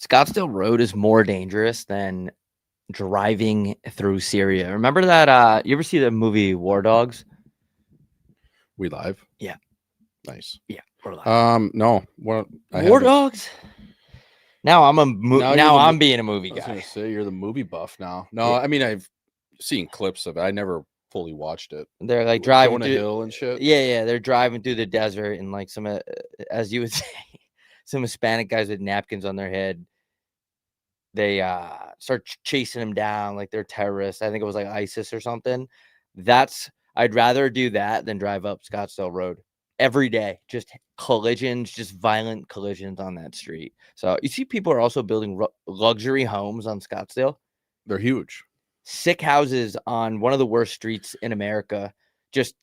Scottsdale Road is more dangerous than driving through Syria. Remember that? You ever see the movie War Dogs? We live? Yeah. Nice. Yeah, we're live. No. What? I War haven't. Dogs. Now I'm Now being a movie I was guy. gonna say you're the movie buff now. No, Yeah. I mean I've seen clips of it. I never fully watched it. They're like With driving Jonah through. Hill and shit. Yeah. They're driving through the desert and like some, as you would say, some Hispanic guys with napkins on their head. They start chasing them down like they're terrorists. I think it was like ISIS or something. I'd rather do that than drive up Scottsdale Road every day. Just collisions, just violent collisions on that street. So you see, people are also building luxury homes on Scottsdale. They're huge. Sick houses on one of the worst streets in America. Just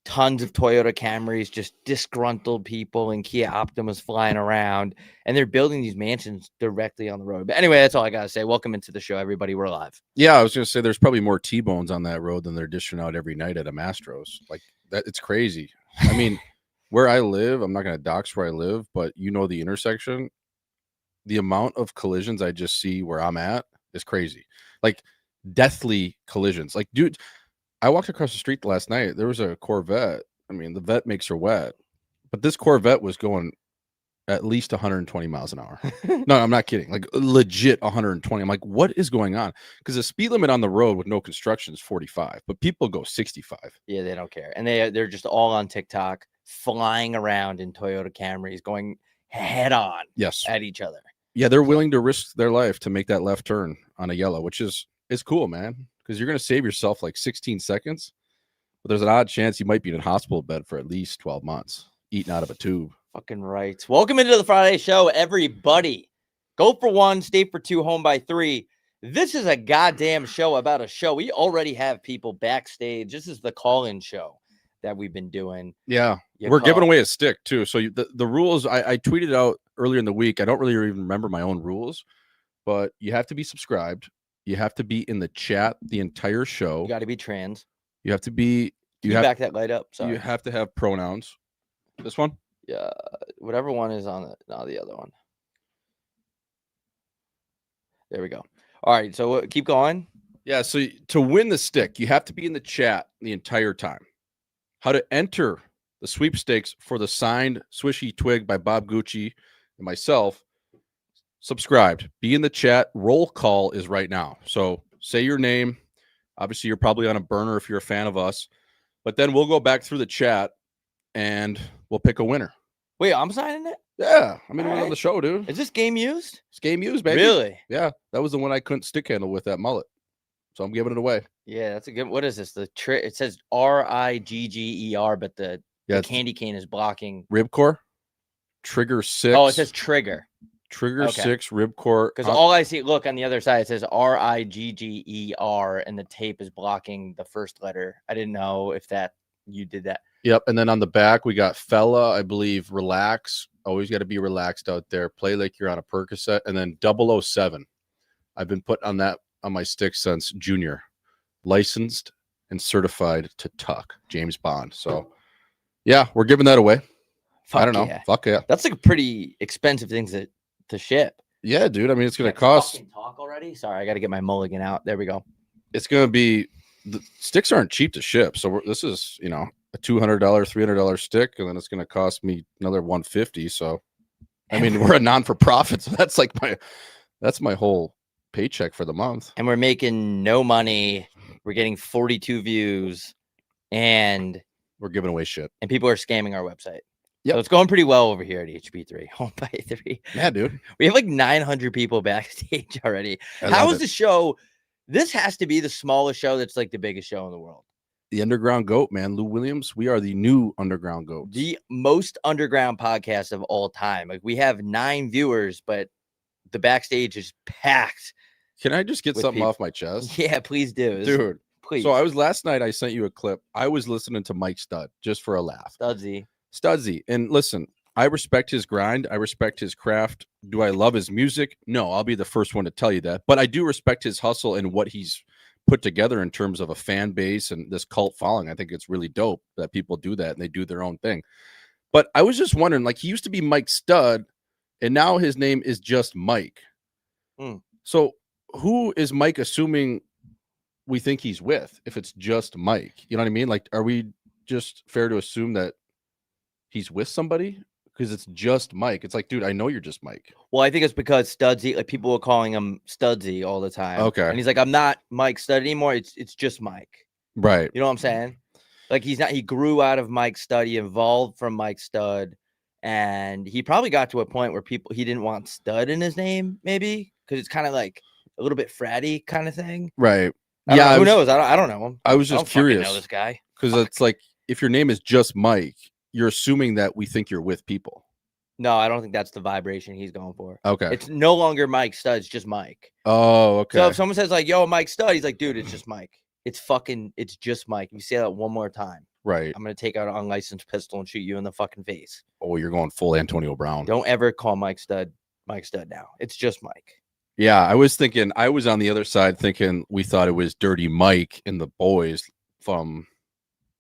tons of Toyota Camrys, just disgruntled people and Kia Optimas flying around, and they're building these mansions directly on the road. But anyway, that's all I gotta say. Welcome into the show, everybody. We're live. Yeah, I was gonna say there's probably more T-bones on that road than they're dishing out every night at a Mastro's. Like that, it's crazy. I mean, where I live, I'm not gonna dox where I live, but you know the intersection, the amount of collisions I just see where I'm at is crazy. Like deathly collisions. Like, dude, I walked across the street last night. There was a Corvette. I mean, the vet makes her wet, but this Corvette was going at least 120 miles an hour. No, I'm not kidding. Like legit 120. I'm like, what is going on? Because the speed limit on the road with no construction is 45, but people go 65. Yeah, they don't care, and they're just all on TikTok, flying around in Toyota Camrys, going head on at each other. Yeah, they're willing to risk their life to make that left turn on a yellow, which is cool, man. Because you're going to save yourself like 16 seconds, but there's an odd chance you might be in a hospital bed for at least 12 months, eating out of a tube. Fucking right. Welcome into the Friday show, everybody. Go for one, stay for two, home by three. This is a goddamn show about a show. We already have people backstage. This is the call-in show that we've been doing. Yeah, we're giving away a stick too. So the rules, I tweeted out earlier in the week. I don't really even remember my own rules, but you have to be subscribed. You have to be in the chat the entire show. You got to be trans. You have to be. You back that light up. Sorry. You have to have pronouns. This one. Yeah, whatever one is on it. No, the other one. There we go. All right, so keep going. Yeah, so to win the stick, you have to be in the chat the entire time. How to enter the sweepstakes for the signed Swishy Twig by Bob Gucci and myself. Subscribed. Be in the chat. Roll call is right now. So say your name. Obviously, you're probably on a burner if you're a fan of us. But then we'll go back through the chat and we'll pick a winner. Wait, I'm signing it? Yeah. I mean, we're on the show, dude. Is this game used? It's game used, baby. Really? Yeah. That was the one I couldn't stick handle with that mullet. So I'm giving it away. Yeah, that's a good. What is this? It says RIGGER, but the candy cane is blocking. Ribcore. Trigger 6. Oh, it says trigger. Trigger 6 ribcore. Because all I see, look on the other side, it says RIGGER, and the tape is blocking the first letter. I didn't know if you did that. Yep. And then on the back, we got fella, I believe, relax. Always got to be relaxed out there. Play like you're on a Percocet. And then 007. I've been put on that on my stick since junior. Licensed and certified to tuck. James Bond. So, yeah, we're giving that away. I don't know. Fuck yeah. That's like a pretty expensive thing to ship. Yeah, dude. I mean, it's going to cost. Talk already? Sorry, I got to get my mulligan out. There we go. It's going to be. The sticks aren't cheap to ship. So this is, a $200, $300 stick, and then it's going to cost me another $150. So, I mean, we're a non-for-profit, so that's my whole paycheck for the month. And we're making no money. We're getting 42 views, and we're giving away shit. And people are scamming our website. Yeah, so it's going pretty well over here at HP3, home by 3. Yeah, dude. We have like 900 people backstage already. How is the show? This has to be the smallest show that's like the biggest show in the world. The underground goat, man. Lou Williams. We are the new underground goats. The most underground podcast of all time. Like, we have 9 viewers, but the backstage is packed. Can I just get something off my chest? Yeah, please do. Dude, please. So last night I sent you a clip. I was listening to Mike Stud just for a laugh. Studsy. And listen, I respect his grind. I respect his craft. Do I love his music? No, I'll be the first one to tell you that. But I do respect his hustle and what he's put together in terms of a fan base and this cult following. I think it's really dope that people do that and they do their own thing. But I was just wondering, like, he used to be Mike Stud, and now his name is just Mike. Mm. So who is Mike assuming we think he's with? If it's just Mike, you know what I mean? Like, are we just fair to assume that he's with somebody because it's just Mike? It's like, dude, I know you're just Mike. Well, I think it's because Studsy, like people were calling him Studsy all the time. Okay. And he's like, I'm not Mike Stud anymore. It's just Mike. Right. You know what I'm saying? Like he's not. He grew out of Mike Stud. He evolved from Mike Stud, and he probably got to a point where he didn't want Stud in his name, maybe because it's kind of like a little bit fratty kind of thing. Right. I don't know. Who knows? I don't know him. I was I just don't fucking curious know this guy. because it's like if your name is just Mike, you're assuming that we think you're with people. No, I don't think that's the vibration he's going for. Okay. It's no longer Mike Stud. It's just Mike. Oh, okay. So if someone says like, "Yo, Mike Stud," he's like, "Dude, it's just Mike. It's just Mike." If you say that one more time, Right. I'm gonna take out an unlicensed pistol and shoot you in the fucking face. Oh, you're going full Antonio Brown. Don't ever call Mike Stud now. It's just Mike. Yeah, I was on the other side thinking we thought it was Dirty Mike and the Boys from,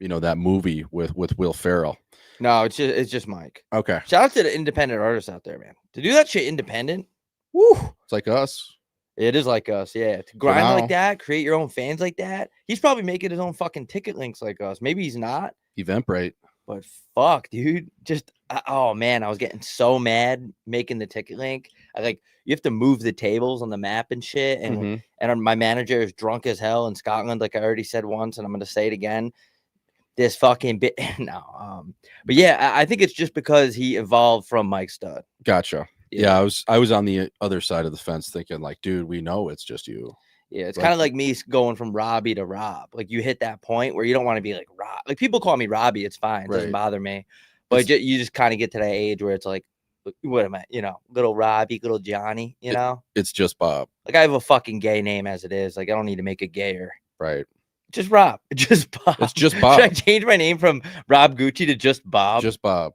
that movie with Will Ferrell. No, it's just Mike. Okay. Shout out to the independent artists out there, man. To do that shit independent, woo. It's like us. It is like us, yeah. To grind like that, create your own fans like that. He's probably making his own fucking ticket links like us. Maybe he's not. Eventbrite. But fuck, dude. Just oh man, I was getting so mad making the ticket link. You have to move the tables on the map and shit. And and my manager is drunk as hell in Scotland, like I already said once, and I'm gonna say it again. This fucking bit no. But yeah, I think it's just because he evolved from Mike Stud. Gotcha. Yeah, I was on the other side of the fence thinking like, dude, we know it's just you. Yeah, it's kind of like me going from Robbie to Rob. Like you hit that point where you don't want to be like Rob. Like people call me Robbie, it's fine, it doesn't bother me. But you just kind of get to that age where it's like, what am I? Little Robbie, little Johnny. It's just Bob. Like I have a fucking gay name as it is. Like I don't need to make it gayer. Right. Just Rob. Just Bob. It's just Bob. Should I change my name from Rob Gucci to just Bob? Just Bob.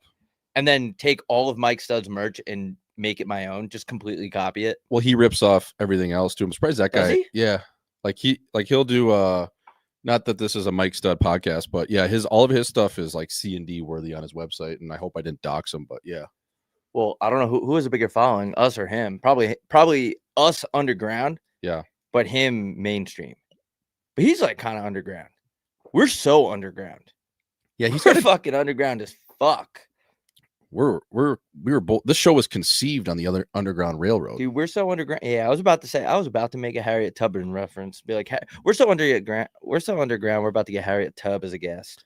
And then take all of Mike Stud's merch and make it my own. Just completely copy it. Well, he rips off everything else too. I'm surprised that guy. Does he? Yeah. He'll do not that this is a Mike Stud podcast, but yeah, all of his stuff is like C&D worthy on his website, and I hope I didn't dox him, but yeah. Well, I don't know who is a bigger following, us or him. Probably us underground. Yeah. But him mainstream. But he's like kind of underground. We're so underground. Yeah, he's We're fucking underground as fuck. We were both. This show was conceived on the other Underground Railroad. Dude, we're so underground. Yeah, I was about to make a Harriet Tubman reference. Be like, we're so underground. We're about to get Harriet Tub as a guest.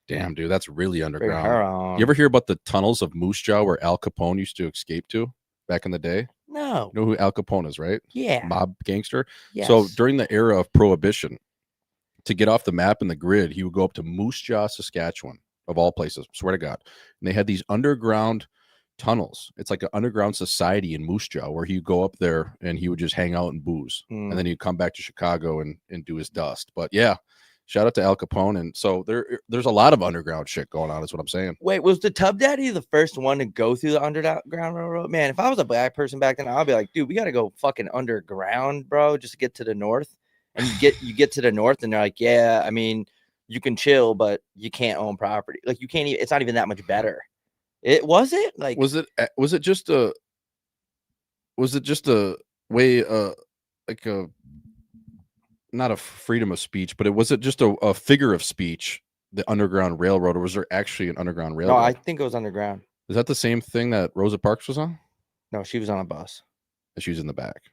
Damn, dude, that's really underground. You ever hear about the tunnels of Moose Jaw where Al Capone used to escape to back in the day? No. You know who Al Capone is, right? Yeah. Mob gangster. Yes. So during the era of Prohibition, to get off the map and the grid, he would go up to Moose Jaw, Saskatchewan, of all places. Swear to God. And they had these underground tunnels. It's like an underground society in Moose Jaw where he'd go up there and he would just hang out and booze. And then he'd come back to Chicago and do his dust. But yeah, shout out to Al Capone. And so there's a lot of underground shit going on, is what I'm saying. Wait, was the Tub Daddy the first one to go through the Underground Railroad? Man, if I was a black person back then, I'd be like, dude, we got to go fucking underground, bro, just to get to the north. And you get to the north and they're like, yeah, I mean, you can chill, but you can't own property. Like you can't even, it's not even that much better. Was it just a way, like a, not a freedom of speech, but was it just a figure of speech, the Underground Railroad, or was there actually an Underground Railroad? No, I think it was underground. Is that the same thing that Rosa Parks was on? No, she was on a bus. She was in the back.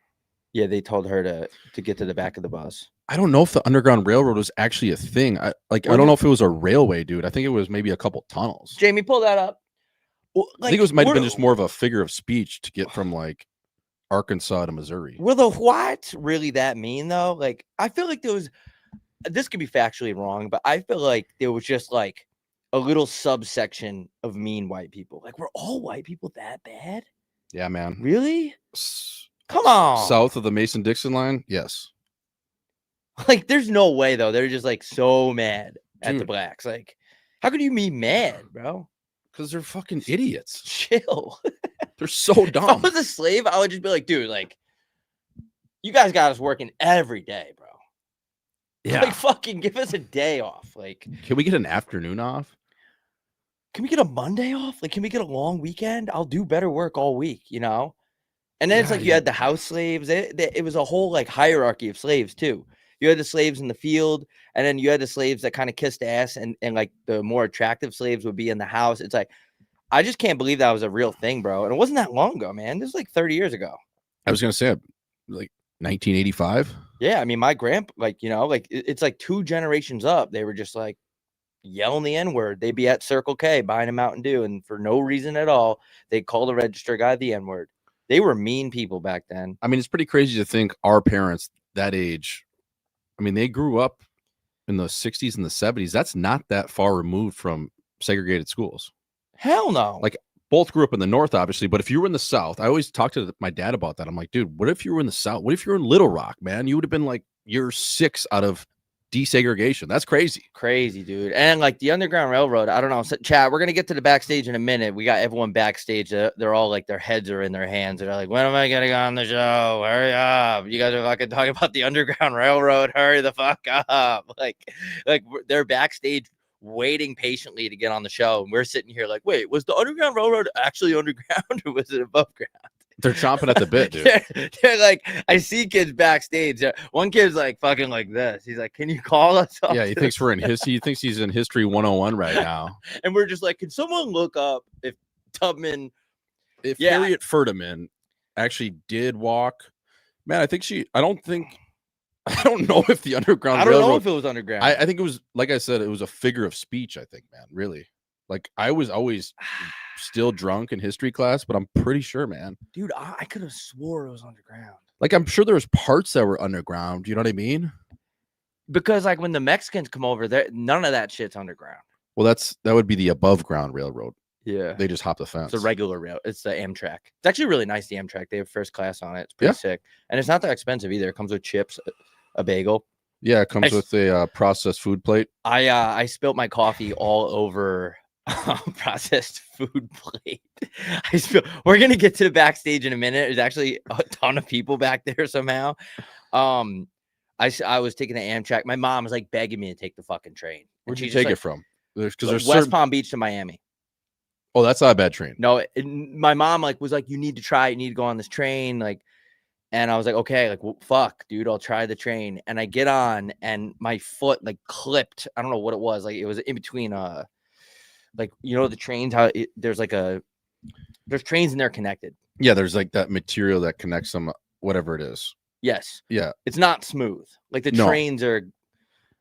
Yeah, they told her to get to the back of the bus. I don't know if the Underground Railroad was actually a thing. I don't know if it was a railway, dude. I think it was maybe a couple tunnels. Jamie, pull that up. Well, I think it might have been just more of a figure of speech to get from like Arkansas to Missouri. Were the whites really that mean though? Like, I feel like there was. This could be factually wrong, but I feel like there was just like a little subsection of mean white people. Like, were all white people that bad? Yeah, man. Really? Come on. South of the Mason-Dixon line? Yes. Like, there's no way, though. They're just, like, so mad at the blacks. Like, how could you be mad, bro? Because they're fucking idiots. Chill. They're so dumb. If I was a slave, I would just be like, dude, like, you guys got us working every day, bro. Yeah. Like, fucking give us a day off. Like, can we get an afternoon off? Can we get a Monday off? Like, can we get a long weekend? I'll do better work all week, you know? And then it's Yeah, like you had the house slaves. It was a whole like hierarchy of slaves too. You had the slaves in the field, and then you had the slaves that kind of kissed ass, and like the more attractive slaves would be in the house. It's like I just can't believe that was a real thing, bro. And it wasn't that long ago, man. This was like 30 years ago. I was gonna say like 1985. Yeah, I mean, my grandpa, like, you know, like it's like 2 generations up. They were just like yelling the N-word. They'd be at Circle K buying a Mountain Dew, and for no reason at all, they'd call the register guy the N-word. They were mean people back then. I mean, it's pretty crazy to think our parents that age. I mean, they grew up in the 60s and the 70s. That's not that far removed from segregated schools. Hell no. Like, both grew up in the North, obviously, but if you were in the South, I always talk to my dad about that. I'm like, dude, what if you were in the South? What if you were in Little Rock, man? You would have been like year 6 out of desegregation. That's crazy. Crazy, dude. And like the Underground Railroad, I don't know. So, chat, we're gonna get to the backstage in a minute. We got everyone backstage. They're all like their heads are in their hands. They're like, when am I getting on the show? Hurry up. You guys are fucking talking about the Underground Railroad. Hurry the fuck up. Like they're backstage waiting patiently to get on the show. And we're sitting here like, wait, was the Underground Railroad actually underground or was it above ground? They're chomping at the bit, dude. they're like, I see kids backstage. One kid's like fucking like this. He's like, can you call us? Yeah, he thinks we're in history. He thinks he's in History 101 right now. And we're just like, can someone look up if Tubman, if Harriet Furtiman actually did walk, man, I don't know if the Underground Railroad. I don't know if it was underground. I think it was, like I said, it was a figure of speech, I think, man, really. Like, I was always still drunk in history class, but I'm pretty sure, man. Dude, I could have swore it was underground. Like, I'm sure there was parts that were underground. You know what I mean? Because like when the Mexicans come over there, none of that shit's underground. Well, that would be the above ground railroad. Yeah. They just hop the fence. It's a regular rail. It's the Amtrak. It's actually really nice, the Amtrak. They have first class on it. It's pretty sick. And it's not that expensive either. It comes with chips, a bagel. Yeah, it comes with a processed food plate. I spilt my coffee all over processed food plate. We're gonna get to the backstage in a minute. There's actually a ton of people back there somehow. I was taking the Amtrak. My mom was like begging me to take the fucking train. Where'd you take it from? There's West Palm Beach to Miami. Oh, that's not a bad train. No, my mom was like, you need to try it. You need to go on this train. Like, and I was like, okay, like, well, fuck, dude, I'll try the train. And I get on, and my foot like clipped. I don't know what it was. Like, it was in between. Like, you know, the trains. There's trains and they're connected. Yeah, there's like that material that connects them. Whatever it is. Yes. Yeah. It's not smooth. Like the trains are.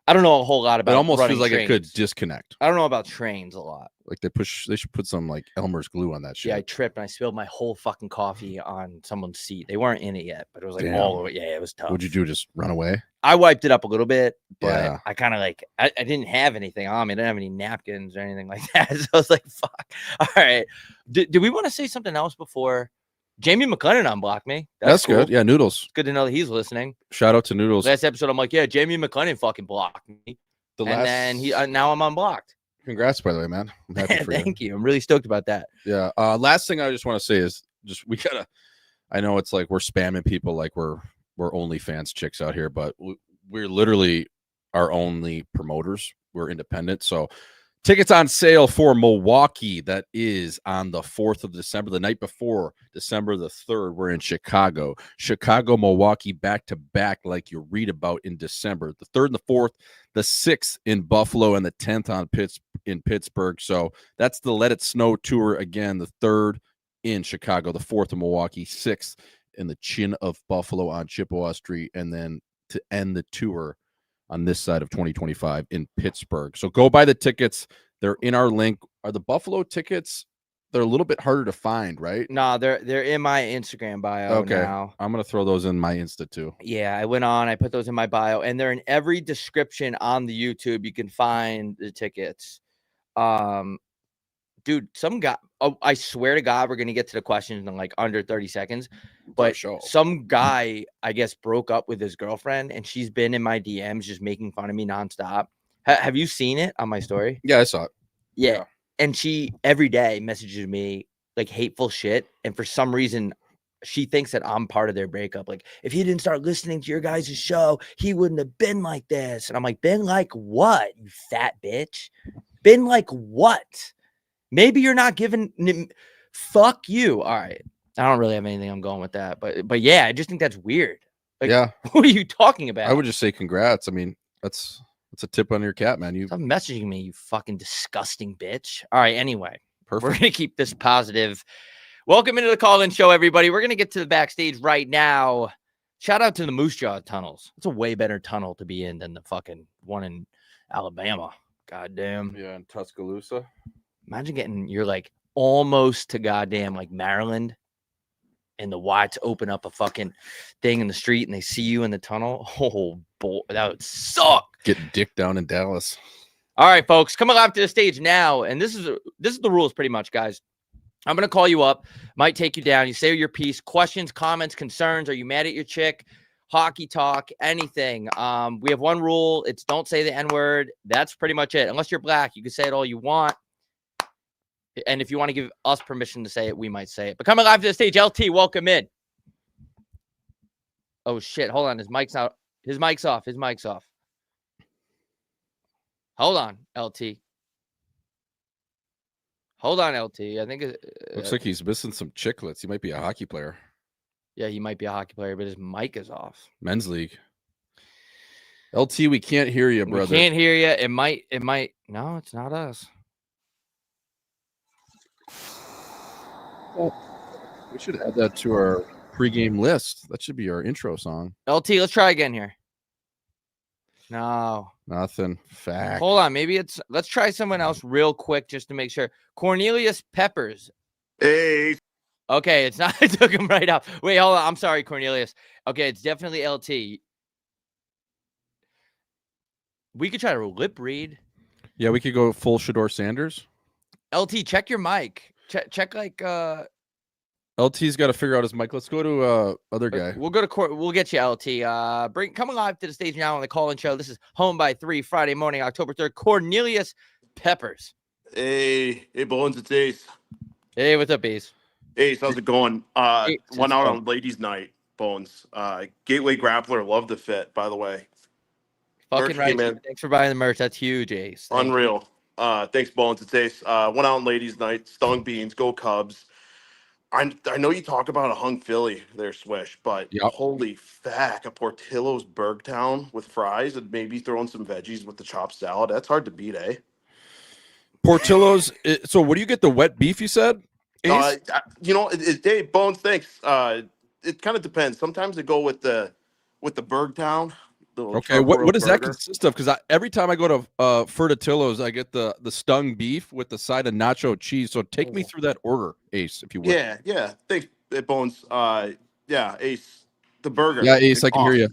I don't know a whole lot about. It almost feels like trains. it could disconnect. I don't know about trains a lot. Like they should put some like Elmer's glue on that shit. Yeah, I tripped and I spilled my whole fucking coffee on someone's seat. They weren't in it yet, but it was like all over. Yeah, it was tough. What'd you do? Just run away? I wiped it up a little bit, but Yeah. I kind of like I didn't have anything on me. I didn't have any napkins or anything like that. So I was like, fuck. All right. Do we want to say something else before? Jamie McLennan unblocked me. That's cool. good. Yeah, Noodles. It's good to know that he's listening. Shout out to Noodles. Last episode, I'm like, yeah, Jamie McLennan fucking blocked me. Then now I'm unblocked. Congrats, by the way, man. I'm happy for you. Thank you. I'm really stoked about that. Yeah. Last thing I just want to say is we gotta. I know it's like we're spamming people like we're OnlyFans chicks out here, but we're literally our only promoters. We're independent, so tickets on sale for Milwaukee. That is on the 4th of December, the night before December the 3rd. We're in Chicago, Milwaukee, back to back, like you read about in December. The 3rd and the 4th, the 6th in Buffalo, and the 10th in Pittsburgh. So that's the Let It Snow tour again. The 3rd in Chicago, the 4th in Milwaukee, 6th in the Chin of Buffalo on Chippewa Street, and then to end the tour on this side of 2025 in Pittsburgh. So go buy the tickets. They're in our link. Are the Buffalo tickets? They're a little bit harder to find, right? No, they're in my Instagram bio now. I'm going to throw those in my Insta too. Yeah, I went on, I put those in my bio, and they're in every description on the YouTube. You can find the tickets. Dude, some guy, I swear to God, we're going to get to the questions in like under 30 seconds. But some guy, I guess, broke up with his girlfriend, and she's been in my DMs just making fun of me nonstop. Have you seen it on my story? Yeah, I saw it. Yeah. And she every day messages me like hateful shit. And for some reason, she thinks that I'm part of their breakup. Like, if he didn't start listening to your guys' show, he wouldn't have been like this. And I'm like, been like what, you fat bitch? Been like what? Maybe you're not giving. Fuck you. All right. I don't really have anything I'm going with that, but yeah, I just think that's weird. Like, Yeah, what are you talking about? I would just say congrats. I mean, that's a tip on your cap, man. You Stop messaging me, you fucking disgusting bitch. All right, anyway, we're perfect. gonna keep this positive. Welcome into the call-in show, everybody. We're gonna get to the backstage right now. Shout out to the Moose Jaw tunnels. It's a way better tunnel to be in than the fucking one in Alabama. Goddamn. Yeah, in Tuscaloosa. Imagine you're like almost to goddamn like Maryland, and the Whites open up a fucking thing in the street and they see you in the tunnel. Oh boy, that would suck. Getting dick down in Dallas. All right, folks, come along to the stage now. And this is the rules pretty much, guys. I'm going to call you up, might take you down. You say your piece, questions, comments, concerns. Are you mad at your chick? Hockey talk, anything. We have one rule. It's don't say the N-word. That's pretty much it. Unless you're black, you can say it all you want. And if you want to give us permission to say it, we might say it. But coming live to the stage, LT, welcome in. Oh, shit. Hold on. His mic's out. His mic's off. His mic's off. Hold on, LT. Hold on, LT. I think Looks like he's missing some chiclets. He might be a hockey player. Yeah, he might be a hockey player, but his mic is off. Men's league. LT, we can't hear you, brother. We can't hear you. It might. No, it's not us. We should add that to our pregame list. That should be our intro song. LT, let's try again here. No. Nothing. Fact. Hold on. Maybe let's try someone else real quick just to make sure. Cornelius Peppers. Hey. Okay, it's not. I took him right out. Wait, hold on. I'm sorry, Cornelius. Okay, it's definitely LT. We could try to lip read. Yeah, we could go full Shador Sanders. LT, check your mic. Check like LT's got to figure out his mic. Let's go to other guy. We'll go to court. We'll get you LT. Come live to the stage now on the call-in show. This is Home by 3, Friday morning, October 3rd. Cornelius Peppers. Hey, Bones, it's Ace. Hey, what's up, Ace? Ace, how's it going? Ace, Went out on ladies' night, Bones. Gateway Grappler, love the fit, by the way. Fucking Merch right. came in. Thanks for buying the merch. That's huge, Ace. Unreal. Thanks, Bones. It's Ace. Went out on ladies' night. Stung beans. Go Cubs. I know you talk about a hung Philly there, Swish, but Yep. Holy fuck, a Portillo's Bergtown with fries and maybe throwing some veggies with the chopped salad. That's hard to beat, eh? Portillo's. So, what do you get? The wet beef? You said. Ace? Dave Bones. Thanks. It kind of depends. Sometimes they go with the Bergtown. Okay, what does that consist of? Because every time I go to Fertitillo's, I get the stung beef with the side of nacho cheese. So take me through that order, Ace, if you would. Yeah. Thanks, Bones. Yeah, Ace, the burger. Yeah, Ace, I can hear you.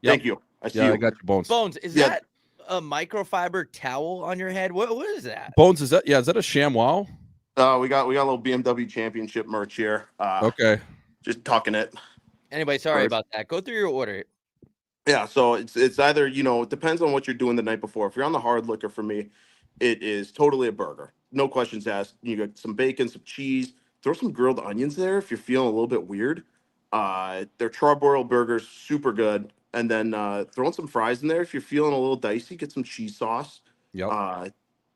Thank you. I see you. I got your Bones. Bones, is that a microfiber towel on your head? What is that? Bones, is that a ShamWow? We got a little BMW Championship merch here. Okay. Just tucking it. Anyway, sorry about that. Go through your order. Yeah, so it's either, it depends on what you're doing the night before. If you're on the hard liquor, for me, it is totally a burger. No questions asked. You got some bacon, some cheese. Throw some grilled onions there if you're feeling a little bit weird. They're charbroiled burgers, super good. And then throwing some fries in there if you're feeling a little dicey. Get some cheese sauce. Yep.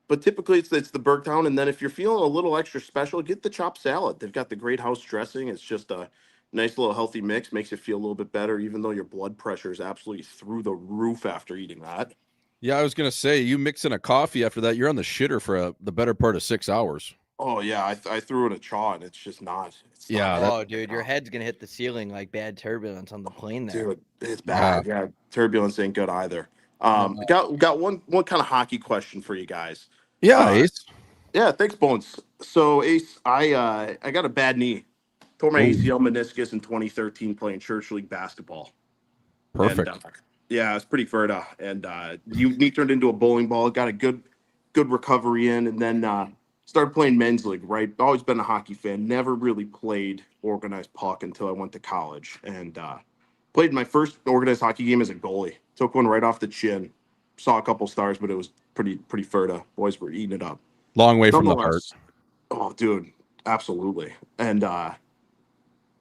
But typically it's the Bergtown. And then if you're feeling a little extra special, get the chopped salad. They've got the Great House dressing. It's just a nice little healthy mix. Makes you feel a little bit better, even though your blood pressure is absolutely through the roof after eating that. Yeah, I was going to say, you mix in a coffee after that, you're on the shitter for the better part of 6 hours. Oh, yeah. I threw in a chaw, and it's just not. Dude, your head's going to hit the ceiling like bad turbulence on the plane there. Dude, it's bad. Yeah, turbulence ain't good either. Got one kind of hockey question for you guys. Yeah, Ace. Yeah, thanks, Bones. So, Ace, I got a bad knee. Tore my ACL meniscus in 2013 playing church league basketball. Perfect. And, yeah, it's pretty fertile. And knee turned into a bowling ball. Got a good recovery in, and then started playing men's league. Right, always been a hockey fan. Never really played organized puck until I went to college, and played my first organized hockey game as a goalie. Took one right off the chin. Saw a couple stars, but it was pretty fertile. Boys were eating it up. Long way from the heart. Oh, dude, absolutely. And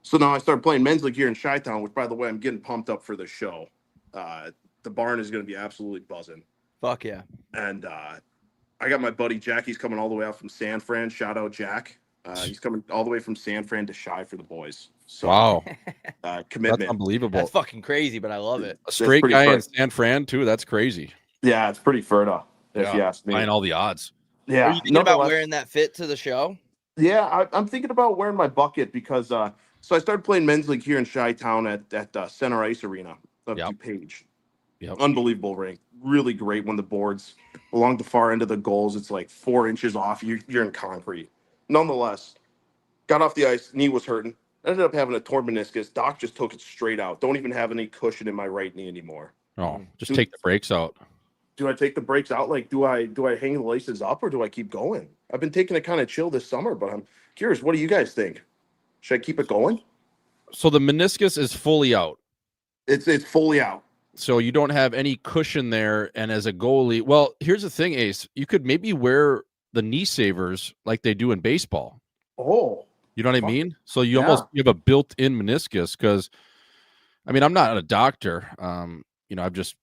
so now I started playing men's league here in Chi-Town, which, by the way, I'm getting pumped up for the show. The barn is going to be absolutely buzzing. Fuck yeah. And I got my buddy Jack. He's coming all the way out from San Fran. Shout out, Jack. He's coming all the way from San Fran to Shy for the boys. So Wow, that's commitment. unbelievable. That's fucking crazy, but I love it. A straight pretty guy in first. San Fran too. That's crazy. Yeah, it's pretty fertile, if you ask me. Buying all the odds. Yeah. Are you thinking about nonetheless- wearing that fit to the show? Yeah, I'm thinking about wearing my bucket because so I started playing men's league here in Chi-Town at Center Ice Arena of Yep. DuPage. Yep. Unbelievable rink. Really great when the boards along the far end of the goals, it's like 4 inches off. You're in concrete. Nonetheless, got off the ice, knee was hurting. Ended up having a torn meniscus. Doc just took it straight out. Don't even have any cushion in my right knee anymore. Oh, just take the brakes out. Do I take the brakes out? Like, do I hang the laces up or do I keep going? I've been taking it kind of chill this summer, but I'm curious. What do you guys think? Should I keep it going? So the meniscus is fully out. It's fully out. So you don't have any cushion there. And as a goalie, well, here's the thing, Ace. You could maybe wear the knee savers like they do in baseball. Oh, You know what I Fuck. mean? So you Yeah. almost you have a built-in meniscus because, I mean, I'm not a doctor. I've just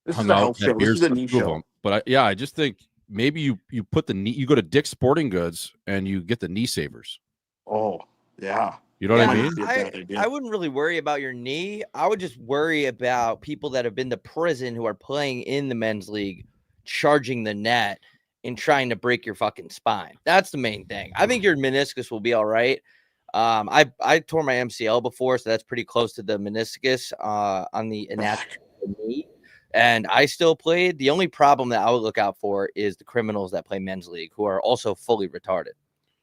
this is hung a out health had show. This beers is a with knee two of show. them. But I just think maybe you put the knee. You go to Dick's Sporting Goods and you get the knee savers. Oh, yeah. You know what I Yeah. mean? Be a bad idea. I wouldn't really worry about your knee. I would just worry about people that have been to prison who are playing in the men's league, charging the net and trying to break your fucking spine. That's the main thing. I think your meniscus will be all right. I tore my MCL before, so that's pretty close to the meniscus on the anatomy of the knee. And I still played. The only problem that I would look out for is the criminals that play men's league who are also fully retarded.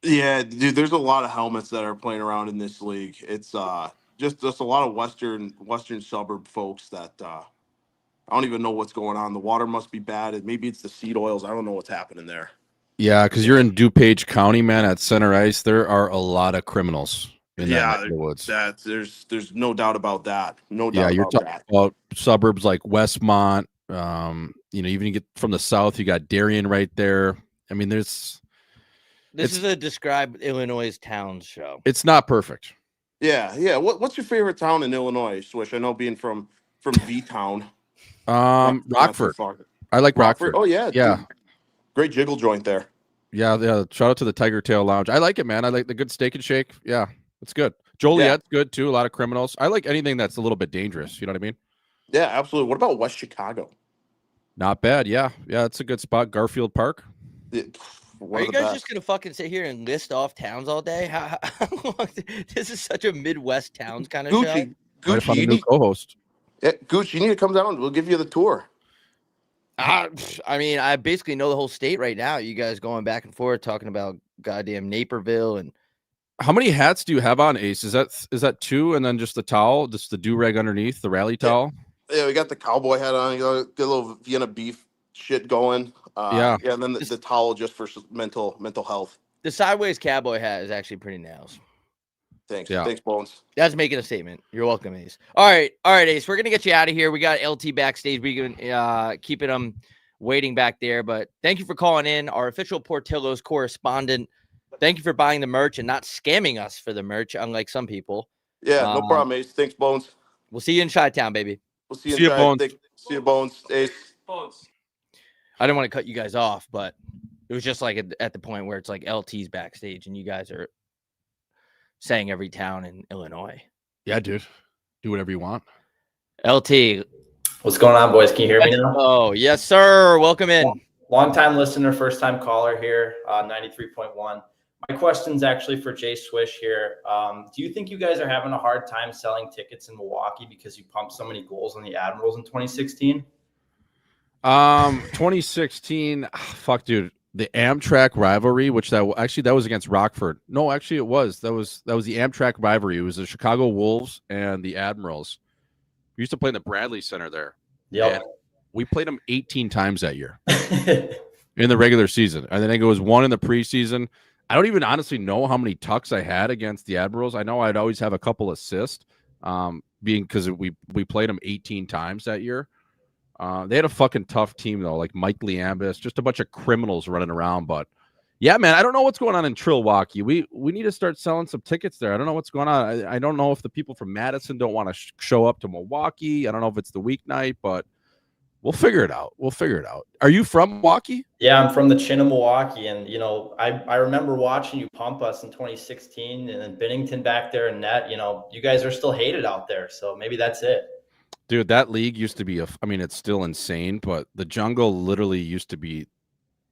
Yeah, dude, there's a lot of helmets that are playing around in this league. It's just a lot of western suburb folks that I don't even know what's going on. The water must be bad. Maybe it's the seed oils. I don't know what's happening there. Yeah, because you're in DuPage County, man. At Center Ice, there are a lot of criminals in Yeah, that neck of the woods. There's no doubt about that. No Yeah, doubt you're about talking that. about suburbs like Westmont. Even you get from the south, you got Darien right there. I mean, This is a Describe Illinois' towns show. it's not perfect. Yeah. What's your favorite town in Illinois, Swish? I know being from V Town. Rockford. I like Rockford. Oh yeah. Yeah. Dude. Great jiggle joint there. Yeah. Shout out to the Tiger Tail Lounge. I like it, man. I like the good steak and shake. Yeah, it's good. Joliet's good too. A lot of criminals. I like anything that's a little bit dangerous. You know what I mean? Yeah, absolutely. What about West Chicago? Not bad. Yeah, it's a good spot. Garfield Park. Are you guys just gonna fucking sit here and list off towns all day? This is such a Midwest towns kind of show. Might Gucci, find a you new need, co-host. yeah, Gucci, you need to come down. We'll give you the tour. I mean, I basically know the whole state right now. You guys going back and forth talking about goddamn Naperville and How many hats do you have on, Ace? Is that two, and then just the towel, just the do-rag underneath, the rally towel? Yeah, we got the cowboy hat on. You know, get a little Vienna beef shit going. Yeah, and then the towel just for mental health. the sideways cowboy hat is actually pretty nails. Thanks. Yeah. Thanks, Bones. That's making a statement. You're welcome, Ace. All right, Ace. We're gonna get you out of here. We got LT backstage. We can keeping them waiting back there. But thank you for calling in, our official Portillo's correspondent. Thank you for buying the merch and not scamming us for the merch, unlike some people. Yeah, no problem, Ace. Thanks, Bones. We'll see you in Chi-Town, baby. We'll see you See you, inside. Bones. See you, Bones. Ace. I didn't want to cut you guys off, but it was just like at the point where it's like LT's backstage and you guys are saying every town in Illinois. yeah, dude. Do whatever you want. LT. What's going on, boys? Can you hear me now? Oh, yes, sir. Welcome in. Long time listener, first time caller here, 93.1. My question's actually for Jay Swish here. Do you think you guys are having a hard time selling tickets in Milwaukee because you pumped so many goals on the Admirals in 2016? 2016. Fuck, dude. The Amtrak rivalry, which that was against Rockford. No, actually, it was. That was the Amtrak rivalry. It was the Chicago Wolves and the Admirals. We used to play in the Bradley Center there. Yep. And we played them 18 times that year in the regular season. I think it was one in the preseason. I don't even honestly know how many tucks I had against the Admirals. I know I'd always have a couple assists, being because we played them 18 times that year. They had a fucking tough team though, like Mike Liambis, just a bunch of criminals running around. But yeah, man, I don't know what's going on in Trilwaukee. We need to start selling some tickets there. I don't know what's going on. I don't know if the people from Madison don't want to show up to Milwaukee. I don't know if it's the weeknight, but We'll figure it out. We'll figure it out. Are you from Milwaukee? Yeah, I'm from the Chin of Milwaukee, and I remember watching you pump us in 2016, and then Bennington back there in net. You guys are still hated out there, so maybe that's it. Dude, that league used to be I mean, it's still insane, but the jungle literally used to be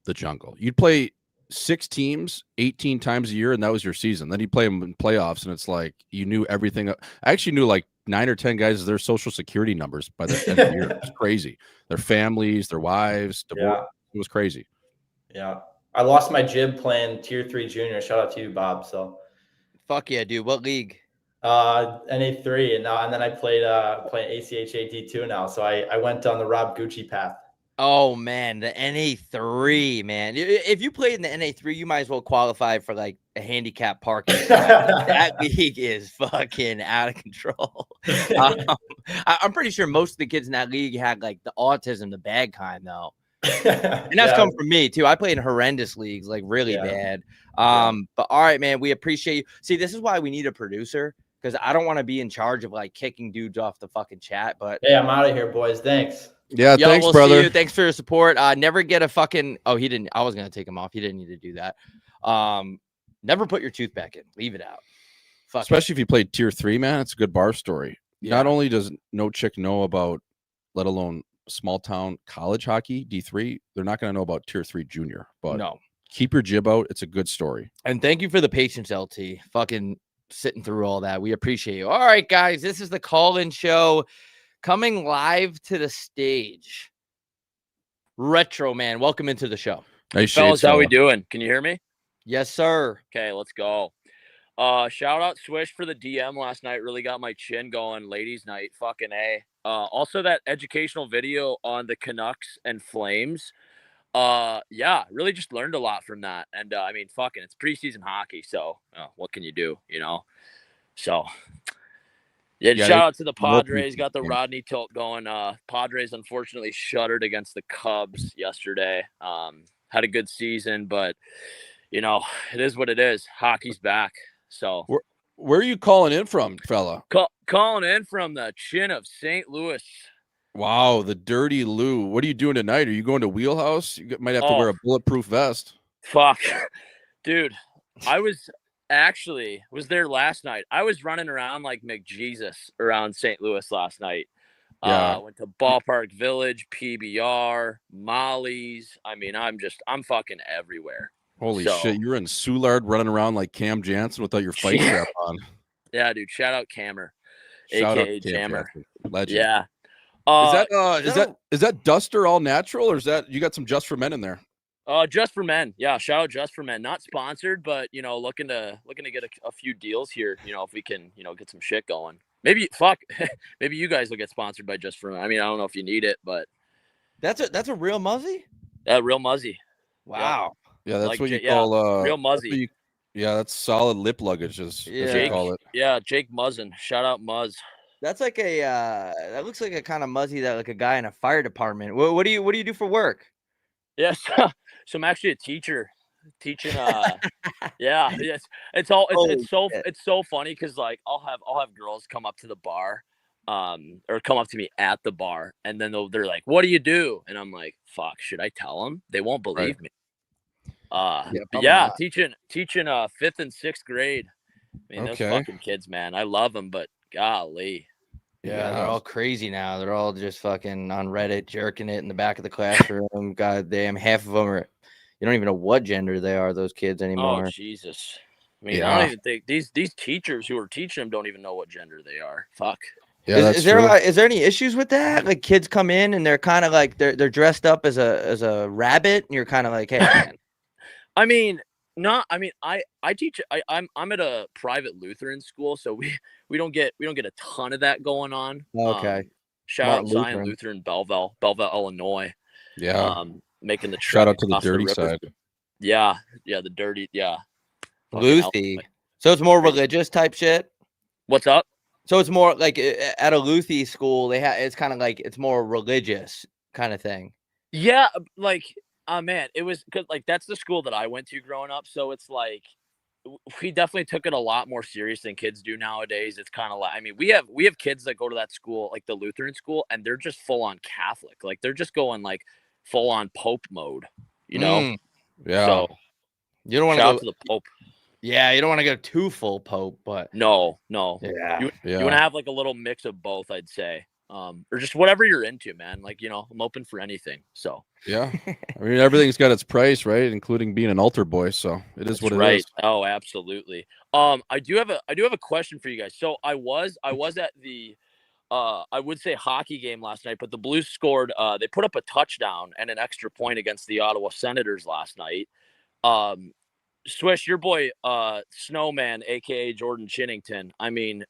the jungle. You'd play 6 teams 18 times a year, and that was your season. Then you play them in playoffs, and it's like you knew everything. I actually knew like 9 or 10 guys their social security numbers by the end of the year. It's crazy. Their families, their wives, divorce. Yeah. It was crazy. Yeah, I lost my jib playing Tier 3 junior. Shout out to you, Bob. So, Fuck yeah, dude. What league? NA3, and then I played ACHA D2 now. So I went down the Rob Gucci path. Oh man, the NA3, man. If you played in the NA3, you might as well qualify for like a handicap parking spot. That league is fucking out of control. I'm pretty sure most of the kids in that league had like the autism, the bad kind, though. And that's come from me too. I played in horrendous leagues, like really bad. But all right, man, we appreciate you. See, this is why we need a producer, because I don't want to be in charge of like kicking dudes off the fucking chat. But hey, I'm out of here, boys. Thanks. Yeah, yo, thanks, we'll brother. see you. Thanks for your support. Never get a fucking. Oh, he didn't. I was gonna take him off. He didn't need to do that. Never put your tooth back in. Leave it out. Fuck Especially if you played Tier 3, man. It's a good bar story. Yeah. Not only does no chick know about, let alone small town college hockey D3, they're not going to know about Tier 3 junior. But no. keep your jib out. It's a good story. And thank you for the patience, LT. Fucking sitting through all that. We appreciate you. All right, guys. This is the call-in show coming live to the stage. Retro Man, welcome into the show. Hey, Fellas, how we doing? Can you hear me? Yes, sir. Okay, let's go. Shout out Swish for the DM last night. Really got my chin going. Ladies' night, fucking A. Also that educational video on the Canucks and Flames. Yeah, really just learned a lot from that. And I mean, fucking, it's preseason hockey, so what can you do? So yeah, shout out to the Padres. Got the Rodney tilt going. Padres unfortunately shuttered against the Cubs yesterday. Had a good season, but it is what it is. Hockey's back. So where are you calling in from, fella? Calling in from the Chin of St. Louis. Wow, the Dirty Lou. What are you doing tonight? Are you going to Wheelhouse? You might have to wear a bulletproof vest. Fuck. Dude, I was there last night. I was running around like McJesus around St. Louis last night. Yeah. Went to Ballpark Village, PBR, Molly's. I mean, I'm fucking everywhere. Holy shit, you're in Soulard running around like Cam Jansen without your fight strap on. Yeah, dude. Shout out Cammer, Shout aka out Cam Jammer. Jansen. Legend. Yeah. Is that Duster all natural, or is that you got some Just for Men in there? Just for Men. Yeah, shout out Just for Men. Not sponsored, but looking to get a few deals here. If we can, get some shit going. Maybe maybe you guys will get sponsored by Just for Men. I mean, I don't know if you need it, but That's a real Muzzy? Real Muzzy. Wow. Yeah, that's Like, what you yeah, call real Muzzy. that's solid lip luggage, as you call it. Yeah, Jake Muzzin. Shout out Muzz. That's like that looks like a kind of Muzzy that like a guy in a fire department. What do you do for work? Yes. So I'm actually a teacher. Teaching yeah, yes. It's so funny because like I'll have girls come up to the bar, or come up to me at the bar, and then they're like, "What do you do?" And I'm like, "Fuck, should I tell them? They won't believe me." Teaching 5th and 6th grade. I mean, those fucking kids, man. I love them, but golly. Yeah, they're all crazy now. They're all just fucking on Reddit, jerking it in the back of the classroom. God damn, half of them are. You don't even know what gender they are, those kids anymore. Oh, Jesus. I mean, I don't even think these teachers who are teaching them don't even know what gender they are. Fuck. Yeah, is there any issues with that? Like kids come in and they're kind of like they're dressed up as a rabbit, and you're kind of like, hey, man. I mean, I teach. I'm at a private Lutheran school, so we don't get a ton of that going on. Okay. Shout out Zion Lutheran, Belleville, Illinois. Yeah. Making the shout out to the dirty side. Yeah, the dirty. Yeah. Luthi. So it's more religious type shit. What's up? So it's more like at a Luthi school, it's kind of like it's more religious kind of thing. Yeah, like man, it was because like that's the school that I went to growing up. So it's like we definitely took it a lot more serious than kids do nowadays. It's kind of like, I mean, we have kids that go to that school, like the Lutheran school, and they're just full on Catholic. Like they're just going like full on Pope mode, you know? Mm, Yeah. So you don't want shout to out go. to the Pope. Yeah, you don't want to go too full Pope, but No. yeah. You Yeah. want to have like a little mix of both, I'd say. Or just whatever you're into, man. Like, you know, I'm open for anything. So Yeah. I mean, everything's got its price, right? Including being an altar boy. So it is that's what it right. is. Oh, absolutely. I do have a question for you guys. So I was at the I would say hockey game last night, but the Blues scored. They put up a touchdown and an extra point against the Ottawa Senators last night. Swish, your boy, Snowman, aka Jordan Chinnington. I mean,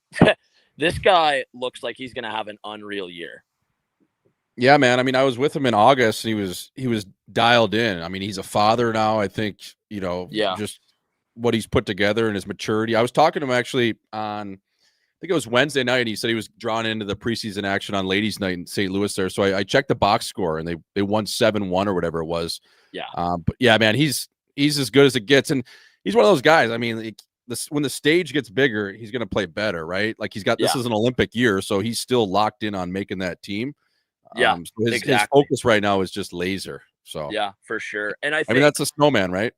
this guy looks like he's gonna have an unreal year. Yeah, man. I mean, I was with him in August and he was dialed in. I mean, he's a father now. I think, you know, Yeah. just what he's put together and his maturity. I was talking to him actually on, I think it was Wednesday night, and he said he was drawn into the preseason action on ladies' night in St. Louis there. So I checked the box score and they won 7-1 or whatever it was. Yeah. But yeah, man, he's as good as it gets. And he's one of those guys. I mean, when the stage gets bigger, he's going to play better, right? Like this is an Olympic year, so he's still locked in on making that team. Yeah, So his focus right now is just laser. So yeah, for sure. And I mean, that's a Snowman, right?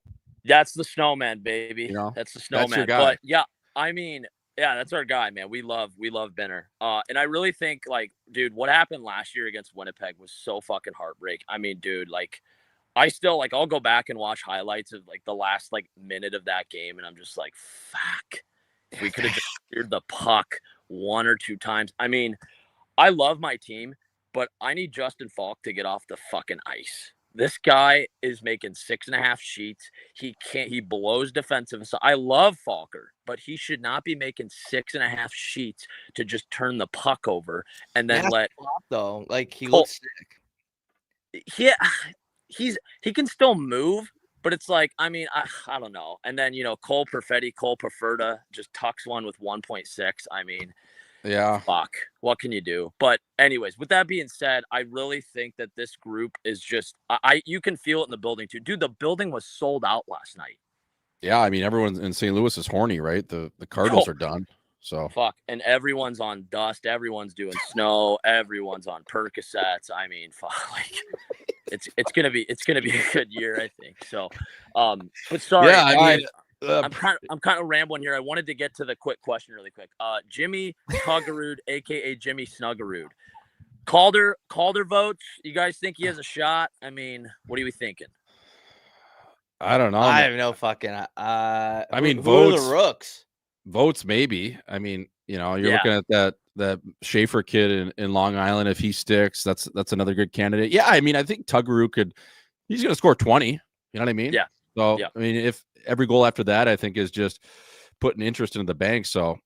that's the Snowman, baby. You know, that's the that's your Snowman. guy. But yeah, I mean, yeah, that's our guy, man. We love Benner. And I really think, like, dude, what happened last year against Winnipeg was so fucking heartbreak. I mean, dude, like, I still, like, I'll go back and watch highlights of like the last like minute of that game, and I'm just like, fuck, if we could have just cleared the puck 1 or 2 times. I mean, I love my team, but I need Justin Falk to get off the fucking ice. This guy is making 6.5 sheets. He blows defensive. So I love Falker, but he should not be making 6.5 sheets to just turn the puck over and then let though. Like he Cole- looks sick. he can still move, but it's like, I mean, I don't know. And then, you know, Cole Perfetta just tucks one with 1.6. I mean, Yeah. fuck, what can you do? But anyways, with that being said, I really think that this group is just, you can feel it in the building too. Dude, the building was sold out last night. Yeah. I mean, everyone in St. Louis is horny, right? The Cardinals are done. So Fuck, and everyone's on dust. Everyone's doing snow. Everyone's on Percocets. I mean, fuck, like it's gonna be a good year, I think. So, but sorry, yeah, I mean, I'm kind of rambling here. I wanted to get to the quick question really quick. Jimmy Tuggerud, aka Jimmy Snuggerud. Calder votes. You guys think he has a shot? I mean, what are we thinking? I don't know. I have no fucking. I mean, who are votes. the Rooks? Votes, maybe. I mean, you know, you're Yeah. looking at that Schaefer kid in Long Island. If he sticks, that's another good candidate. Yeah, I mean, I think Tuggerud he's going to score 20. You know what I mean? Yeah. So, Yeah. I mean, if every goal after that, I think is just putting interest into the bank. So,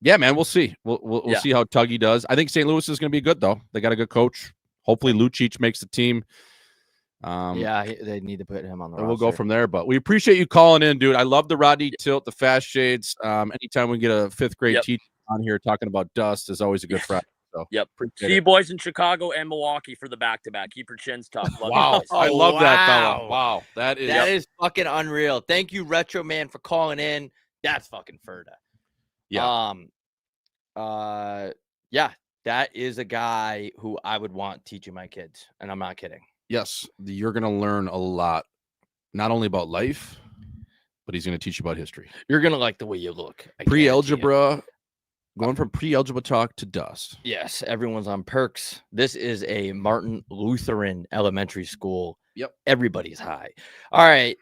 yeah, man, we'll see. We'll Yeah. see how Tuggy does. I think St. Louis is going to be good though. They got a good coach. Hopefully, Lucic makes the team. They need to put him on the And roster. we'll go from there. But we appreciate you calling in, dude. I love the Rodney Tilt, the fast shades. Anytime we get a 5th grade Yep. teacher on here talking about dust is always a good Friday. So Yep. appreciate See you it. boys in Chicago and Milwaukee for the back-to-back. Keep your chins tough. Love you Wow, guys. I Oh, love that wow. fella. Wow, that That is is fucking unreal. Thank you, Retro Man, for calling in. That's fucking Ferda. Yeah. Yeah, that is a guy who I would want teaching my kids, and I'm not kidding. yes. You're gonna learn a lot, not only about life, but he's gonna teach you about history. You're gonna like the way you look. I guarantee it. Pre-algebra, going from pre-algebra talk to dust. Yes, everyone's on perks. This is a Martin Lutheran elementary school. Yep. Everybody's high. All right.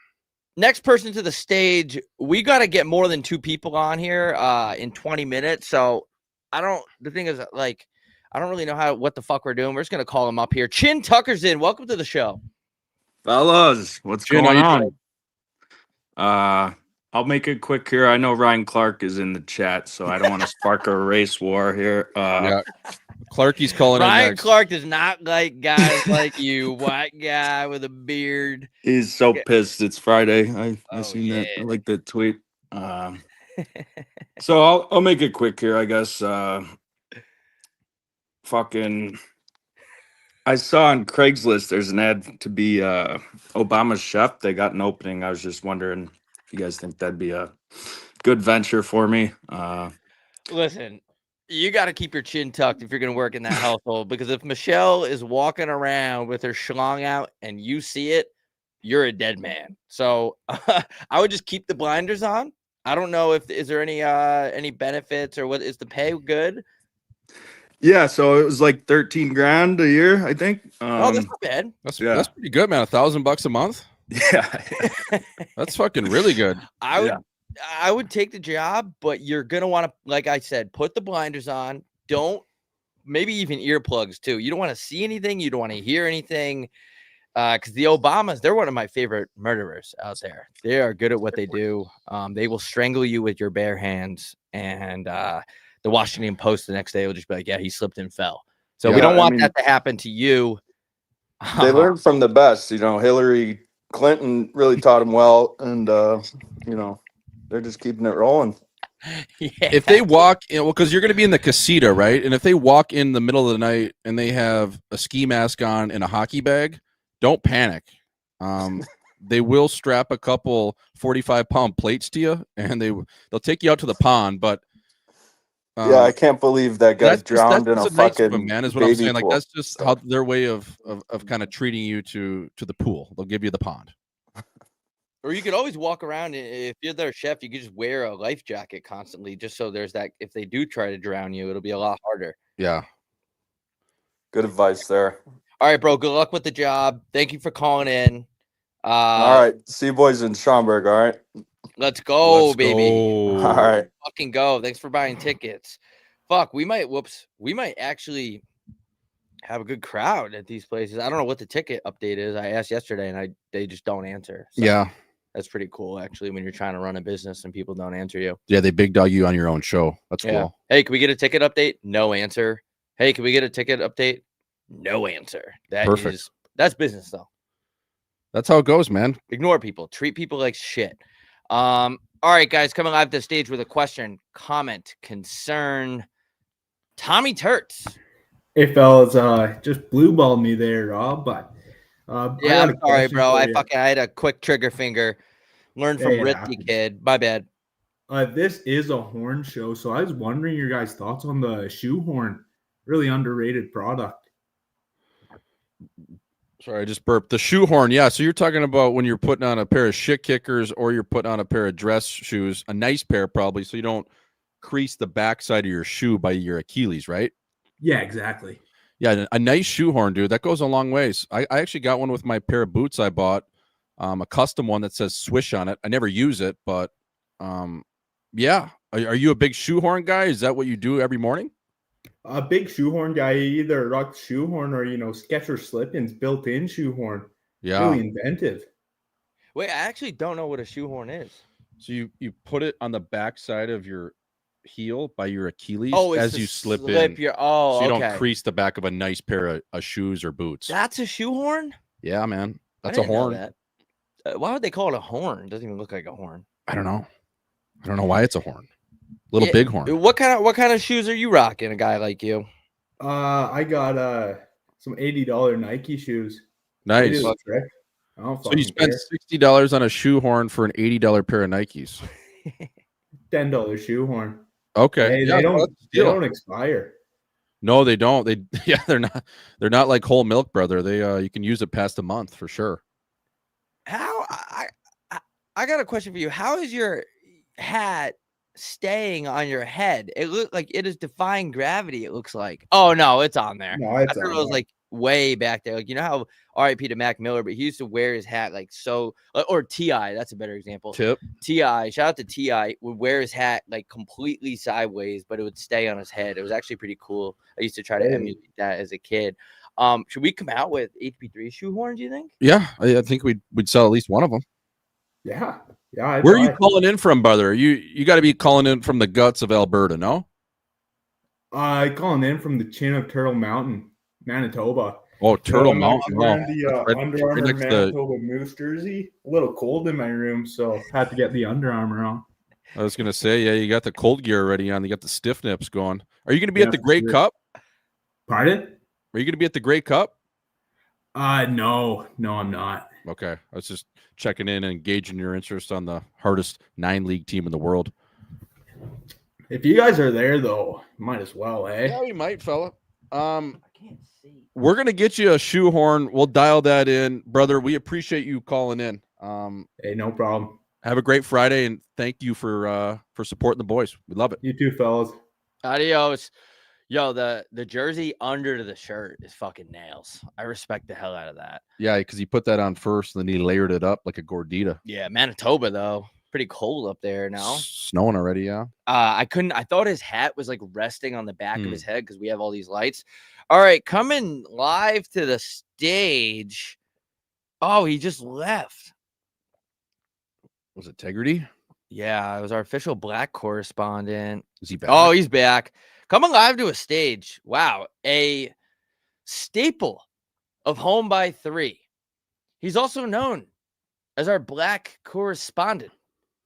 Next person to the stage. We got to get more than 2 people on here in 20 minutes. So the thing is, like, I don't really know what the fuck we're doing. We're just going to call him up here. Chin Tucker's in. Welcome to the show. Fellas, what's Chin, how going you on? I'll make it quick here. I know Ryan Clark is in the chat, so I don't want to spark a race war here. Yeah. Clarky's calling in Ryan next. Clark does not like guys like you, white guy with a beard. He's so Yeah. pissed. It's Friday. I Oh, seen that. yeah. I like that tweet. So I'll make it quick here, I guess. Fucking, I saw on Craigslist there's an ad to be Obama's chef. They got an opening. I was just wondering if you guys think that'd be a good venture for me. Listen, you got to keep your chin tucked if you're going to work in that household, because if Michelle is walking around with her schlong out and you see it, you're a dead man. So I would just keep the blinders on. I don't know if is there any benefits, or what is the pay good? Yeah, so it was like 13 grand a year, I think. Oh, that's not bad. That's pretty good, man. $1,000 a month. Yeah. That's fucking really good. I would take the job, but you're gonna want to, like I said, put the blinders on. Don't, maybe even earplugs too. You don't want to see anything. You don't want to hear anything. Because the Obamas, they're one of my favorite murderers out there. They are good at what they do. They will strangle you with your bare hands. And the Washington Post the next day will just be like, yeah, he slipped and fell. So we don't want that to happen to you. They learned from the best. Hillary Clinton really taught them well. And, they're just keeping it rolling. Yeah. If they walk in, well, because you're going to be in the casita, right? And if they walk in the middle of the night and they have a ski mask on and a hockey bag, don't panic. They will strap a couple 45-pound plates to you, and they'll take you out to the pond. But I can't believe that guy drowned in a fucking nice man. Is what I'm saying. Like, pool. that's just how their way of kind of treating you to the pool. They'll give you the pond. Or you could always walk around. If you're their chef, you could just wear a life jacket constantly, just so there's that. If they do try to drown you, it'll be a lot harder. Yeah. Good advice there. All right, bro. Good luck with the job. Thank you for calling in. All right. See you boys in Schaumburg. All right. Let's go, Let's baby. go. All right. Fucking go. Thanks for buying tickets. Fuck, we might actually have a good crowd at these places. I don't know what the ticket update is. I asked yesterday and they just don't answer. So Yeah. that's pretty cool, actually, when you're trying to run a business and people don't answer you. Yeah, they big dog you on your own show. That's cool. Hey, can we get a ticket update? No answer. Hey, can we get a ticket update? No answer. Perfect. That's business though. That's how it goes, man. Ignore people. Treat people like shit. All right, guys, coming live to the stage with a question, comment, concern. Tommy Turts. Hey, fellas, just blue balled me there, Rob, but yeah, I'm sorry, bro. I had a quick trigger finger. Learned from Ritzy Kid. My bad. This is a horn show, so I was wondering your guys' thoughts on the shoehorn. Really underrated product. Sorry, I just burped. The shoehorn, yeah. So you're talking about when you're putting on a pair of shit kickers or you're putting on a pair of dress shoes, a nice pair probably, so you don't crease the backside of your shoe by your Achilles, right? Yeah, exactly. Yeah, a nice shoehorn, dude. That goes a long ways. I actually got one with my pair of boots I bought, a custom one that says Swish on it. I never use it, but yeah. Are you a big shoehorn guy? Is that what you do every morning? A big shoehorn guy, either rock shoehorn or, Skechers slip-ins, built-in shoehorn. Yeah. Really inventive. Wait, I actually don't know what a shoehorn is. So you put it on the backside of your heel by your Achilles as you slip in. So you don't crease the back of a nice pair of shoes or boots. That's a shoehorn? Yeah, man. That's I a didn't know horn. that. Why would they call it a horn? It doesn't even look like a horn. I don't know. I don't know why it's a horn. Little big horn. What kind of shoes are you rocking, a guy like you? I got some $80 Nike shoes. Nice. So you spent $60 on a shoehorn for an $80 pair of Nikes. $10 shoehorn. Okay. They don't expire. No, they don't. They're not like whole milk, brother. They you can use it past a month for sure. How I got a question for you. How is your hat staying on your head? It looked like it is defying gravity. It looks like. Oh no, it's on there. No, it's I thought it was like way back there. Like, you know how R.I.P. to Mac Miller, but he used to wear his hat like so, or T.I. That's a better example. T.I. Shout out to T.I. would wear his hat like completely sideways, but it would stay on his head. It was actually pretty cool. I used to try to emulate that as a kid. Should we come out with HP3 shoehorn, do you think? Yeah, I think we'd sell at least one of them. Yeah. Where are you calling in from, brother? You got to be calling in from the guts of Alberta, no? Calling in from the chin of Turtle Mountain, Manitoba. Oh, Turtle Mountain. I'm wearing the Under Armour Manitoba Moose jersey. A little cold in my room, so had to get the Under Armour on. I was gonna say, yeah, you got the cold gear already on. You got the stiff nips going. Are you gonna be at the Grey Cup? Pardon? Are you gonna be at the Grey Cup? No, I'm not. Okay. I was just checking in and gauging your interest on the hardest 9-league team in the world. If you guys are there, though, might as well, eh? Yeah, we might, fella. I can't see. We're gonna get you a shoehorn. We'll dial that in, brother. We appreciate you calling in. Hey, no problem. Have a great Friday, and thank you for supporting the boys. We love it. You too, fellas. Adios. Yo, the jersey under the shirt is fucking nails. I respect the hell out of that. Yeah, because he put that on first, and then he layered it up like a gordita. Yeah, Manitoba though, pretty cold up there now. Snowing already, yeah. I thought his hat was like resting on the back of his head because we have all these lights. All right, coming live to the stage. Oh, he just left. Was it Tegrity? Yeah, it was our official black correspondent. Is he back? Oh, he's back. Coming live to a stage. Wow, a staple of Home by 3. He's also known as our black correspondent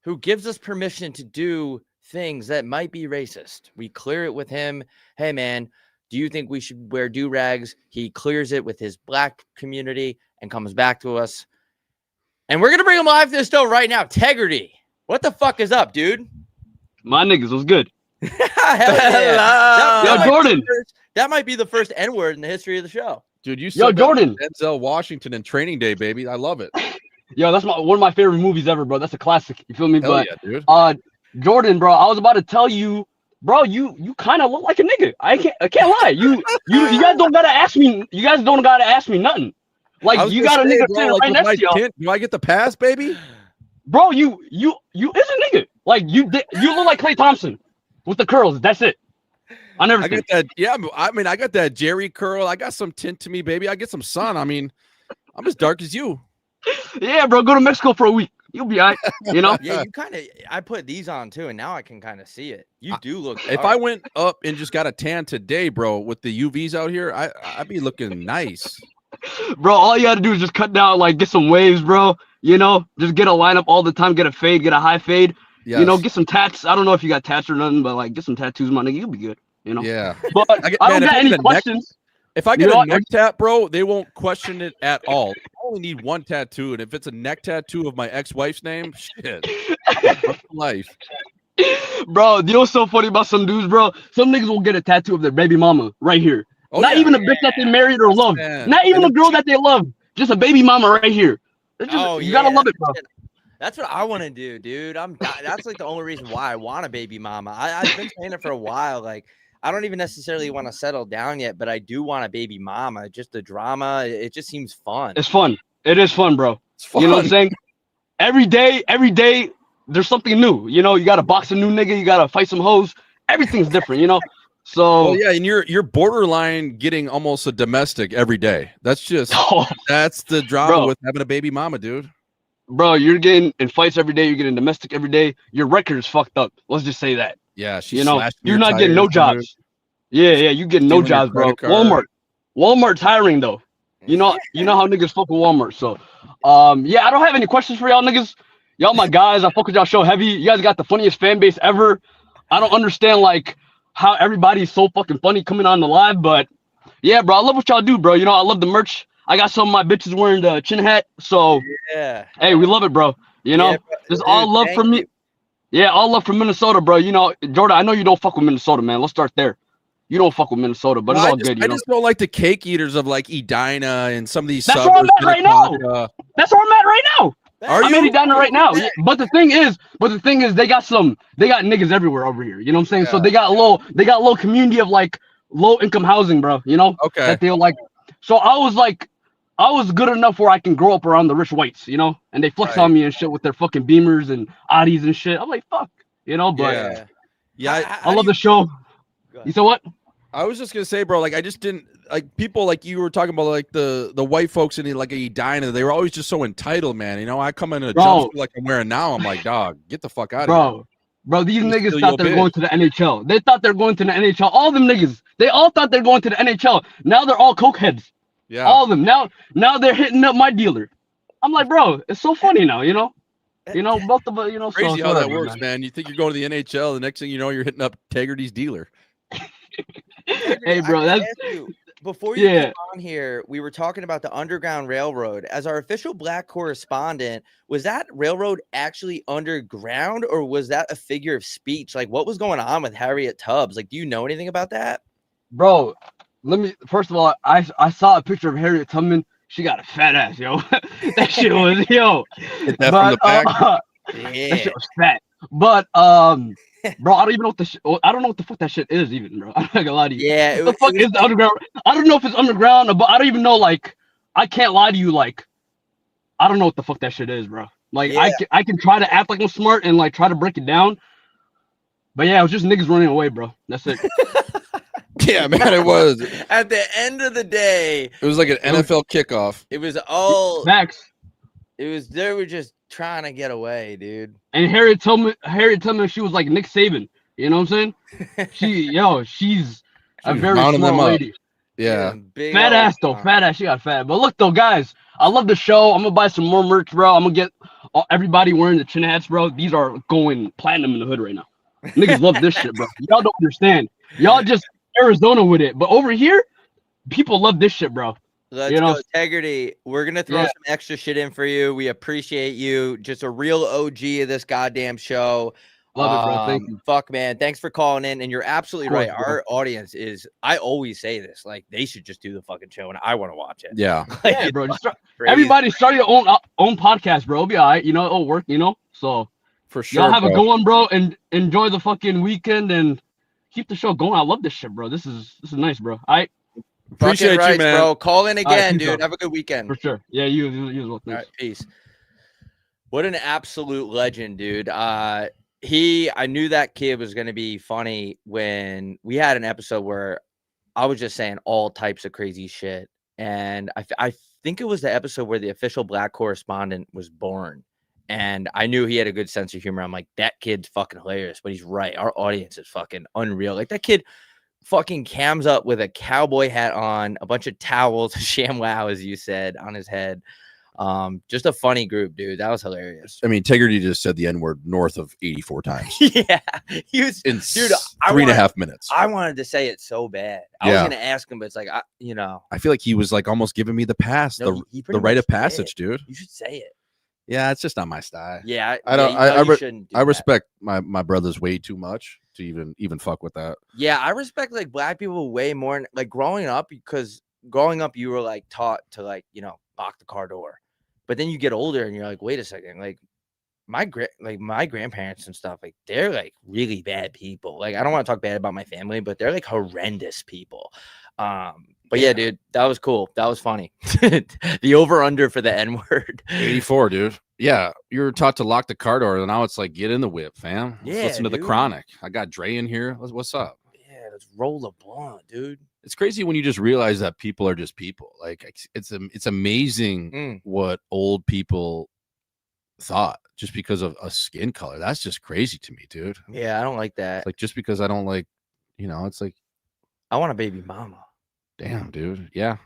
who gives us permission to do things that might be racist. We clear it with him. Hey, man, do you think we should wear do-rags? He clears it with his black community and comes back to us. And we're going to bring him live to the show right now. Tegrity, what the fuck is up, dude? My niggas, what's good? Hell yeah. Yo, Jordan. That might be the first N-word in the history of the show. Dude, you Yo, said Jordan. Denzel Washington in Training Day, baby. I love it. Yo, that's one of my favorite movies ever, bro. That's a classic. You feel me? Hell But yeah, dude. Jordan, bro, I was about to tell you, bro, you kind of look like a nigga. I can't lie. You guys don't gotta ask me. You guys don't gotta ask me nothing. I Like was you gonna got a say, nigga bro, sitting like, right with next my to y'all. tint, do I get the pass, baby? Bro, you is a nigga. Like you look like Klay Thompson with the curls. That's it. On I everything. got that. Yeah, I mean, I got that Jerry curl. I got some tint to me, baby. I get some sun. I mean, I'm as dark as you. Yeah, bro. Go to Mexico for a week. You'll be all right. You know. Yeah, you kind of. I put these on too, and now I can kind of see it. You do look. If dark. I went up and just got a tan today, bro, with the UVs out here, I'd be looking nice. Bro, all you had to do is just cut down, like get some waves, bro. You know, just get a lineup all the time, get a fade, get a high fade. Yes. You know, get some tats. I don't know if you got tats or nothing, but like get some tattoos, my nigga. You'll be good. You know. Yeah. But I get- I don't man, if got I any get a neck- questions. If I get You know a what? neck tat, bro, they won't question it at all. I only need one tattoo, and if it's a neck tattoo of my ex-wife's name, shit, life. Bro, you know what's so funny about some dudes, bro? Some niggas will get a tattoo of their baby mama right here. Oh, Not yeah. even a bitch that they married or love. Man. Not even And a girl that they love. Just a baby mama right here. It's just, you gotta love it, bro. That's what I want to do, dude. That's like the only reason why I want a baby mama. I've been saying it for a while. Like, I don't even necessarily want to settle down yet, but I do want a baby mama. Just the drama, it just seems fun. It's fun. It is fun, bro. It's fun. You know what I'm saying? Every day, there's something new. You know, you gotta box a new nigga, you gotta fight some hoes. Everything's different, you know. So Oh yeah, and you're borderline getting almost a domestic every day. That's just that's the drama Bro. with having a baby mama, dude. bro, you're getting in fights every day, you're getting domestic every day. Your record is fucked up. Let's just say that. Yeah, she You know, slashed you're your not getting no tires, dude. jobs. Yeah, you getting no Stealing your jobs, bro. credit card. Walmart's hiring though. You know how niggas fuck with Walmart. So, yeah, I don't have any questions for y'all niggas. Y'all my guys. I fuck with y'all show heavy. You guys got the funniest fan base ever. I don't understand like how everybody's so fucking funny coming on the live, but yeah, bro, I love what y'all do, bro. You know, I love the merch. I got some of my bitches wearing the chin hat. So, Yeah. hey, we love it, bro. You know, Yeah, bro. just Dude, all love thank from me. you. Yeah, all love from Minnesota, bro. You know, Jordan, I know you don't fuck with Minnesota, man. Let's start there. You don't fuck with Minnesota, but it's all good, you I know. just don't like the cake eaters of like Edina and some of these That's where I'm suburbs. at right now. Minnetonka. That's where I'm at right now. Are I'm you? in Edina right now. Yeah, But the thing is, they got niggas everywhere over here. You know what I'm saying? So Yeah. they got a little community of like low income housing, bro. You know? Okay. That they'll like. So I was good enough where I can grow up around the rich whites, you know? And they flex Right. on me and shit with their fucking Beamers and Audis and shit. I'm like, fuck. You know, but Yeah. Yeah, I love the show. You said what? I was just gonna say, bro, like I just didn't like people like you were talking about, like the white folks in like Edina. They were always just so entitled, man. You know, I come in a Bro. jumpsuit like I'm wearing now. I'm like, dog, get the fuck out of here. Bro, these Let me niggas steal thought your they're bitch. going to the NHL. They thought they're going to the NHL. All them niggas, they all thought they're going to the NHL. Now they're all coke heads. Yeah. All of them. Now they're hitting up my dealer. I'm like, bro, it's so funny now, you know? You know, both of us, you know, so Crazy it's how that whatever, works, man. man. You think you're going to the NHL, the next thing you know, you're hitting up Taggarty's dealer. Hey, bro, I gotta that's ask you, before you Yeah. came on here, we were talking about the Underground Railroad. As our official Black correspondent, was that railroad actually underground, or was that a figure of speech? Like, what was going on with Harriet Tubbs? Like, do you know anything about that? Bro, first of all, I saw a picture of Harriet Tubman. She got a fat ass, yo. That shit was, yo. Hit that from the back. That Yeah. shit was fat. But bro, I don't even know I don't know what the fuck that shit is even, bro. I'm not gonna lie to you. Yeah. What the fuck is the underground? I don't know if it's underground, but I don't even know. Like, I can't lie to you. Like, I don't know what the fuck that shit is, bro. Like, Yeah. I can try to act like I'm smart and like try to break it down. But yeah, it was just niggas running away, bro. That's it. Yeah, man, it was. At the end of the day, It was like an NFL kickoff. it was all. Facts. It was. They were just trying to get away, dude. And Harriet Tubman, she was like Nick Saban. You know what I'm saying? She's a was very mounting them smart up. lady. Yeah. Big Fat old ass though, arm. fat ass. She got fat. But look though, guys, I love the show. I'm gonna buy some more merch, bro. I'm gonna get everybody wearing the chin hats, bro. These are going platinum in the hood right now. Niggas love this shit, bro. Y'all don't understand. Y'all just Arizona with it, but over here, people love this shit, bro. Let's You know? go, Integrity. We're gonna throw Yeah. some extra shit in for you. We appreciate you. Just a real OG of this goddamn show. Love it, bro. Thank you. Fuck, man. Thanks for calling in. And you're absolutely Of course, right. bro. Our audience is. I always say this. Like, they should just do the fucking show, and I want to watch it. Yeah. Like, Yeah, it's bro. Just crazy. everybody start your own podcast, bro. It'll be all right. You know, it'll work. You know, so For sure. y'all have a bro. good one, bro, and enjoy the fucking weekend and keep the show going. I love this shit, bro. This is nice, bro. All right, Fucking Appreciate rights, you, man. bro. Call in again, peace dude. out. Have a good weekend. for sure. Yeah, you as well. All Thanks. right, peace. What an absolute legend, dude. I knew that kid was going to be funny when we had an episode where I was just saying all types of crazy shit. And I think it was the episode where the official Black correspondent was born. And I knew he had a good sense of humor. I'm like, that kid's fucking hilarious, but he's right. Our audience is fucking unreal. Like, that kid fucking cams up with a cowboy hat on, a bunch of towels, ShamWow, as you said, on his head. Just a funny group, dude. That was hilarious. I mean, Integrity just said the N word north of 84 times Yeah, he was. in Dude, I 3.5 minutes. I wanted to say it so bad. I was Yeah. gonna ask him, but it's like, I feel like he was like almost giving me the pass, no, the he pretty rite much of passage, did. dude. You should say it. Yeah, it's just not my style. Yeah, I don't- yeah, I- no, I you re- shouldn't do I that. respect my brothers way too much to even fuck with that. Yeah, I respect like Black people way more. Like growing up, because growing up you were like taught to like lock the car door, but then you get older and you're like, wait a second, like my grandparents and stuff, like they're like really bad people. Like I don't want to talk bad about my family, but they're like horrendous people. But yeah, dude, that was cool. That was funny. The over under for the N word. 84, dude. Yeah, you were taught to lock the car door, and now it's like get in the whip, fam. Let's Yeah, listen to the dude. Chronic. I got Dre in here. What's up? Yeah, let's roll the blunt, dude. It's crazy when you just realize that people are just people. Like it's amazing Mm. what old people thought just because of a skin color. That's just crazy to me, dude. Yeah, I don't like that. It's like just because I don't like, it's like, I want a baby mama. damn, dude. Yeah.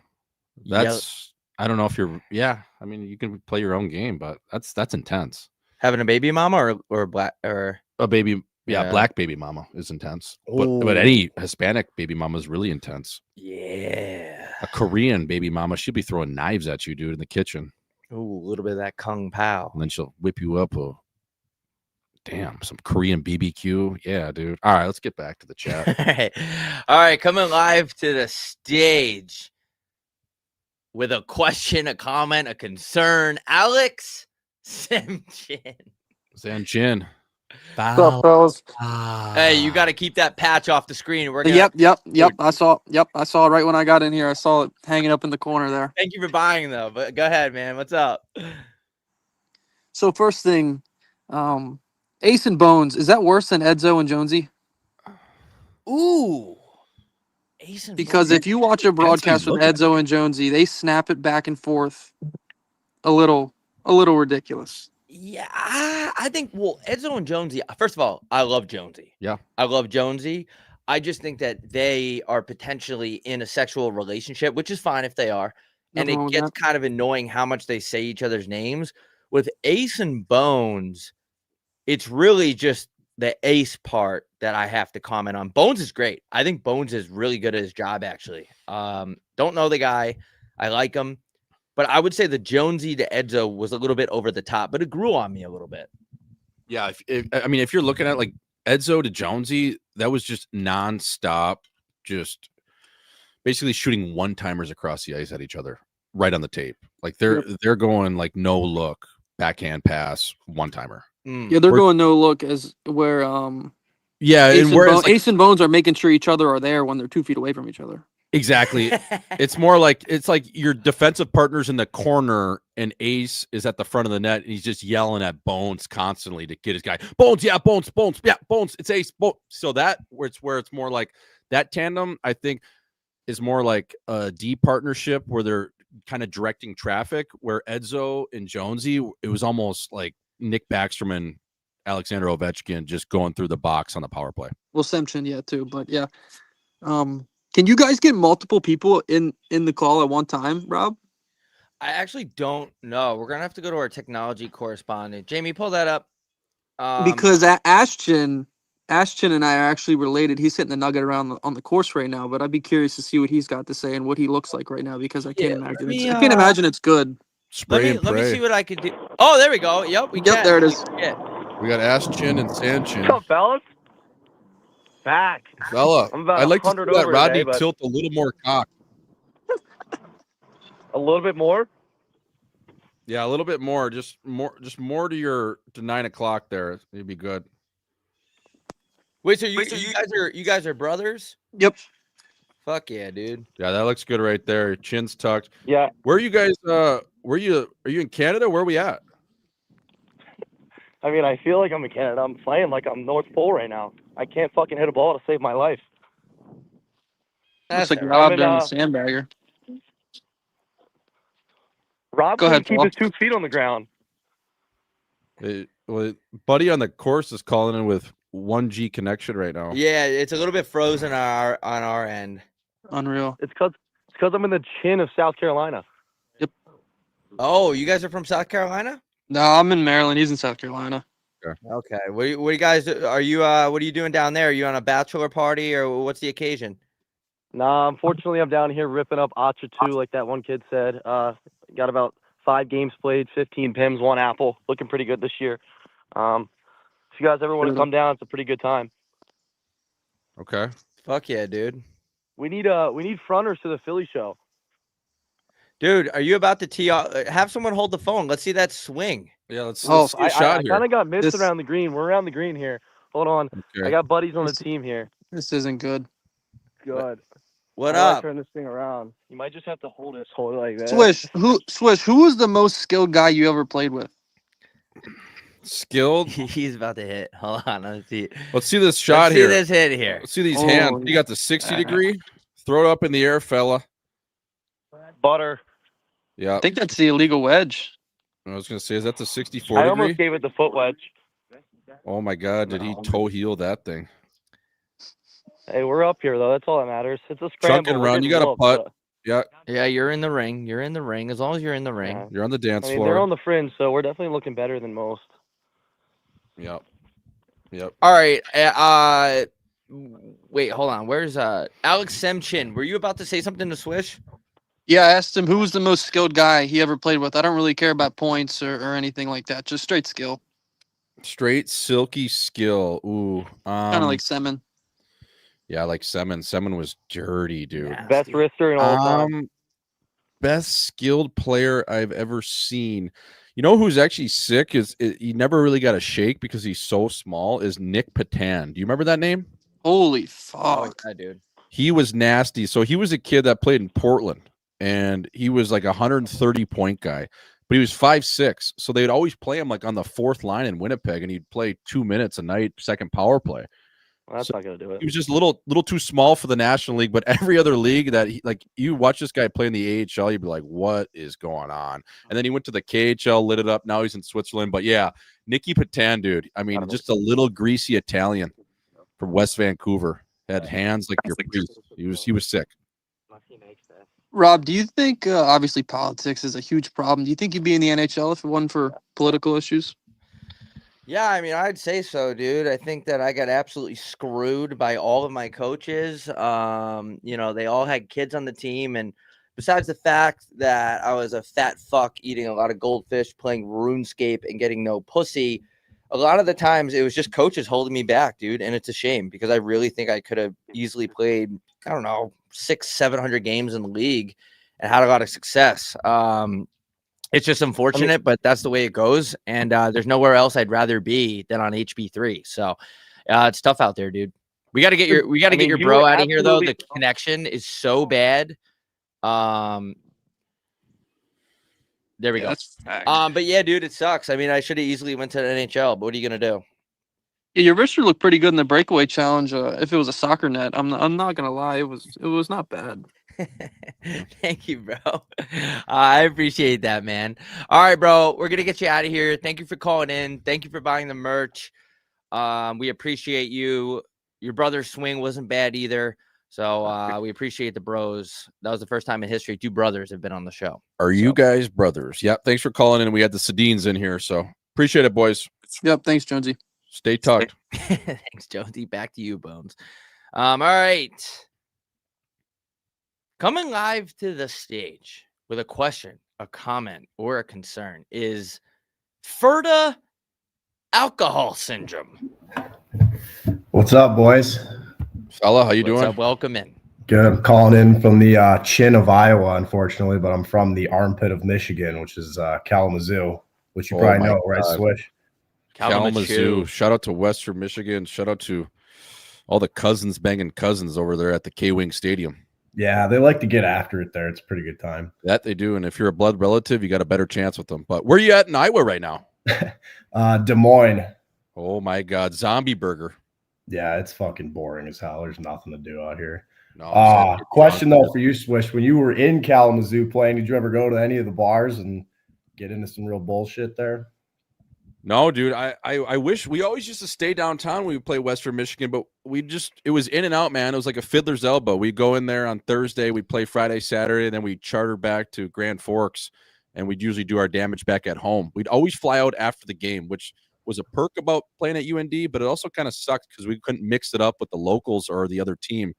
Yell- That's I don't know if you're I mean, you can play your own game, but that's intense. Having a baby mama or black or A baby, Yeah. black baby mama is intense. But Ooh. any Hispanic baby mama is really intense. yeah. A Korean baby mama, she'll be throwing knives at you, dude, in the kitchen. Ooh, a little bit of that kung pao. And then she'll whip you up some Korean BBQ. Yeah, dude. All right, let's get back to the chat. All right, coming live to the stage with a question, a comment, a concern. Alex Simchin. Zan Chin. What's up, fellas? Hey, you got to keep that patch off the screen. We're gonna, Yep. I saw it right when I got in here. I saw it hanging up in the corner there. Thank you for buying though. But go ahead, man. What's up? So first thing, Ace and Bones, is that worse than Edzo and Jonesy? Ooh. Ace and Because Bones. if you watch a broadcast with looking at. Edzo and Jonesy, they snap it back and forth a little ridiculous. Yeah, I think, well, Edzo and Jonesy, first of all, I love Jonesy. Yeah. I love Jonesy. I just think that they are potentially in a sexual relationship, which is fine if they are. And Nothing wrong it with gets that. kind of annoying how much they say each other's names. With Ace and Bones, it's really just the ace part that I have to comment on. Bones is great. I think Bones is really good at his job, actually. Don't know the guy. I like him. But I would say the Jonesy to Edzo was a little bit over the top, but it grew on me a little bit. Yeah, if you're looking at like Edzo to Jonesy, that was just nonstop, just basically shooting one-timers across the ice at each other right on the tape. Like they're going like no look, backhand pass, one-timer. Yeah, they're going no look as where Yeah, Ace and whereas like, Ace and Bones are making sure each other are there when they're 2 feet away from each other. exactly. It's more like it's like your defensive partner's in the corner and Ace is at the front of the net and he's just yelling at Bones constantly to get his guy. Bones, yeah, Bones, yeah, Bones, it's Ace, Bones. So that where it's more like that tandem, I think, is more like a D partnership where they're kind of directing traffic, where Edzo and Jonesy, it was almost like Nick Backstrom and Alexander Ovechkin just going through the box on the power play. Well, Semchin, yeah, too. But yeah. Can you guys get multiple people in the call at one time, Rob? I actually don't know. We're gonna have to go to our technology correspondent. Jamie, pull that up. Because Ashton and I are actually related. He's hitting the nugget around on the course right now, but I'd be curious to see what he's got to say and what he looks like right now because I can't imagine. I can't imagine it's good. Let me see what I could do. Oh, there we go. Yep, there it is. Yeah. We got Ashchin and Sanchin. What's up, fellas? Back. Fella, I'm about I'd like to see 100 that over Rodney today, but- tilt a little more cock. A little bit more? Yeah, a little bit more. Just more to 9 o'clock there. It'd be good. Wait, so you guys are brothers? Yep. Fuck yeah, dude. Yeah, that looks good right there. Chin's tucked. Yeah. Where are you guys? Are you in Canada? Where are we at? I mean, I feel like I'm in Canada. I'm playing like I'm North Pole right now. I can't fucking hit a ball to save my life. Looks like all Rob I'm in, down the sandbagger. Rob Go can ahead, keep Paul. his 2 feet on the ground. Well, buddy on the course is calling in with 1G connection right now. Yeah, it's a little bit frozen on our end. Unreal. It's cause I'm in the chin of South Carolina. Oh, you guys are from South Carolina? No, I'm in Maryland. He's in South Carolina. Okay. What do you guys are you what are you doing down there? Are you on a bachelor party or what's the occasion? Nah, unfortunately, I'm down here ripping up Acha 2, like that one kid said. Got about 5 games played, 15 PIMs, 1 apple. Looking pretty good this year. If you guys ever want to come down, it's a pretty good time. Okay. Fuck yeah, dude. We need fronters to the Philly show. Dude, are you about to tee off? Have someone hold the phone. Let's see that swing. Yeah, let's see I a shot kind of here. got missed This- around the green. We're around the green here. Hold on. Okay. I got buddies on the team here. This isn't good. Good. What How do I up? turn this thing around? You might just have to hold it like that. Swish, who was the most skilled guy you ever played with? Skilled. He's about to hit. Hold on. Let's see. Let's see this shot Let's here. see this hit here. Let's see these Oh, hands. You got the 60 degree. Throw it up in the air, fella. Butter. Yeah. I think that's the illegal wedge. I was gonna say, is that the 64 I degree? almost gave it the foot wedge. Oh my God, did he toe heel that thing? Hey, we're up here though. That's all that matters. It's a Truck scramble. and We're run. You getting got a looked, putt. but- Yeah, Yeah, you're in the ring. You're in the ring. As long as you're in the ring. Yeah. you're on the dance I mean, floor. they're on the fringe, so we're definitely looking better than most. Yep. Yep. All right. Wait, hold on. Where's Alex Semchin? Were you about to say something to Swish? Yeah, I asked him who was the most skilled guy he ever played with. I don't really care about points or anything like that. Just straight skill. Straight silky skill. Ooh. Kind of like Semin. Yeah, like Semin. Semin was dirty, dude. Best wrister in all time. Best skilled player I've ever seen. You know who's actually sick? He never really got a shake because he's so small. Is Nick Patan? Do you remember that name? Holy fuck. Yeah, dude. He was nasty. So he was a kid that played in Portland, and he was like a 130-point guy, but he was 5'6". So they'd always play him like on the 4th line in Winnipeg, and he'd play 2 minutes a night, second power play. Well, that's So not gonna do it. He was just a little too small for the National League, but every other league that you watch this guy play in the AHL, you'd be like, what is going on? And then he went to the KHL, lit it up. Now he's in Switzerland. But yeah, Nicky Patan, dude. I mean, just a little greasy Italian from West Vancouver. Had hands like your priest. He was sick. Rob, do you think obviously politics is a huge problem? Do you think you'd be in the NHL if it wasn't for political issues? Yeah, I mean, I'd say so, dude. I think that I got absolutely screwed by all of my coaches. They all had kids on the team, and besides the fact that I was a fat fuck eating a lot of goldfish, playing RuneScape, and getting no pussy, a lot of the times it was just coaches holding me back, dude. And it's a shame because I really think I could have easily played, I don't know, 600-700 games in the league and had a lot of success. It's just unfortunate, but that's the way it goes. And there's nowhere else I'd rather be than on HB3. So it's tough out there, dude. We got to get your you bro were out of here though. absolutely- The connection is so bad. There we go. That's facts. But yeah, dude, it sucks. I mean, I should have easily went to the NHL, but what are you gonna do? Yeah, your wrister looked pretty good in the breakaway challenge. If it was a soccer net, I'm not gonna lie, it was not bad. Thank you, bro. I appreciate that, man. All right, bro. We're gonna get you out of here. Thank you for calling in. Thank you for buying the merch. We appreciate you. Your brother's swing wasn't bad either. So we appreciate the bros. That was the first time in history 2 brothers have been on the show. Are you guys brothers? Yeah. Thanks for calling in. We had the Sedines in here, so appreciate it, boys. Yep, thanks, Jonesy. Stay tucked. Thanks, Jonesy. Back to you, Bones. All right. Coming live to the stage with a question, a comment, or a concern is Ferda alcohol syndrome. What's up, boys? Fella, how you What's doing? up? Welcome in. Good. I'm calling in from the chin of Iowa, unfortunately, but I'm from the armpit of Michigan, which is Kalamazoo, which you Oh probably my know, right, God. Swish? Kalamazoo. Shout out to Western Michigan. Shout out to all the cousins banging cousins over there at the K-Wing Stadium. Yeah, they like to get after it there. It's a pretty good time. That they do. And if you're a blood relative, you got a better chance with them. But where are you at in Iowa right now? Des Moines. Oh my God. Zombie burger. Yeah, it's fucking boring as hell. There's nothing to do out here. No. Question though for you, Swish. When you were in Kalamazoo playing, did you ever go to any of the bars and get into some real bullshit there? No, dude. I wish we always used to stay downtown when we play Western Michigan, but it was in and out, man. It was like a fiddler's elbow. We'd go in there on Thursday, we'd play Friday, Saturday, and then we'd charter back to Grand Forks, and we'd usually do our damage back at home. We'd always fly out after the game, which was a perk about playing at UND, but it also kind of sucked because we couldn't mix it up with the locals or the other team.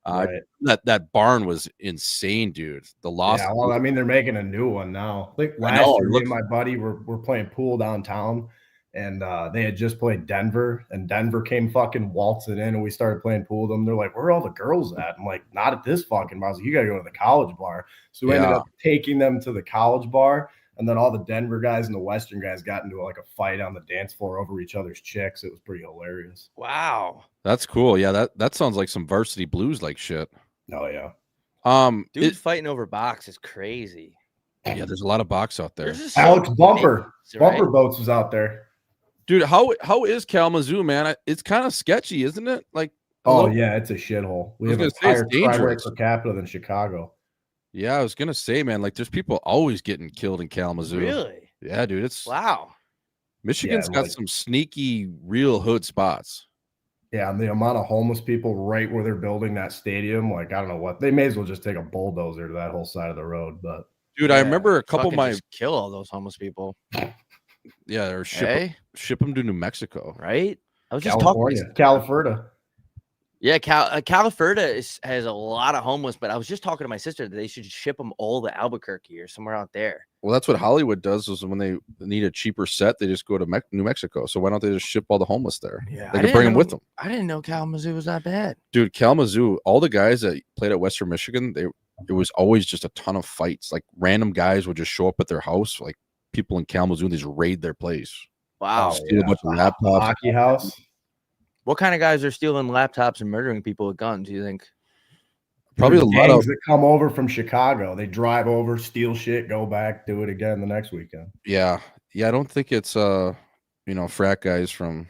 Right. That barn was insane, dude. The loss. Yeah, well, I mean, they're making a new one now. Like I last know, year, it me looks- and my buddy were playing pool downtown, and they had just played Denver, and Denver came fucking waltzing in, and we started playing pool with them. They're like, "Where are all the girls at?" I'm like, "Not at this fucking bar." I was like, "You gotta go to the college bar." So we ended Yeah. up taking them to the college bar, and then all the Denver guys and the Western guys got into like a fight on the dance floor over each other's chicks. It was pretty hilarious. Wow. That's cool. Yeah, that sounds like some varsity blues like shit. Oh yeah. Dudes fighting over box is crazy. Yeah, there's a lot of box out there. There's just so Alex many Bumper, things, right? Bumper Boats was out there. Dude, how is Kalamazoo, man? It's kind of sketchy, isn't it? Like, Oh hello? yeah, it's a shithole. We I was have a gonna say, it's higher crime rate dangerous. per capita than Chicago. Yeah, I was gonna say, man, like there's people always getting killed in Kalamazoo. Really? Yeah, dude. It's Wow. Michigan's Yeah, got like- some sneaky real hood spots. Yeah, and the amount of homeless people right where they're building that stadium, like I don't know what they may as well just take a bulldozer to that whole side of the road. But Dude, I Yeah, remember a couple of fucking my just kill all those homeless people. or Hey? ship them to New Mexico. Right? I was just California, talking. California. Yeah, California has a lot of homeless, but I was just talking to my sister that they should ship them all to Albuquerque or somewhere out there. Well, that's what Hollywood does. Is when they need a cheaper set, they just go to New Mexico. So why don't they just ship all the homeless there? Yeah, They can bring them with them. I didn't know Kalamazoo was that bad. Dude, Kalamazoo, all the guys that played at Western Michigan, it was always just a ton of fights. Like random guys would just show up at their house, like people in Kalamazoo, and they just raid their place. Wow. Steal a bunch of laptops. Hockey house. What kind of guys are stealing laptops and murdering people with guns, do you think? Probably a There's lot gangs of that come over from Chicago. They drive over, steal shit, go back, do it again the next weekend. yeah. I don't think it's frat guys from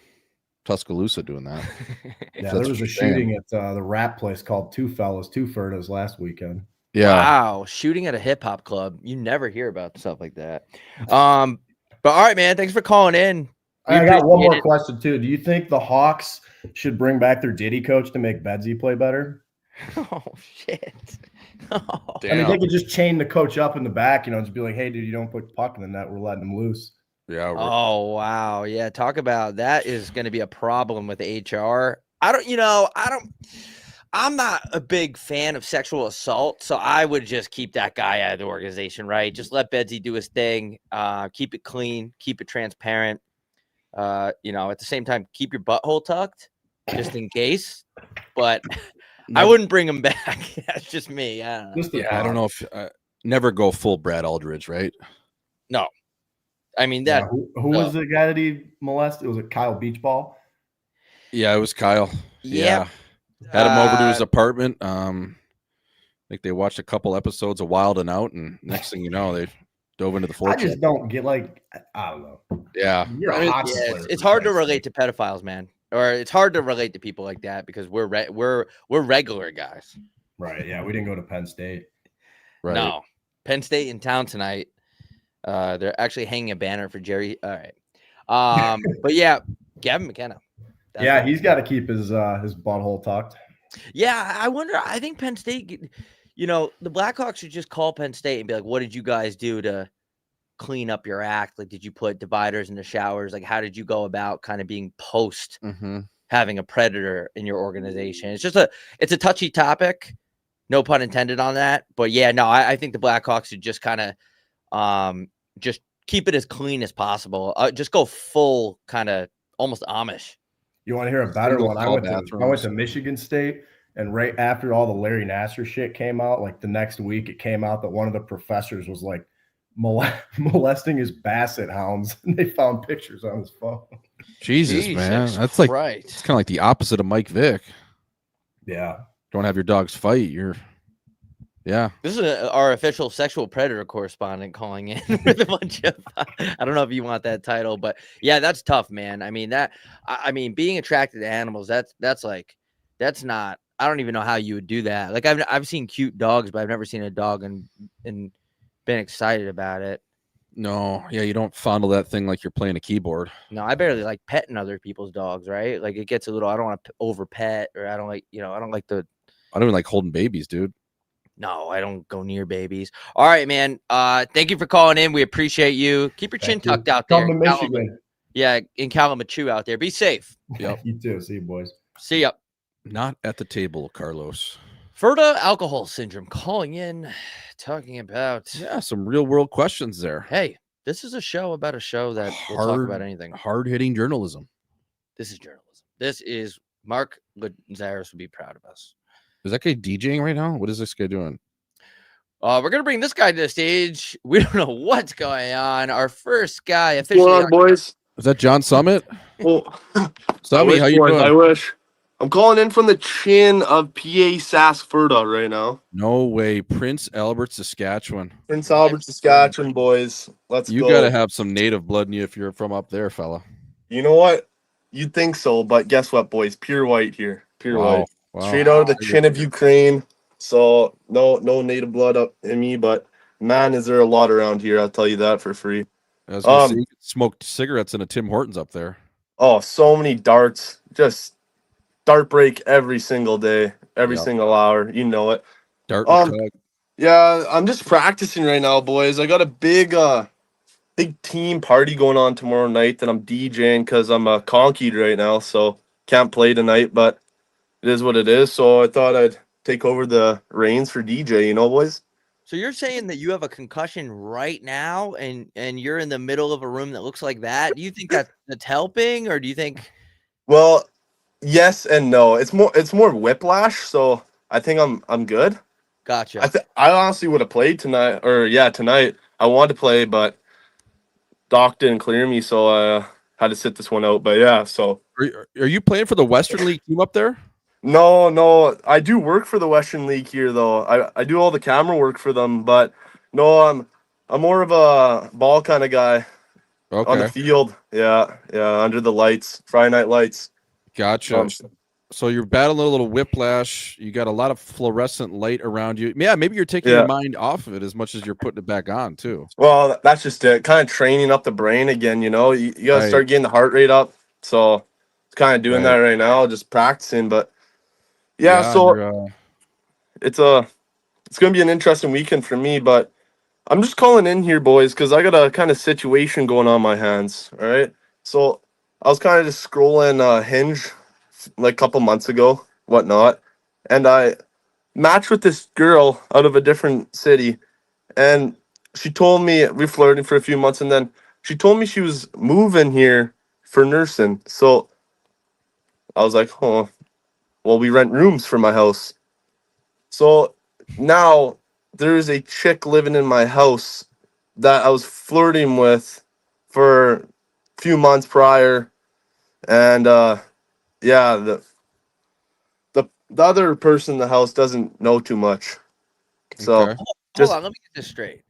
Tuscaloosa doing that. Yeah, That's there what was a you're saying. shooting at the rap place called Two Ferdas last weekend. Yeah. Wow, shooting at a hip hop club. You never hear about stuff like that. But all right, man. Thanks for calling in. We I got one appreciate more it. question too. Do you think the Hawks should bring back their Diddy coach to make Bedsy play better? Oh shit. Oh. I mean, they could just chain the coach up in the back, just be like, "Hey, dude, you don't put the puck in the net. We're letting him loose." Yeah. Oh wow, yeah. Talk about that is going to be a problem with HR. I'm not a big fan of sexual assault, so I would just keep that guy out of the organization, right? Just let Bedsy do his thing. Keep it clean, keep it transparent. At the same time, keep your butthole tucked, just in case. But I wouldn't bring him back. That's just me. I don't know. I don't know if never go full Brad Aldridge, right? No, I mean Yeah, that. who was the guy that he molested? Was it Kyle Beachball? Yeah, it was Kyle. Yep. Had him over to his apartment. I think they watched a couple episodes of Wild and Out, and next thing you know, they dove into the I fortune. just don't get I don't know. Yeah. You're a hockey player, It's for hard to Christ's relate to pedophiles, man, or it's hard to relate to people like that because we're regular guys. Right. Yeah, we didn't go to Penn State. Right. No, Penn State in town tonight. They're actually hanging a banner for Jerry. All right. But yeah, Gavin McKenna. Yeah, he's got to keep his butthole tucked. Yeah, I wonder. I think Penn State, the Blackhawks should just call Penn State and be like, "What did you guys do to clean up your act? Like, did you put dividers in the showers? Like, how did you go about kind of being post having a predator in your organization?" It's a touchy topic. No pun intended on that. But yeah, no, I think the Blackhawks should just kind of just keep it as clean as possible. Just go full kind of almost Amish. You want to hear a better Single one? I call went bathrooms. to Michigan State, and right after all the Larry Nassar shit came out, like the next week, it came out that one of the professors was like molesting his basset hounds, and they found pictures on his phone. Jesus, man. That's like it's kind of like the opposite of Mike Vick. Yeah. Don't have your dogs fight. Yeah. This is our official sexual predator correspondent calling in with a bunch of. I don't know if you want that title, but yeah, that's tough, man. I mean, being attracted to animals, that's not. I don't even know how you would do that. Like I've seen cute dogs, but I've never seen a dog and been excited about it. No, yeah, you don't fondle that thing like you're playing a keyboard. No, I barely like petting other people's dogs, right? Like it gets a little. I don't want to over pet, or I don't like. I don't like the. I don't even like holding babies, dude. No, I don't go near babies. All right, man. Thank you for calling in. We appreciate you. Keep your chin tucked out there. Come to Michigan. Yeah, in Kalamazoo out there. Be safe. Yep. You too. See you, boys. See ya. Not at the table, Carlos. Ferda alcohol syndrome calling in, talking about some real world questions there. Hey, this is a show about a show that will talk about anything. Hard hitting journalism. This is journalism. This is Mark Gonzalez would be proud of us. Is that guy DJing right now? What is this guy doing? We're gonna bring this guy to the stage. We don't know what's going on. Our first guy What's officially. going on, boys? Is that John Summit? Well, Summit, how you boys, doing? I wish. I'm calling in from the chin of PA Saskatchewan right now. No way. Prince Albert, Saskatchewan. Prince Albert, Saskatchewan, boys. Let's go. You got to have some native blood in you if you're from up there, fella. You know what? You'd think so, but guess what, boys? Pure white here. Pure white. Wow. Straight out of the chin of Ukraine. So no native blood up in me, but man, is there a lot around here. I'll tell you that for free. I was gonna say, you could smoke cigarettes in a Tim Hortons up there. Oh, so many darts. Just dart break every single day, every single hour. You know it. Dart. Yeah, I'm just practicing right now, boys. I got a big team party going on tomorrow night that I'm DJing because I'm conkied right now, so can't play tonight, but it is what it is. So I thought I'd take over the reins for DJ, you know, boys. So you're saying that you have a concussion right now, and you're in the middle of a room that looks like that? Do you think that's helping, or do you think? Well, yes and no. It's more whiplash. So I think I'm good. Gotcha. I honestly would have played tonight, tonight. I wanted to play, but Doc didn't clear me, so I had to sit this one out. But yeah, so are you playing for the Western League team up there? No. I do work for the Western League here, though. I do all the camera work for them, but no, I'm more of a ball kind of guy. Okay. On the field. Yeah, under the lights, Friday night lights. Gotcha. So you're battling a little whiplash. You got a lot of fluorescent light around you. Yeah, maybe you're taking your mind off of it as much as you're putting it back on too. Well, that's just it. Kind of training up the brain again, you know. You got to start getting the heart rate up. So it's kind of doing that right now, just practicing. But so it's going to be an interesting weekend for me. But I'm just calling in here, boys, because I got a kind of situation going on my hands. All right. So I was kind of just scrolling Hinge like a couple months ago, whatnot, and I matched with this girl out of a different city, and she told me we flirted for a few months, and then she told me she was moving here for nursing. So I was like, oh, well, we rent rooms for my house. So now there's a chick living in my house that I was flirting with for a few months prior, and yeah, the other person in the house doesn't know too much. So Okay. just Hold on, let me get this straight.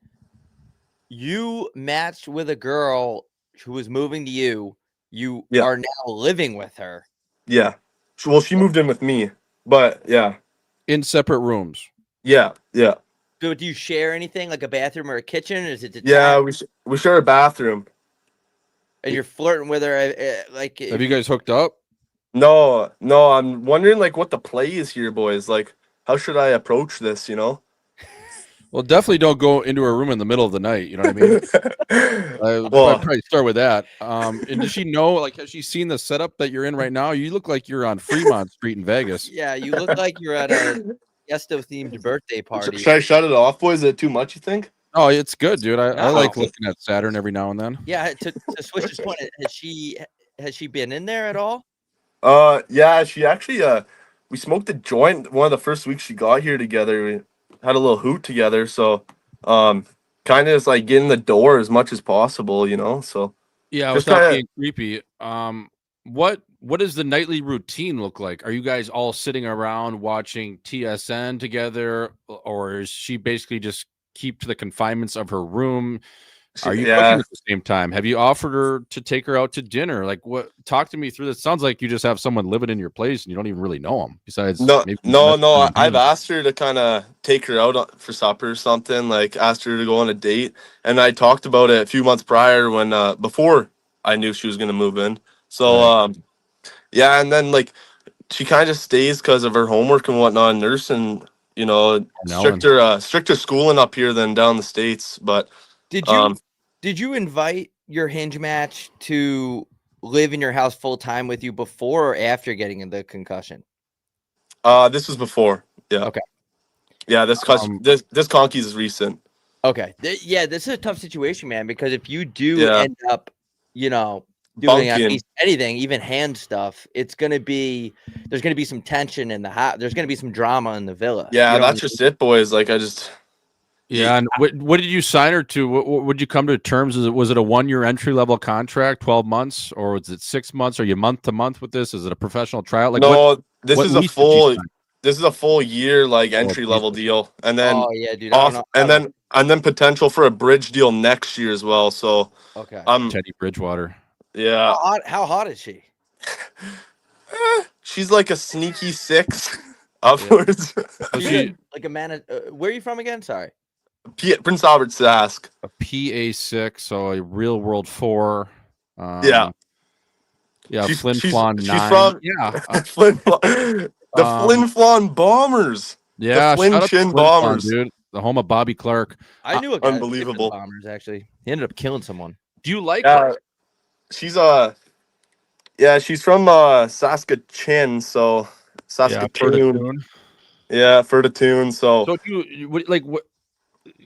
You matched with a girl who was moving to you. You Yeah. are now living with her. yeah, well, she moved in with me, but yeah, In separate rooms. yeah. So do you share anything like a bathroom or a kitchen? Is it detached? Yeah, we share a bathroom. And you're flirting with her, like Have you guys hooked up? No, I'm wondering like what the play is here, boys. Like, how should I approach this? You know? Well, definitely don't go into her room in the middle of the night. You know what I mean? I'd Well, probably start with that. And does she know? Like, has she seen the setup that you're in right now? You look like you're on Fremont Street in Vegas. Yeah, you look like you're at a Yesto themed birthday party. should I shut it off, boys? Is it too much? You think? Oh, it's good, dude. I No. like looking at Saturn every now and then. Yeah, to Swish's point, has she been in there at all? Yeah, she actually we smoked a joint one of the first weeks she got here together. We had a little hoot together, so kind of just like get in the door as much as possible, you know. So Yeah, just without kinda- being creepy. What does the nightly routine look like? Are you guys all sitting around watching TSN together, or is she basically just keep to the confinements of her room? Are you yeah. cooking at the same time? Have you offered her to take her out to dinner? Like, what? Talk to me through this. Sounds like you just have someone living in your place and you don't even really know them. Besides, No, maybe no, messing no. on I've Hinge. asked her to kind of take her out for supper or something. Like asked her to go on a date, and I talked about it a few months prior when before I knew she was gonna move in. So yeah, and then like she kind of stays because of her homework and whatnot, nursing. You know, stricter schooling up here than down the States. But Did you invite your Hinge match to live in your house full time with you before or after getting the concussion? this was before. Yeah. Okay. Yeah, this conky is recent. Okay. Yeah, this is a tough situation, man, because if you do Yeah. end up, doing at Bunking. least anything, even hand stuff, there's gonna be some tension in the house. There's gonna be some drama in the villa. Yeah, You know that's what I just it, boys. Like I just. Yeah, and what did you sign her to? What would you come to terms? Was it a 1-year entry level contract, 12 months, or was it 6 months? Are you month to month with this? Is it a professional tryout? Like No, this what is a lease did you full sign? year like entry level deal, and then Oh, yeah, dude, I don't know. and then potential for a bridge deal next year as well. So Okay. Teddy Bridgewater. Yeah, How hot is she? she's like a sneaky 6 upwards. Like a man. Where are you from again? Sorry. Prince Albert Sask. A PA6, so a real world 4. Yeah. Yeah, She's- Flin she's- Flon she's 9. from- Yeah. Flin Flon, the Flin Flon Bombers. Yeah, the Flin shout out to Chin Flin Flon, Bombers. dude. The home of Bobby Clark. I knew a guy that played for the Unbelievable. Bombers. Actually, he ended up killing someone. Do you like Yeah, her? she's she's from Saskatchewan, so Saskatoon. Yeah, Fertitoon. So So do you like what?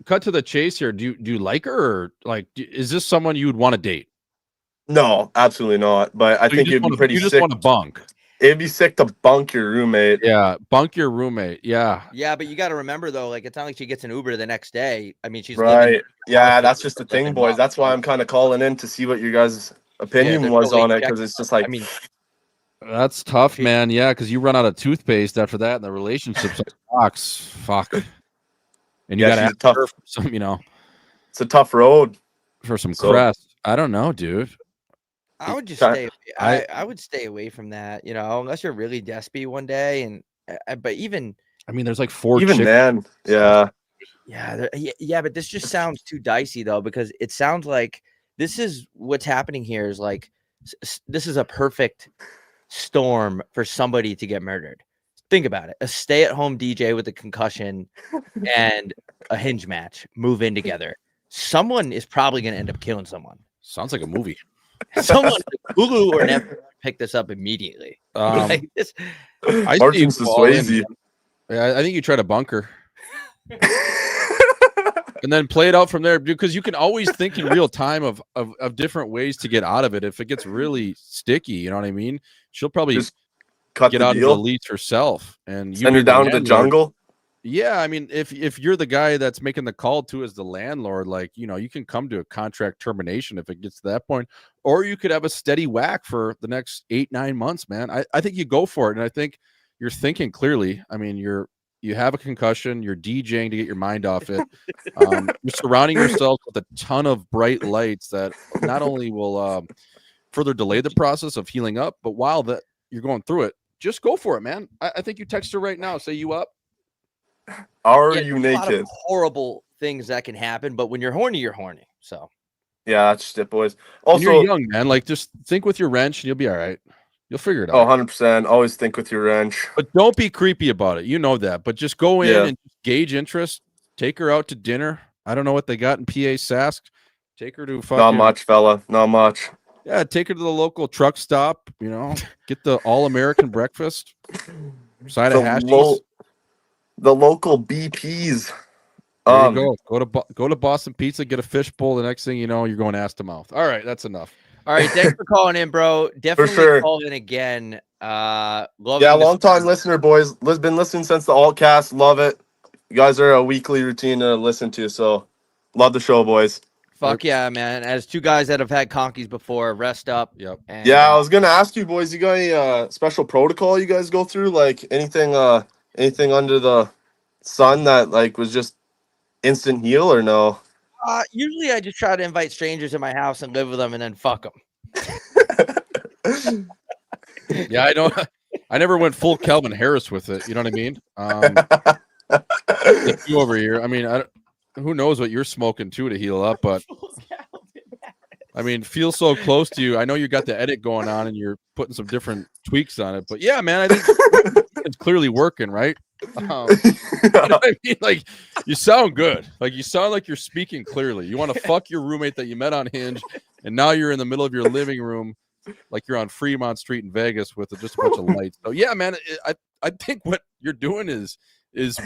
Cut to the chase here. Do you like her? Or like, is this someone you would want to date? no, absolutely not. But I So you think just it'd be wanna- pretty you just sick. want to bunk. It'd be sick to bunk your roommate. Yeah, bunk your roommate. Yeah. Yeah, but you got to remember though, like it's not like she gets an Uber the next day. I mean, she's Right. living- Yeah, that's just the thing, living boys. up. That's why I'm kind of calling in to see what your guys' opinion there's was no on late it, because check- it's just like, I mean, That's tough, man. Yeah, because you run out of toothpaste after that, and the relationship sucks. Fuck. And you Yeah, got to she's ask tough. her for some, it's a tough road. for some So- crest. I don't know, dude. I would just Okay. stay. I would stay away from that. Unless you're really desperate one day. And but even I mean, there's like 4 Even chicks. then, yeah. yeah, but this just sounds too dicey though, because it sounds like this is what's happening here is like this is a perfect storm for somebody to get murdered. think about it. A stay-at-home DJ with a concussion and a hinge match move in together. Someone is probably going to end up killing someone. Sounds like a movie. Someone, Hulu or Netflix, pick this up immediately. I This- see Martin you fall in, Swayze. Yeah, I think you try to bunker. And then play it out from there, because you can always think in real time of different ways to get out of it. If it gets really sticky, you know what I mean? She'll probably Just cut get the out of the deal. lease herself and Send her down to the jungle. Yeah, I mean, if you're the guy that's making the call to as the landlord, like, you know, you can come to a contract termination if it gets to that point, or you could have a steady whack for the next 8-9 months, man. I think you go for it, and I think you're thinking clearly. I mean, you have a concussion, you're DJing to get your mind off it. You're surrounding yourself with a ton of bright lights that not only will further delay the process of healing up, but while that you're going through it, just go for it, man. I think you text her right now, say you up. Are Yeah, you there's a lot of naked? horrible things that can happen, but when you're horny, you're horny. So Yeah, that's just it, boys. And Also, you're young, man. Like, just think with your wrench and you'll be all right. You'll figure it out. 100%. Always think with your wrench. But don't be creepy about it. You know that. But just go in Yeah. and gauge interest. Take her out to dinner. I don't know what they got in PA Sask. Take her to fucking. Not much, fella. Not much. Yeah, take her to the local truck stop. You know, get the all-American breakfast. Side of hashies. The local BPs. There you go. Go to Boston Pizza. Get a fish bowl. The next thing you know, you're going ass to mouth. All right, that's enough. all right, thanks for calling in, bro. Definitely sure. call in again. Yeah, Loving long time listener, boys. Been listening since the Altcast. Love it. You guys are a weekly routine to listen to, so love the show, boys. Fuck yeah, man. As two guys that have had conkies before, rest up. Yep. And, Yeah, I was gonna ask you, boys. You got any special protocol you guys go through? Like anything under the sun that like was just instant heal or no? usually I just try to invite strangers in my house and live with them and then fuck them. Yeah, I know. I never went full Calvin Harris with it. You know what I mean? Like you over here. I mean, who knows what you're smoking too to heal up, but I mean, feel so close to you. I know you got the edit going on and you're putting some different tweaks on it, but yeah, man, I think it's clearly working, right? You know what I mean? Like, you sound good. Like, you sound like you're speaking clearly. You want to fuck your roommate that you met on Hinge, and now you're in the middle of your living room, like you're on Fremont Street in Vegas with just a bunch of lights. So yeah, man, I think what you're doing is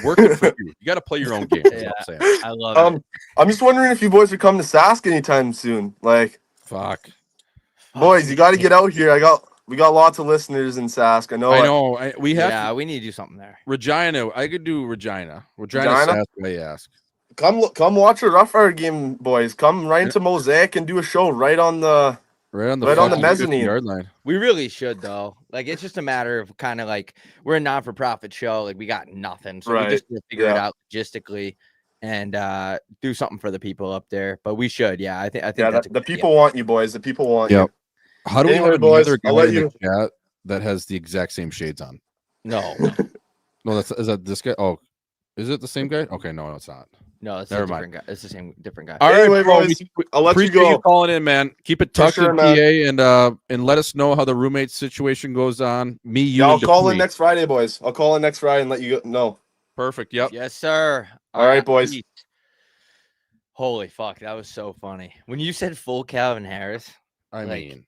working for you. You got to play your own game. Is what I'm saying. I love it. I'm just wondering if you boys are coming to Sask anytime soon. Like, fuck, boys, you got to get out here. We got lots of listeners in Sask. I know. We have. Yeah, we need to do something there. Regina. I could do Regina. Regina? Sask, I ask. Come watch a Rough Hour game, boys. Come right into Mosaic and do a show right on the fucking mezzanine. 50-yard line. We really should though. Like, it's just a matter of kind of like, we're a non-for-profit show. Like, we got nothing, so we just need to figure it out logistically and do something for the people up there. But we should. Yeah, I think. Yeah, that's the people want you, boys. The people want Yep. you. How do we Anyway, have boys, another I'll guy let in the you. chat that has the exact same shades on? No. No, is that this guy? Oh, is it the same guy? Okay, no, it's not. No, it's Never a mind. different guy. It's the same different guy. All right, Anyway, bro, boys, we I'll let you appreciate go. calling in, man. Keep it For tucked sure, in man. PA and let us know how the roommate situation goes on. Me, you, Yeah, I'll and call in Dupree. next Friday, boys. I'll call in next Friday and let you know. Perfect. Yep. Yes, sir. All right, boys. Peace. Holy fuck, that was so funny. When you said full Calvin Harris, I like, mean,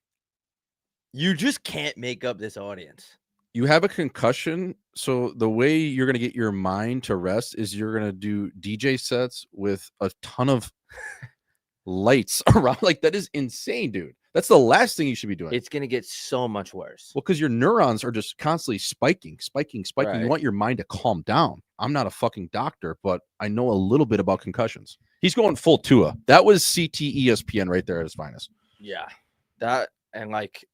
you just can't make up this audience. you have a concussion, so the way you're gonna get your mind to rest is you're gonna do DJ sets with a ton of lights around. Like, that is insane, dude. That's the last thing you should be doing. It's gonna get so much worse. Well, because your neurons are just constantly spiking. Right. You want your mind to calm down. I'm not a fucking doctor, but I know a little bit about concussions. He's going full Tua. That was CT ESPN right there at his finest. Yeah. That and like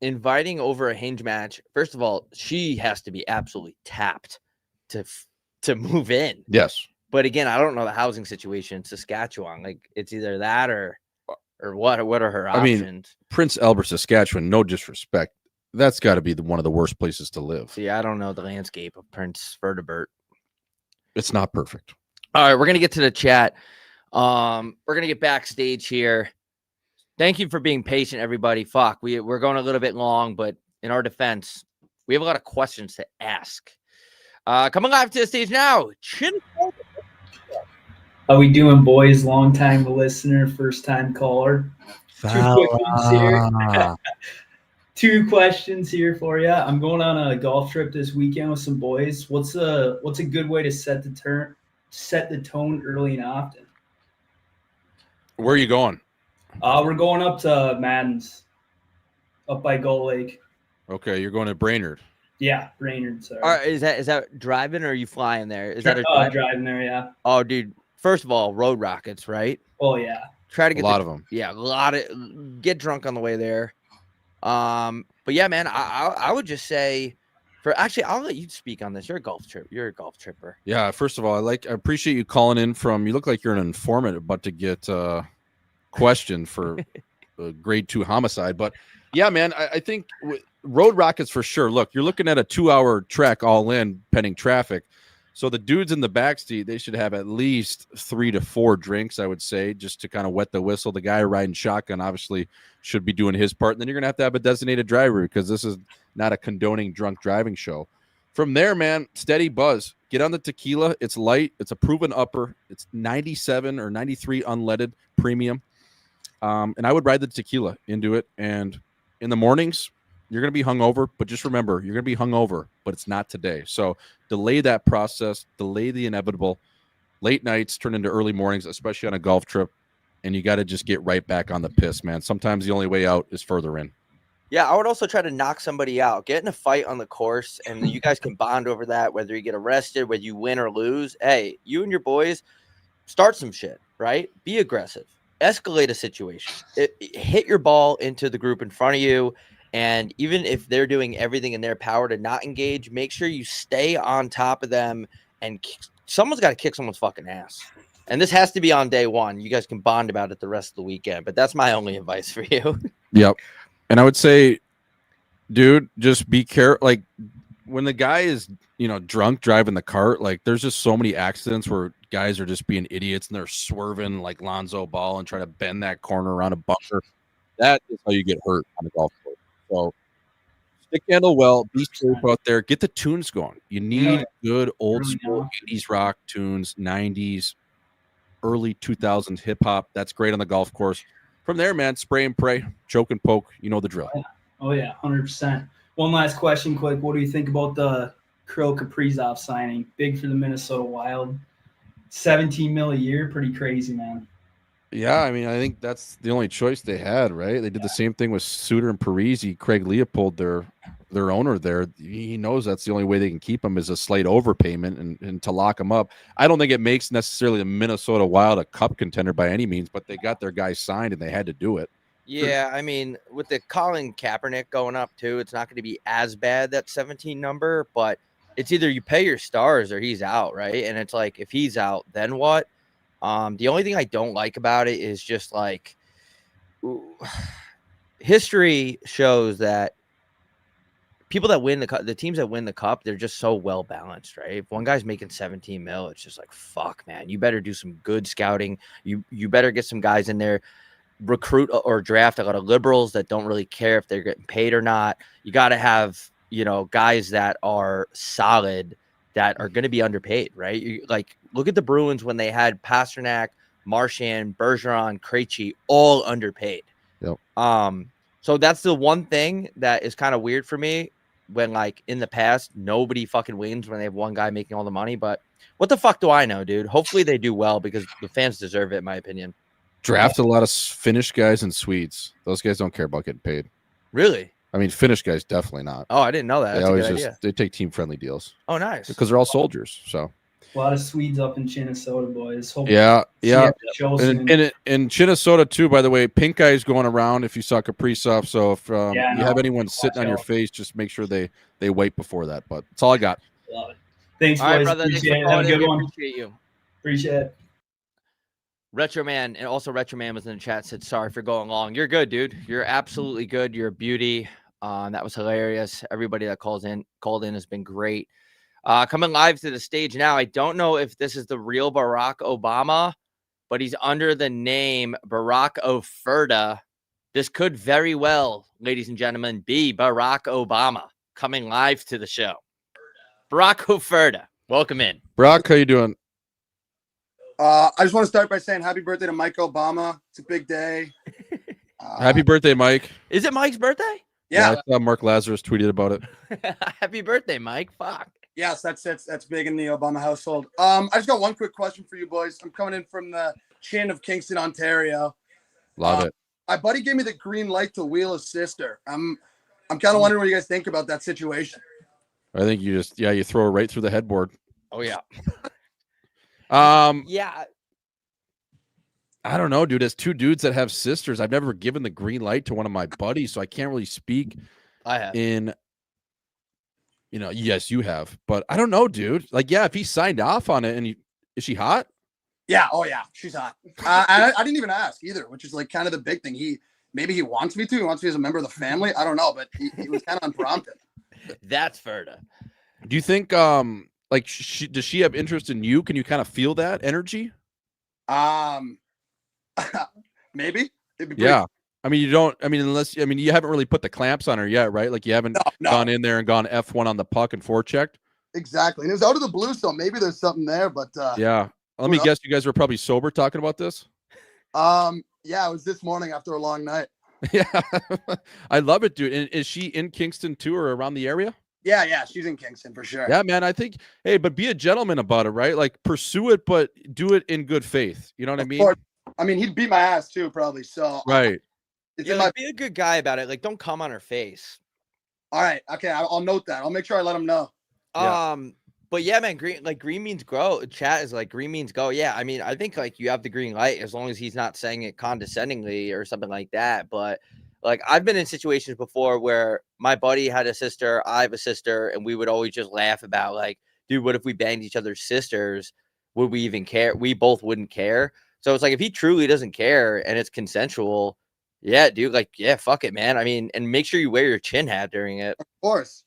inviting over a hinge match. First of all, she has to be absolutely tapped to move in. Yes. But again, I don't know the housing situation in Saskatchewan. Like, it's either that or what? What are her I options? mean, Prince Albert, Saskatchewan, no disrespect. That's got to be one of the worst places to live. See, I don't know the landscape of Prince Ferdinand. It's not perfect. All right, we're gonna get to the chat. We're gonna get backstage here. Thank you for being patient, everybody. Fuck, we're going a little bit long, but in our defense, we have a lot of questions to ask. Coming live to the stage now, Chin. How we doing, boys? Long time listener, first time caller. Two quick ones here. Two questions here for you. I'm going on a golf trip this weekend with some boys. What's a good way to set the tone early and often? Where are you going? We're going up to Madden's, up by Gull Lake. Okay, you're going to Brainerd. Yeah, Brainerd. Sorry. All right, is that driving or are you flying there? Is that a drive? Driving there? Yeah. Oh, dude. First of all, Road Rockets, right? Oh yeah. Try to get a lot of them. Yeah, get drunk on the way there. But yeah, man, I would just say I'll let you speak on this. You're a golf tripper. Yeah, first of all, I appreciate you calling in from. You look like you're an informant about to get questioned for a grade 2 homicide. But yeah, man, I think Road Rockets for sure. Look, you're looking at a 2-hour trek all in, pending traffic. So the dudes in the backseat, they should have at least 3 to 4 drinks, I would say, just to kind of wet the whistle. The guy riding shotgun obviously should be doing his part. And then you're going to have a designated driver because this is not a condoning drunk driving show. From there, man, steady buzz. Get on the tequila. It's light. It's a proven upper. It's 97 or 93 unleaded premium. And I would ride the tequila into it. And in the mornings, you're going to be hungover, but just remember, you're going to be hungover, but it's not today. So delay that process, delay the inevitable. Late nights turn into early mornings, especially on a golf trip, and you got to just get right back on the piss, man. Sometimes the only way out is further in. Yeah, I would also try to knock somebody out. Get in a fight on the course, and you guys can bond over that, whether you get arrested, whether you win or lose. Hey, you and your boys, start some shit, right? Be aggressive. Escalate a situation. Hit your ball into the group in front of you. And even if they're doing everything in their power to not engage, make sure you stay on top of them. And someone's got to kick someone's fucking ass. And this has to be on day one. You guys can bond about it the rest of the weekend. But that's my only advice for you. Yep. And I would say, dude, just be careful. Like when the guy is, drunk driving the cart, like there's just so many accidents where guys are just being idiots and they're swerving like Lonzo Ball and trying to bend that corner around a bunker. That is how you get hurt on the golf course. So stick handle well, be safe out there, get the tunes going. You need good old school 80s rock tunes, 90s, early 2000s hip hop. That's great on the golf course. From there, man, spray and pray, choke and poke. You know the drill. Oh yeah, 100%. One last question, quick. What do you think about the Kirill Kaprizov signing? Big for the Minnesota Wild. $17 million a year, pretty crazy, man. Yeah, I mean, I think that's the only choice they had, right? They did the same thing with Suter and Parisi. Craig Leopold, their owner there, he knows that's the only way they can keep him is a slight overpayment and to lock him up. I don't think it makes necessarily the Minnesota Wild a cup contender by any means, but they got their guys signed and they had to do it. Yeah, I mean, with the Colin Kaepernick going up too, it's not going to be as bad, that 17 number, but it's either you pay your stars or he's out, right? And it's like, if he's out, then what? The only thing I don't like about it is just like history shows that people that win the teams that win the cup, they're just so well balanced, right? If one guy's making 17 mil, it's just like, fuck, man, you better do some good scouting. You better get some guys in there, recruit or draft a lot of liberals that don't really care if they're getting paid or not. You got to have, guys that are solid that are going to be underpaid, right? Look at the Bruins when they had Pasternak, Marchand, Bergeron, Krejci, all underpaid. Yep. So that's the one thing that is kind of weird for me when, like, in the past, nobody fucking wins when they have one guy making all the money. But what the fuck do I know, dude? Hopefully they do well because the fans deserve it, in my opinion. Draft a lot of Finnish guys and Swedes. Those guys don't care about getting paid. Really? I mean, Finnish guys definitely not. Oh, I didn't know that. That's a good idea. They take team-friendly deals. Oh, nice. Because they're all soldiers, so. A lot of Swedes up in Minnesota, boys. Hopefully Yeah. soon. And in Minnesota too, by the way, pink eye is going around if you saw Kaprizov. So if you have anyone sitting on your face, just make sure they wipe before that. But that's all I got. Love it. Thanks, All right, boys. brother. Thanks Appreciate for it. Have a calling in. good We one. appreciate you. Appreciate it. Retro Man, and also Retro Man was in the chat, said sorry for going long. You're good, dude. You're absolutely good. You're a beauty. That was hilarious. Everybody that called in has been great. Coming live to the stage now. I don't know if this is the real Barack Obama, but he's under the name Barack Oferta. This could very well, ladies and gentlemen, be Barack Obama coming live to the show. Brock Hoferda, welcome in. Brock, how you doing? I just want to start by saying happy birthday to Mike Obama. It's a big day. Happy birthday, Mike. Is it Mike's birthday? Yeah. I saw Mark Lazarus tweeted about it. Happy birthday, Mike. Fuck. Yes, that's big in the Obama household. I just got one quick question for you boys. I'm coming in from the chin of Kingston, Ontario. Love it. My buddy gave me the green light to wheel his sister. I'm kind of wondering what you guys think about that situation. I think you throw it right through the headboard. Oh yeah. Yeah. I don't know, dude. As two dudes that have sisters, I've never given the green light to one of my buddies, so I can't really speak. I have. Yes, you have, but I don't know, dude. Like, yeah, if he signed off on it, and is she hot? Yeah. Oh yeah, she's hot. I didn't even ask either, which is like kind of the big thing. Maybe he wants me to. He wants me as a member of the family. I don't know, but he was kind of unprompted. That's Ferda. Do you think does she have interest in you? Can you kind of feel that energy? Maybe. It'd be pretty Yeah. I mean, you haven't really put the clamps on her yet, right? Like you haven't gone in there and gone F1 on the puck and forechecked. Exactly. And it was out of the blue, so maybe there's something there, but Yeah. Let me guess, you guys were probably sober talking about this. Yeah, it was this morning after a long night. Yeah. I love it, dude. And is she in Kingston too, or around the area? Yeah, she's in Kingston for sure. Yeah, man. I think, but be a gentleman about it, right? Like pursue it, but do it in good faith. You know what I mean? I mean, he'd beat my ass too, probably. So right. Be a good guy about it. Like, don't come on her face. All right. Okay, I'll note that. I'll make sure I let him know. But yeah, man, green means grow. Chat is like green means go. Yeah, I mean, I think like you have the green light as long as he's not saying it condescendingly or something like that. But like I've been in situations before where my buddy had a sister, I have a sister, and we would always just laugh about like, dude, what if we banged each other's sisters? Would we even care? We both wouldn't care. So it's like if he truly doesn't care and it's consensual, yeah, dude, like, yeah, fuck it, man. I mean, and make sure you wear your chin hat during it. Of course.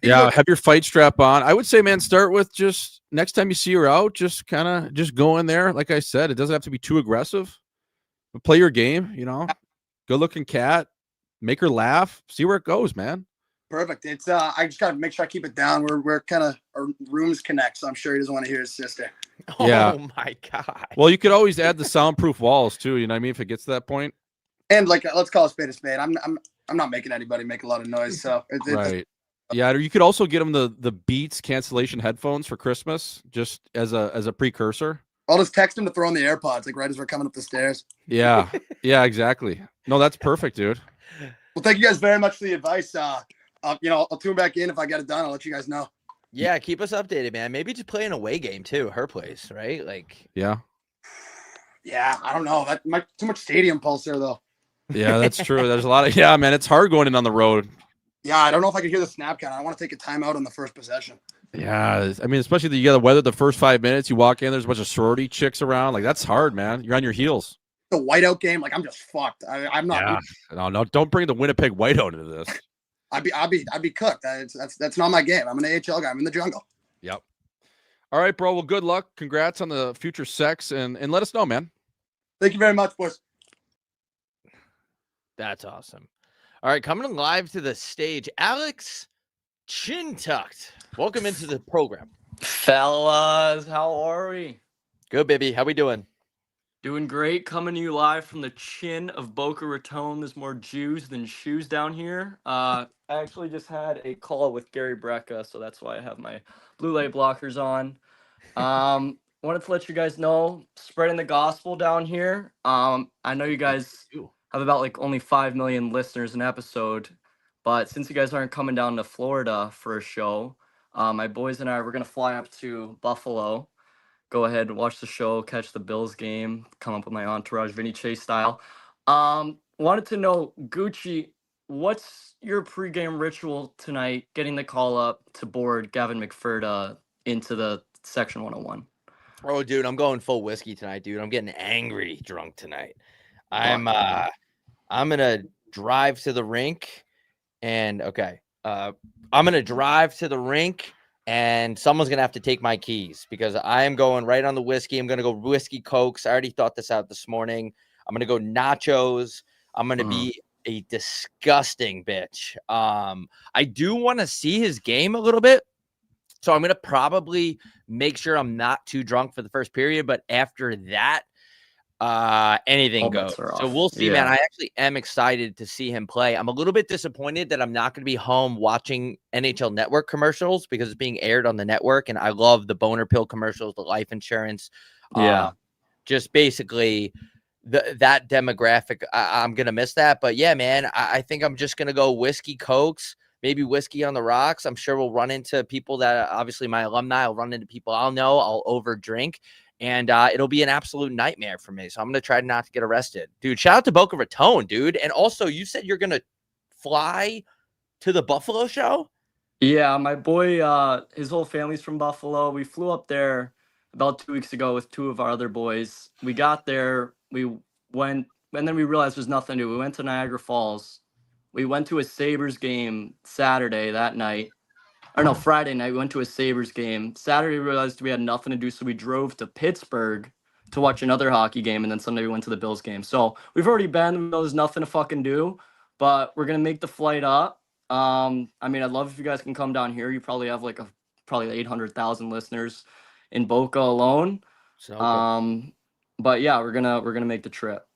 Yeah, have your fight strap on. I would say, man, start with just next time you see her out, just go in there. Like I said, it doesn't have to be too aggressive, but play your game, good looking cat, make her laugh, see where it goes, man. Perfect. It's I just gotta make sure I keep it down. We're kind of our rooms connect, so I'm sure he doesn't want to hear his sister. Yeah. Oh my God. Well, you could always add the soundproof walls too. You know what I mean? If it gets to that point. And like, let's call a spade a spade. I'm not making anybody make a lot of noise. So it's right. Yeah, or you could also get them the Beats cancellation headphones for Christmas, just as a precursor. I'll just text him to throw in the AirPods, like right as we're coming up the stairs. Yeah, yeah, exactly. No, that's perfect, dude. Well, thank you guys very much for the advice. I'll tune back in if I get it done. I'll let you guys know. Yeah, keep us updated, man. Maybe just play an away game too, her place, right? Like, yeah, I don't know. That might too much stadium pulse there though. Yeah, that's true. There's a lot of man. It's hard going in on the road. Yeah, I don't know if I can hear the snap count. I want to take a timeout on the first possession. Yeah, I mean, especially you got to weather the first 5 minutes. You walk in, there's a bunch of sorority chicks around. Like that's hard, man. You're on your heels. The whiteout game, like I'm just fucked. I'm not. Yeah. No, don't bring the Winnipeg whiteout into this. I'd be cooked. That's not my game. I'm an AHL guy. I'm in the jungle. Yep. All right, bro. Well, good luck. Congrats on the future sex, and let us know, man. Thank you very much, boys. That's awesome. All right, coming live to the stage, Alex Chin Tucked. Welcome into the program. Fellas, how are we? Good, baby. How we doing? Doing great. Coming to you live from the chin of Boca Raton. There's more Jews than shoes down here. I actually just had a call with Gary Brecka, so that's why I have my blue light blockers on. Wanted to let you guys know, spreading the gospel down here. I know you guys have about like only 5 million listeners an episode, but since you guys aren't coming down to Florida for a show, my boys and I, we're going to fly up to Buffalo, go ahead and watch the show, catch the Bills game, come up with my entourage, Vinny Chase style. Wanted to know, Gucci, what's your pregame ritual tonight, getting the call up to board Gavin McFerda into the Section 101? Oh, dude, I'm going full whiskey tonight, dude. I'm getting angry drunk tonight. I'm gonna drive to the rink, and I'm gonna drive to the rink, and someone's gonna have to take my keys because I am going right on the whiskey. I'm gonna go whiskey cokes. I already thought this out this morning. I'm gonna go nachos. I'm gonna be a disgusting bitch. I do want to see his game a little bit. So I'm gonna probably make sure I'm not too drunk for the first period, but after that, anything All goes. bets are So off. we'll see, man. Yeah. I actually am excited to see him play. I'm a little bit disappointed that I'm not going to be home watching NHL Network commercials because it's being aired on the network, and I love the boner pill commercials, the life insurance. Yeah. Just basically that demographic. I'm gonna miss that, but yeah, man. I think I'm just gonna go whiskey, cokes, maybe whiskey on the rocks. I'm sure we'll run into people that obviously my alumni. I'll run into people I'll know. I'll over drink. And it'll be an absolute nightmare for me. So I'm going to try not to get arrested. Dude, shout out to Boca Raton, dude. And also, you said you're going to fly to the Buffalo show? Yeah, my boy, his whole family's from Buffalo. We flew up there about 2 weeks ago with 2 of our other boys. We got there, we went, and then we realized there's nothing to do. We went to Niagara Falls. We went to a Sabres game Saturday that night. Or no, Friday night, we went to a Sabres game. Saturday, we realized we had nothing to do, so we drove to Pittsburgh to watch another hockey game, and then Sunday we went to the Bills game. So we've already been, we know there's nothing to fucking do, but we're going to make the flight up. I mean, I'd love if you guys can come down here. You probably have like probably 800,000 listeners in Boca alone. But yeah, we're gonna make the trip.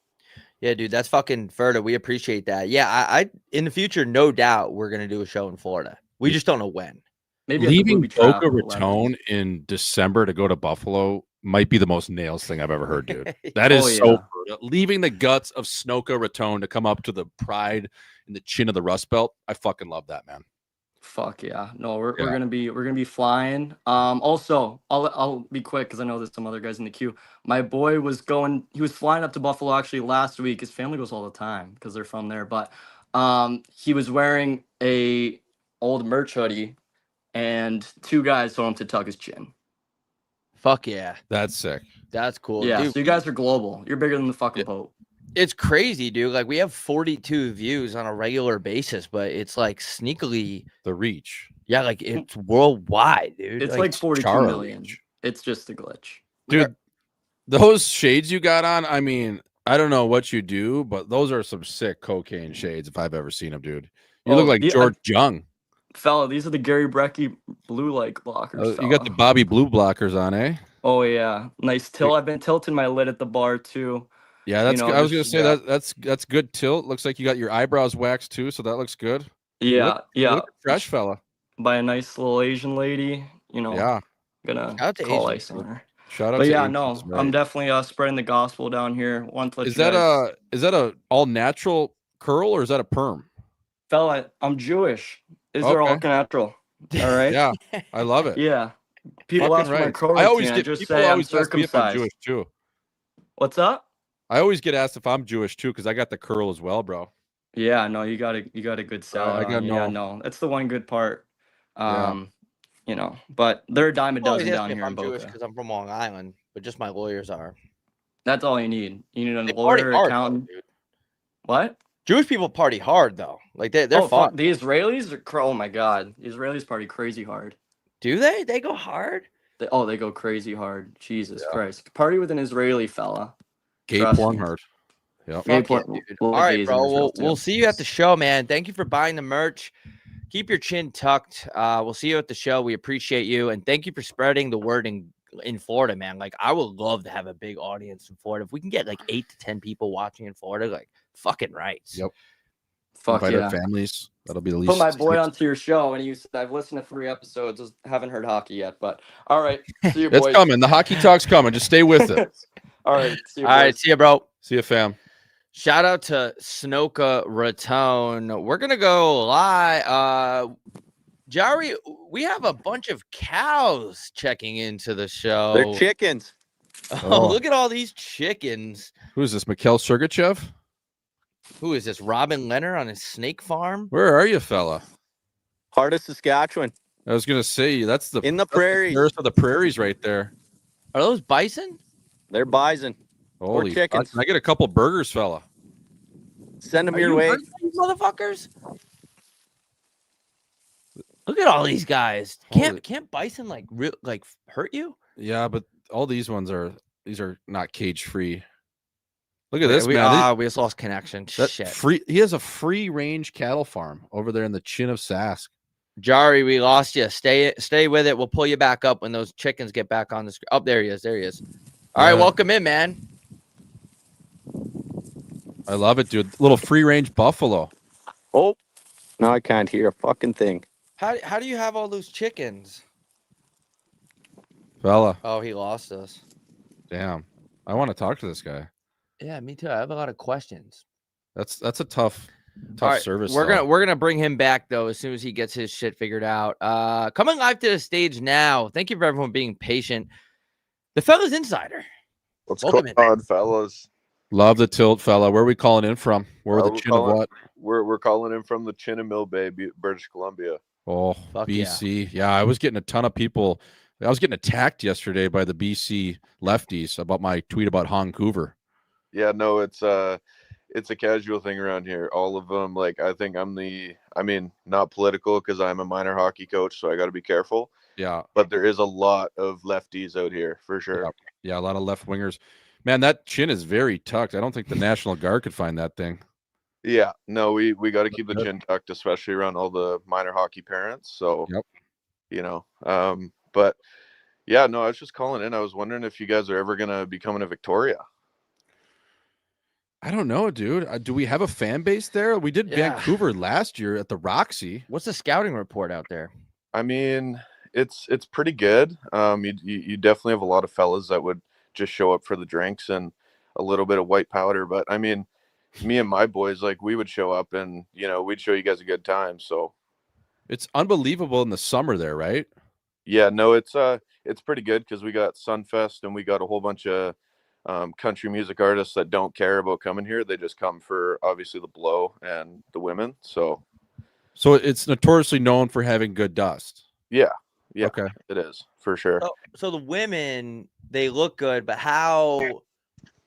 Yeah, dude, that's fucking Ferda. We appreciate that. Yeah, I in the future, no doubt we're gonna do a show in Florida. We just don't know when. Maybe leaving Boca Raton in December to go to Buffalo might be the most nails thing I've ever heard, dude. That is so Ferda. Leaving the guts of Snoka Raton to come up to the pride in the chin of the Rust Belt. I fucking love that, man. Fuck yeah. No, we're gonna be flying. Also, I'll be quick because I know there's some other guys in the queue. My boy was flying up to Buffalo actually last week. His family goes all the time because they're from there. But he was wearing a old merch hoodie, and 2 guys told him to tuck his chin. Fuck yeah. That's sick. That's cool. Yeah, Dude, so you guys are global. You're bigger than the fucking Pope. it's crazy, dude. Like we have 42 views on a regular basis, but it's like sneakily the reach. Yeah, like it's worldwide, dude. It's like 42 million. It's just a glitch. Dude, those shades you got on, I mean, I don't know what you do, but those are some sick cocaine shades if I've ever seen them, dude. You look like George Jung. Fella, these are the Gary Brecky blue light blockers. You got the Bobby Blue blockers on, eh? Oh yeah, nice tilt. I've been tilting my lid at the bar too. Yeah, that's good. I was gonna say that's good tilt. Looks like you got your eyebrows waxed too, so that looks good. Yeah, you look fresh, fella. By a nice little Asian lady, you know. Yeah, gonna Asians, call ice on her. Shout out but to yeah, Asians, no, right. I'm definitely spreading the gospel down here. Is that a all natural curl or is that a perm? Fella, I'm Jewish. These are all natural. All right. Yeah, I love it. Yeah. People Fucking ask me my right. curl I always routine, get just people say I'm always ask me if I'm circumcised. Jewish too. What's up? I always get asked if I'm Jewish too because I got the curl as well, bro. Yeah, no, you got a good salad. I got yeah, no, that's the one good part. You know, but they're a dime a dozen down here in Boca. because I'm from Long Island, but just my lawyers are. That's all you need. You need a They party lawyer, hard, accountant. though, dude. What? Jewish people party hard though. Like they're Oh, fun. The Israelis are. Oh my God, the Israelis party crazy hard. Do they? They go hard. They go crazy hard. Jesus Christ, party with an Israeli fella. Gay Trust porn me. hard. Yep. Gay Fuck porn. yeah, dude. Well, All right, gays bro. in Israel, We'll too. see you at the show, man. Thank you for buying the merch. Keep your chin tucked. We'll see you at the show. We appreciate you, and thank you for spreading the word in Florida, man. Like I would love to have a big audience in Florida. If we can get like 8 to 10 people watching in Florida, like fucking rights. Yep. Fuck Invite yeah. our families. That'll be the least. Put my boy onto your show, and you said I've listened to 3 episodes. Just haven't heard hockey yet, but all right. See you, It's boys. coming. The hockey talk's coming. Just stay with it. All right. See you, All right, boys. see you, bro. See you, fam. Shout out to Snoka Raton. We're gonna go live. Jari, we have a bunch of cows checking into the show. They're chickens. Oh, look at all these chickens. Who is this? Mikhail Sergachev? Who is this? Robin Leonard on his snake farm? Where are you, fella? Heart of Saskatchewan. I was gonna say that's the In the prairies. There's the prairies right there. Are those bison? They're bison. Holy chickens. Can I get a couple burgers, fella? Send them Are your you way. hurting these motherfuckers? Look at all these guys. Can't bison like hurt you? Yeah, but all these are not cage free. Look at Okay, this, we, man. we just lost connection. That Shit. free. He has a free range cattle farm over there in the chin of Sask. Jari, we lost you. Stay with it. We'll pull you back up when those chickens get back on the screen. Oh, there he is. There he is. All right, welcome in, man. I love it, dude. Little free range buffalo. Oh, now I can't hear a fucking thing. How do you have all those chickens? Fella. Oh, he lost us. Damn. I want to talk to this guy. Yeah, me too. I have a lot of questions. That's a tough All right, service. We're though. gonna bring him back though as soon as he gets his shit figured out. Coming live to the stage now. Thank you for everyone being patient. The Fellas Insider. What's Welcome going in. on, fellas? Love the tilt, fella. Where are we calling in from? Where are the We're chin of calling- what? We're calling in from the Chinnamill Bay, British Columbia. Oh, Fuck yeah. BC. Yeah, I was getting a ton of people. I was getting attacked yesterday by the BC lefties about my tweet about Vancouver. Yeah, no, it's a casual thing around here. All of them, like, I think not political because I'm a minor hockey coach, so I got to be careful. Yeah. But there is a lot of lefties out here for sure. Yeah, a lot of left wingers. Man, that chin is very tucked. I don't think the National Guard could find that thing. Yeah, no, we got to keep the chin tucked, especially around all the minor hockey parents. So, but yeah, no, I was just calling in. I was wondering if you guys are ever gonna be coming to Victoria. I don't know, dude. Do we have a fan base there? We did Yeah. Vancouver last year at the Roxy. What's the scouting report out there? I mean, it's pretty good. You definitely have a lot of fellas that would just show up for the drinks and a little bit of white powder. But I mean, me and my boys, like, we would show up and we'd show you guys a good time. So it's unbelievable in the summer there, right? yeah, no, it's pretty good because we got Sunfest and we got a whole bunch of country music artists that don't care about coming here. They just come for obviously the blow and the women. So it's notoriously known for having good dust. yeah, Okay. it is for sure. So the women, they look good, but how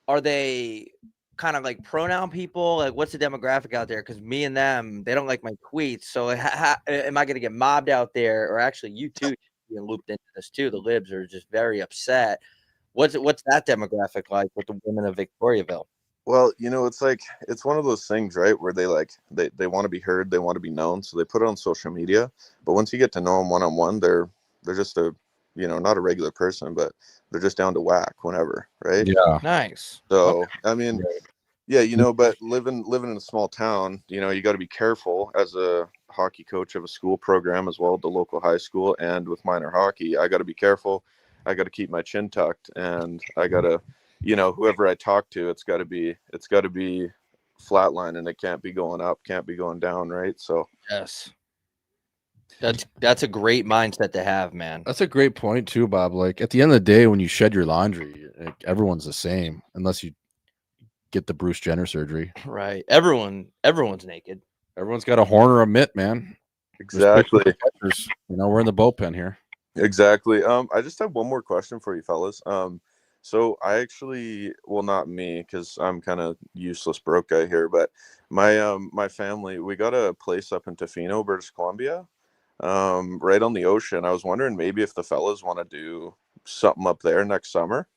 are they kind of like pronoun people? Like, what's the demographic out there? Because me and them, they don't like my tweets. So am I going to get mobbed out there? Or actually, you too, being looped into this too. The libs are just very upset. What's that demographic like with the women of Victoriaville? Well, it's one of those things, right, where they want to be heard, they want to be known, so they put it on social media. But once you get to know them one-on-one, they're just a not a regular person, but they're just down to whack whenever, right? Yeah. Nice. So I mean, yeah, but living in a small town, you got to be careful as a hockey coach of a school program as well, the local high school, and with minor hockey, I got to be careful. I got to keep my chin tucked, and I got to, whoever I talk to, it's got to be flatline, and it can't be going up, can't be going down, right? So yes, that's a great mindset to have, man. That's a great point too, Bob. Like, at the end of the day, when you shed your laundry, like, everyone's the same unless you get the Bruce Jenner surgery. Right. Everyone's naked. Everyone's got a horn or a mitt, man. exactly. We're in the bullpen here. Exactly. I just have one more question for you fellas. So I actually, well, not me, because I'm kind of useless broke guy here, but my family, we got a place up in Tofino, British Columbia, right on the ocean. I was wondering maybe if the fellas want to do something up there next summer,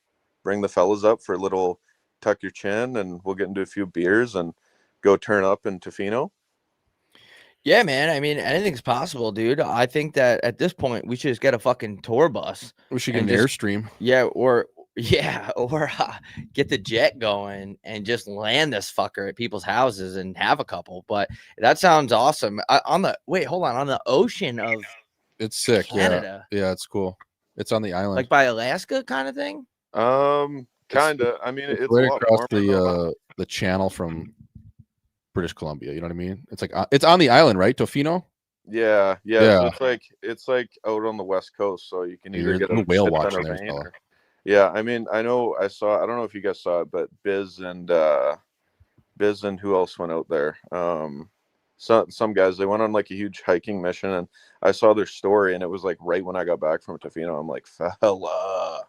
bring the fellas up for a little tuck your chin, and we'll get into a few beers and go turn up in Tofino. Yeah, man. I mean, anything's possible, dude. I think that at this point, we should just get a fucking tour bus. We should get and an just- Airstream. Yeah, or get the jet going and just land this fucker at people's houses and have a couple. But that sounds awesome. On the ocean of It's sick. Canada. Yeah, it's cool. It's on the island. like by Alaska kind of thing. Kind of. I mean, it's a right lot across warmer though. the channel from British Columbia. You know what I mean? It's like it's on the island, right? Tofino. Yeah. Yeah. So it's like out on the west coast, so you can Yeah, either you're get doing a whale shit ton watching of there, rain fella. or- yeah, I mean, I don't know if you guys saw it, but Biz and who else went out there? Some guys, they went on like a huge hiking mission, and I saw their story, and it was like right when I got back from Tofino. I'm like, fella.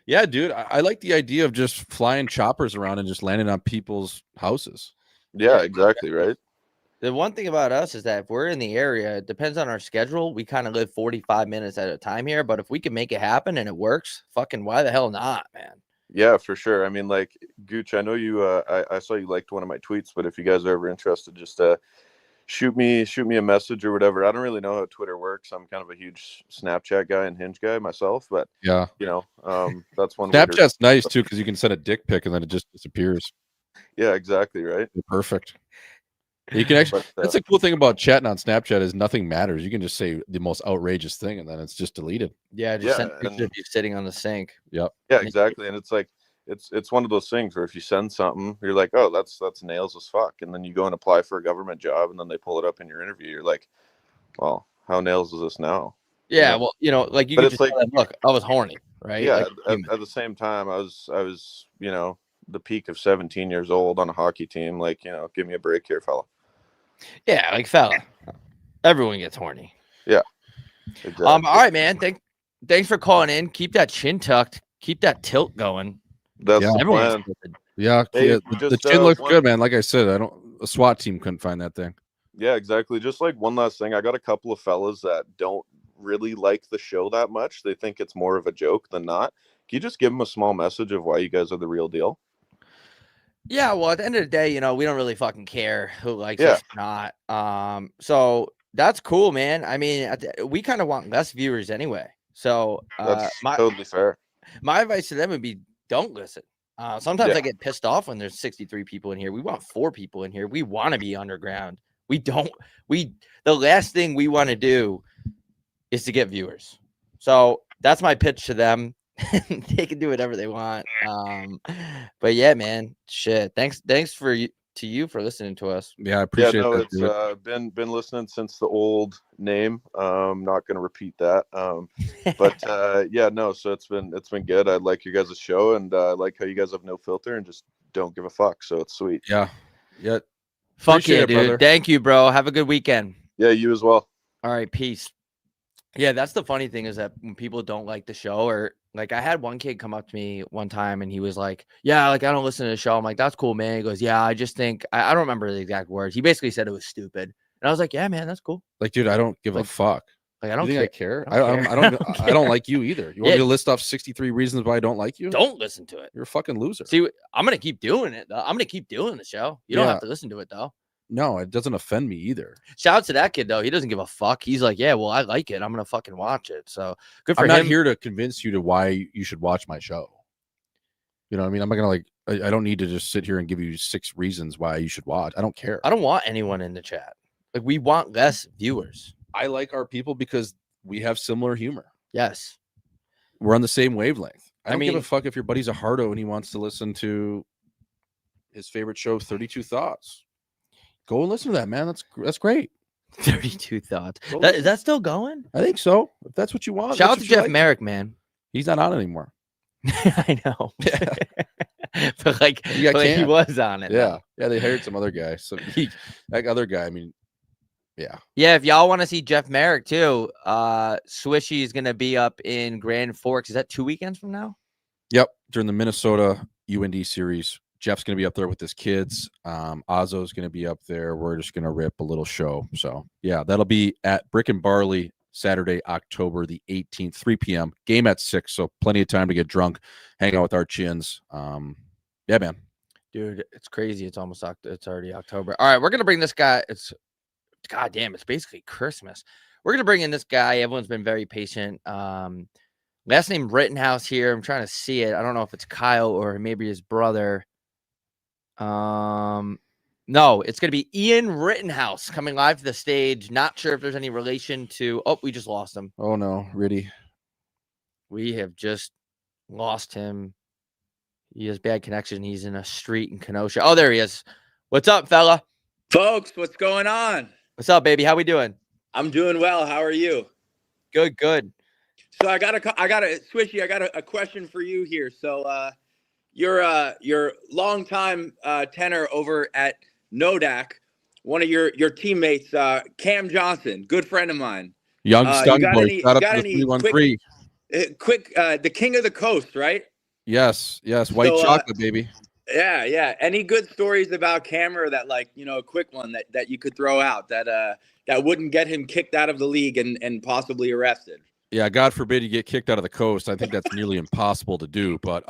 Yeah, dude. I like the idea of just flying choppers around and just landing on people's houses. Yeah, exactly, right? The one thing about us is that if we're in the area, it depends on our schedule. We kind of live 45 minutes at a time here, but if we can make it happen and it works, fucking why the hell not, man? Yeah, for sure. I mean, like, Gooch, I know you, I saw you liked one of my tweets, but if you guys are ever interested, just shoot me a message or whatever. I don't really know how Twitter works. I'm kind of a huge Snapchat guy and Hinge guy myself, but Yeah. you know, that's one way to- Snapchat's nice too because you can send a dick pic and then it just disappears. Yeah, exactly, right? Perfect. You can actually. But, That's a cool thing about chatting on Snapchat is nothing matters. You can just say the most outrageous thing and then it's just deleted. Yeah, just send pictures of you sitting on the sink. Yep. Yeah, exactly. And it's like it's one of those things where if you send something, you're like, oh, that's nails as fuck, and then you go and apply for a government job, and then they pull it up in your interview. You're like, well, how nails is this now? Yeah, well, you know, like you But could it's just like- tell them, look, I was horny, right? Yeah. Like, At the same time, I was you know, the peak of 17 years old on a hockey team. Like, you know, give me a break here, fella. yeah, like fella. Everyone gets horny. Yeah. Exactly. All right, man. Thanks for calling in. Keep that chin tucked. Keep that tilt going. That's Yeah. the Everyone's plan. tilted. Yeah. Hey, Yeah, the just, chin looks one- good, man. Like I said, a SWAT team couldn't find that thing. Yeah, exactly. Just like one last thing, I got a couple of fellas that don't really like the show that much. They think it's more of a joke than not. Can you just give them a small message of why you guys are the real deal? Yeah, well, at the end of the day, you know, we don't really fucking care who likes Yeah. us or not. So that's cool, man. I mean, we kind of want less viewers anyway. So That's totally fair. my advice to them would be don't listen. Sometimes Yeah. I get pissed off when there's 63 people in here. We want 4 people in here. We want to be underground. The last thing we want to do is to get viewers. So that's my pitch to them. They can do whatever they want. But yeah, man, shit. Thanks to you for listening to us. Yeah, I appreciate Yeah, no, that. it's dude. been listening since the old name. Not gonna repeat that. But yeah, no. So it's been good. I like you guys' show, and I like how you guys have no filter and just don't give a fuck. So it's sweet. Yeah. Yeah. Fuck Appreciate yeah, it, dude. brother. Thank you, bro. Have a good weekend. Yeah, you as well. All right, peace. Yeah, that's the funny thing is that when people don't like the show, or like I had one kid come up to me one time and he was like, yeah, like I don't listen to the show. I'm like, that's cool, man. He goes, yeah, I just think I don't remember the exact words. He basically said it was stupid. And I was like, yeah, man, that's cool. Like, dude, I don't give a Like, fuck. Like I You don't think care. I care? I don't. I don't like you either. You want Yeah. me to list off 63 reasons why I don't like you? Don't listen to it. You're a fucking loser. See, I'm gonna keep doing it though. I'm gonna keep doing the show. You don't Yeah. have to listen to it though. No, it doesn't offend me either. Shout out to that kid though. He doesn't give a fuck. He's like, yeah, well, I like it. I'm gonna fucking watch it. So good for I'm him. not here to convince you to why you should watch my show. You know what I mean? I'm not gonna like. I don't need to just sit here and give you 6 reasons why you should watch. I don't care. I don't want anyone in the chat. Like we want less viewers. I like our people because we have similar humor. Yes. We're on the same wavelength. I don't give mean- a fuck if your buddy's a hardo and he wants to listen to his favorite show, 32 Thoughts. Go and listen to that, man. That's great. 32 Thoughts. Go Is listen. that still going? I think so. If that's what you want. Shout out that's to what you Jeff like. Merrick, man. He's not on anymore. I know. But like, You got but he canned. was on it. Yeah. though. Yeah, they hired some other guy. So that other guy, I mean, yeah. Yeah, if y'all want to see Jeff Merrick too, Swishy is gonna be up in Grand Forks. Is that 2 weekends from now? Yep. During the Minnesota UND series, Jeff's going to be up there with his kids. Ozzo's going to be up there. We're just going to rip a little show. So, yeah, that'll be at Brick and Barley Saturday, October the 18th, 3 p.m. Game at 6. So, plenty of time to get drunk, hang out with our chins. Yeah, man. Dude, it's crazy. It's almost it's already October. All right, we're gonna bring this guy. God damn, it's basically Christmas. We're gonna bring in this guy. Everyone's been very patient. Last name Rittenhouse here. I'm trying to see it. I don't know if it's Kyle or maybe his brother. No, it's gonna be Ian Rittenhouse coming live to the stage. Not sure if there's any relation to. Oh, we just lost him. Oh, no. Riddy. We have just lost him. He has bad connection. He's in a street in Kenosha. Oh, there he is. What's up, fella? Folks, what's going on? What's up, baby? How we doing? I'm doing well. How are you? Good, good. So I got a Swishy. I got a question for you here. So your longtime tenor over at Nodak, one of your teammates, Cam Johnson, good friend of mine. Young you Stung got Boy. any- Shout out got to the any 313. Quick, the king of the coast, right? Yes. White So, chocolate, baby. Yeah. Any good stories about Camera that, like, a quick one that you could throw out that wouldn't get him kicked out of the league and possibly arrested? Yeah, God forbid you get kicked out of the coast. I think that's nearly impossible to do. But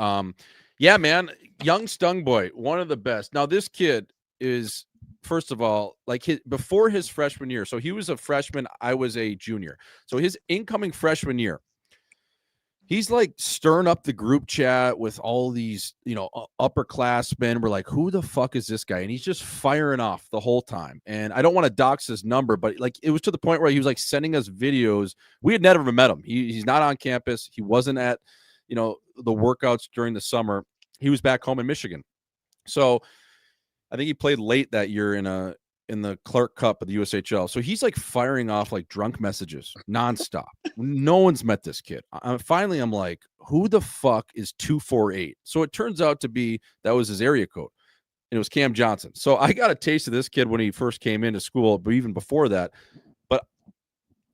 yeah, man, young Stung Boy, one of the best. Now, this kid is first of all, like before his freshman year. So he was a freshman. I was a junior. So his incoming freshman year, he's like stirring up the group chat with all these, upperclassmen. We're like, who the fuck is this guy? And he's just firing off the whole time. And I don't want to dox his number, but like it was to the point where he was like sending us videos. We had never met him. He's not on campus. He wasn't at, the workouts during the summer. He was back home in Michigan. So I think he played late that year in the Clark Cup of the USHL. So he's like firing off like drunk messages nonstop. No one's met this kid. Finally, I'm like, who the fuck is 248? So it turns out to be that was his area code. And it was Cam Johnson. So I got a taste of this kid when he first came into school, but even before that. But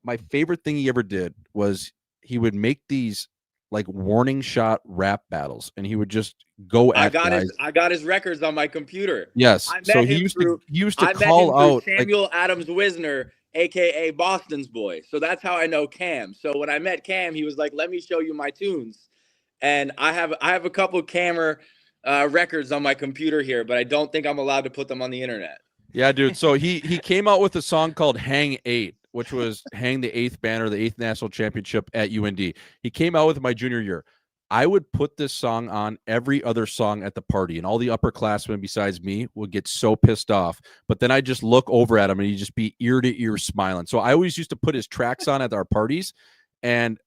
my favorite thing he ever did was he would make these like warning shot rap battles, and he would just go at guys. I got his records on my computer. Yes. So he used to call out Samuel Adams Wisner, aka Boston's boy. So that's how I know Cam. So when I met Cam, he was like, "Let me show you my tunes." And I have a couple Cammer records on my computer here, but I don't think I'm allowed to put them on the internet. Yeah, dude. So he came out with a song called Hang 8, which was hang the 8th banner, the 8th national championship at UND. He came out with my junior year. I would put this song on every other song at the party, and all the upperclassmen besides me would get so pissed off. But then I just look over at him, and he'd just be ear to ear smiling. So I always used to put his tracks on at our parties, and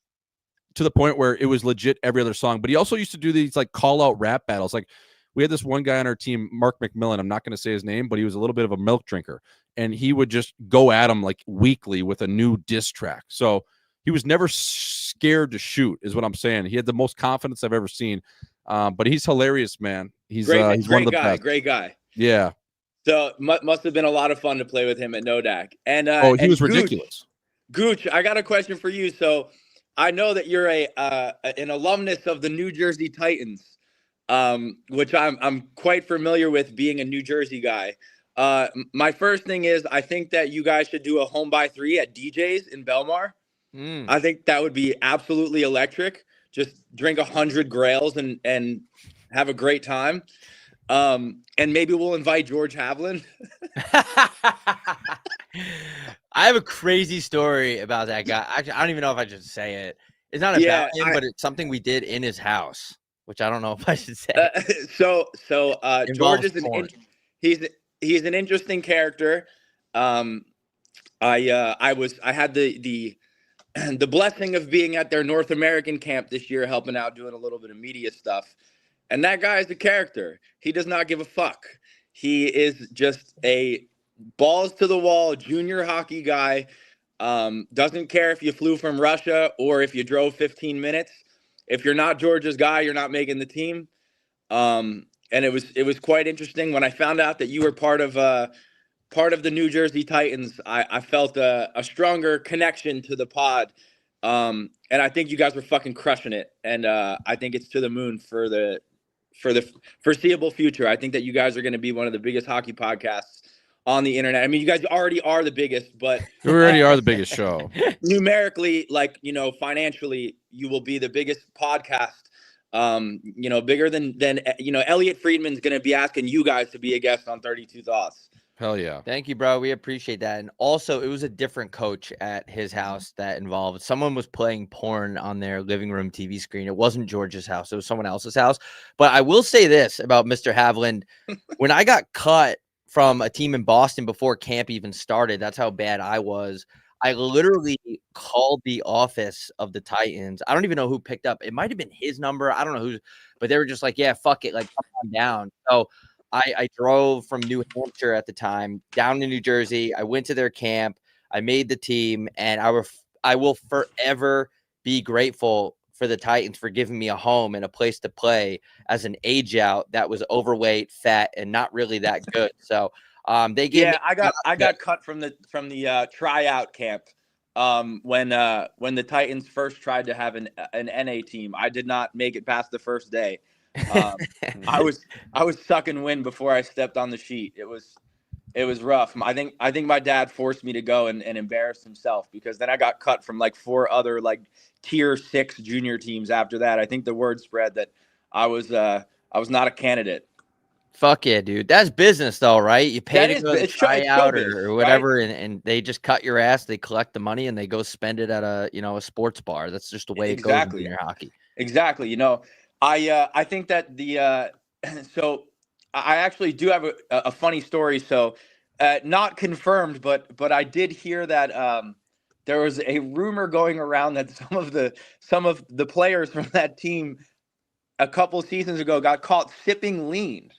to the point where it was legit every other song. But he also used to do these like call out rap battles. Like we had this one guy on our team, Mark McMillan. I'm not going to say his name, but he was a little bit of a milk drinker, and he would just go at him like weekly with a new diss track. So he was never scared to shoot, is what I'm saying. He had the most confidence I've ever seen. But he's hilarious, man. He's one of the best. Great guy. Yeah. So must have been a lot of fun to play with him at Nodak. And he was ridiculous. Gooch, I got a question for you. So I know that you're an alumnus of the New Jersey Titans, which I'm quite familiar with, being a New Jersey guy. My first thing is, I think that you guys should do a home by 3 at DJ's in Belmar. I think that would be absolutely electric. Just drink 100 grails and have a great time. And maybe we'll invite George Havlin. I have a crazy story about that guy. Actually, I don't even know if I should say it. It's not about him, but it's something we did in his house, which I don't know if I should say. George is he's an interesting character. I had the blessing of being at their North American camp this year, helping out, doing a little bit of media stuff. And that guy is a character. He does not give a fuck. He is just a balls to the wall junior hockey guy. Doesn't care if you flew from Russia or if you drove 15 minutes. If you're not George's guy, you're not making the team. And it was quite interesting when I found out that you were part of the New Jersey Titans. I felt a stronger connection to the pod. And I think you guys were fucking crushing it. And I think it's to the moon for the foreseeable future. I think that you guys are going to be one of the biggest hockey podcasts on the internet. I mean, you guys already are the biggest, but we already are the biggest show. Numerically, financially, you will be the biggest podcast. Bigger than Elliot Friedman's going to be asking you guys to be a guest on 32 Thoughts. Hell yeah. Thank you, bro. We appreciate that. And also, it was a different coach at his house that involved someone was playing porn on their living room TV screen. It wasn't George's house. It was someone else's house. But I will say this about Mr. Havland. When I got cut from a team in Boston before camp even started, that's how bad I was. I literally called the office of the Titans. I don't even know who picked up. It might have been his number. I don't know who, but they were just like, yeah, fuck it. Like, come on down. So I drove from New Hampshire at the time down to New Jersey. I went to their camp. I made the team, and I will forever be grateful for the Titans for giving me a home and a place to play as an age out that was overweight, fat, and not really that good. So they gave me I got cut from the tryout camp when the Titans first tried to have an NA team. I did not make it past the first day. I was sucking wind before I stepped on the sheet. It was rough. I think my dad forced me to go and embarrass himself, because then I got cut from like 4 other like tier 6 junior teams after that. I think the word spread that I was not a candidate. Fuck yeah, dude. That's business though, right? You pay That to is go to it's show, try it's out showbiz, or right? whatever, and they just cut your ass. They collect the money and they go spend it at a sports bar. That's just the way it goes in Exactly. junior hockey. Exactly. I think that the so I actually do have a funny story. So not confirmed, but I did hear that there was a rumor going around that some of the players from that team a couple seasons ago got caught sipping lean.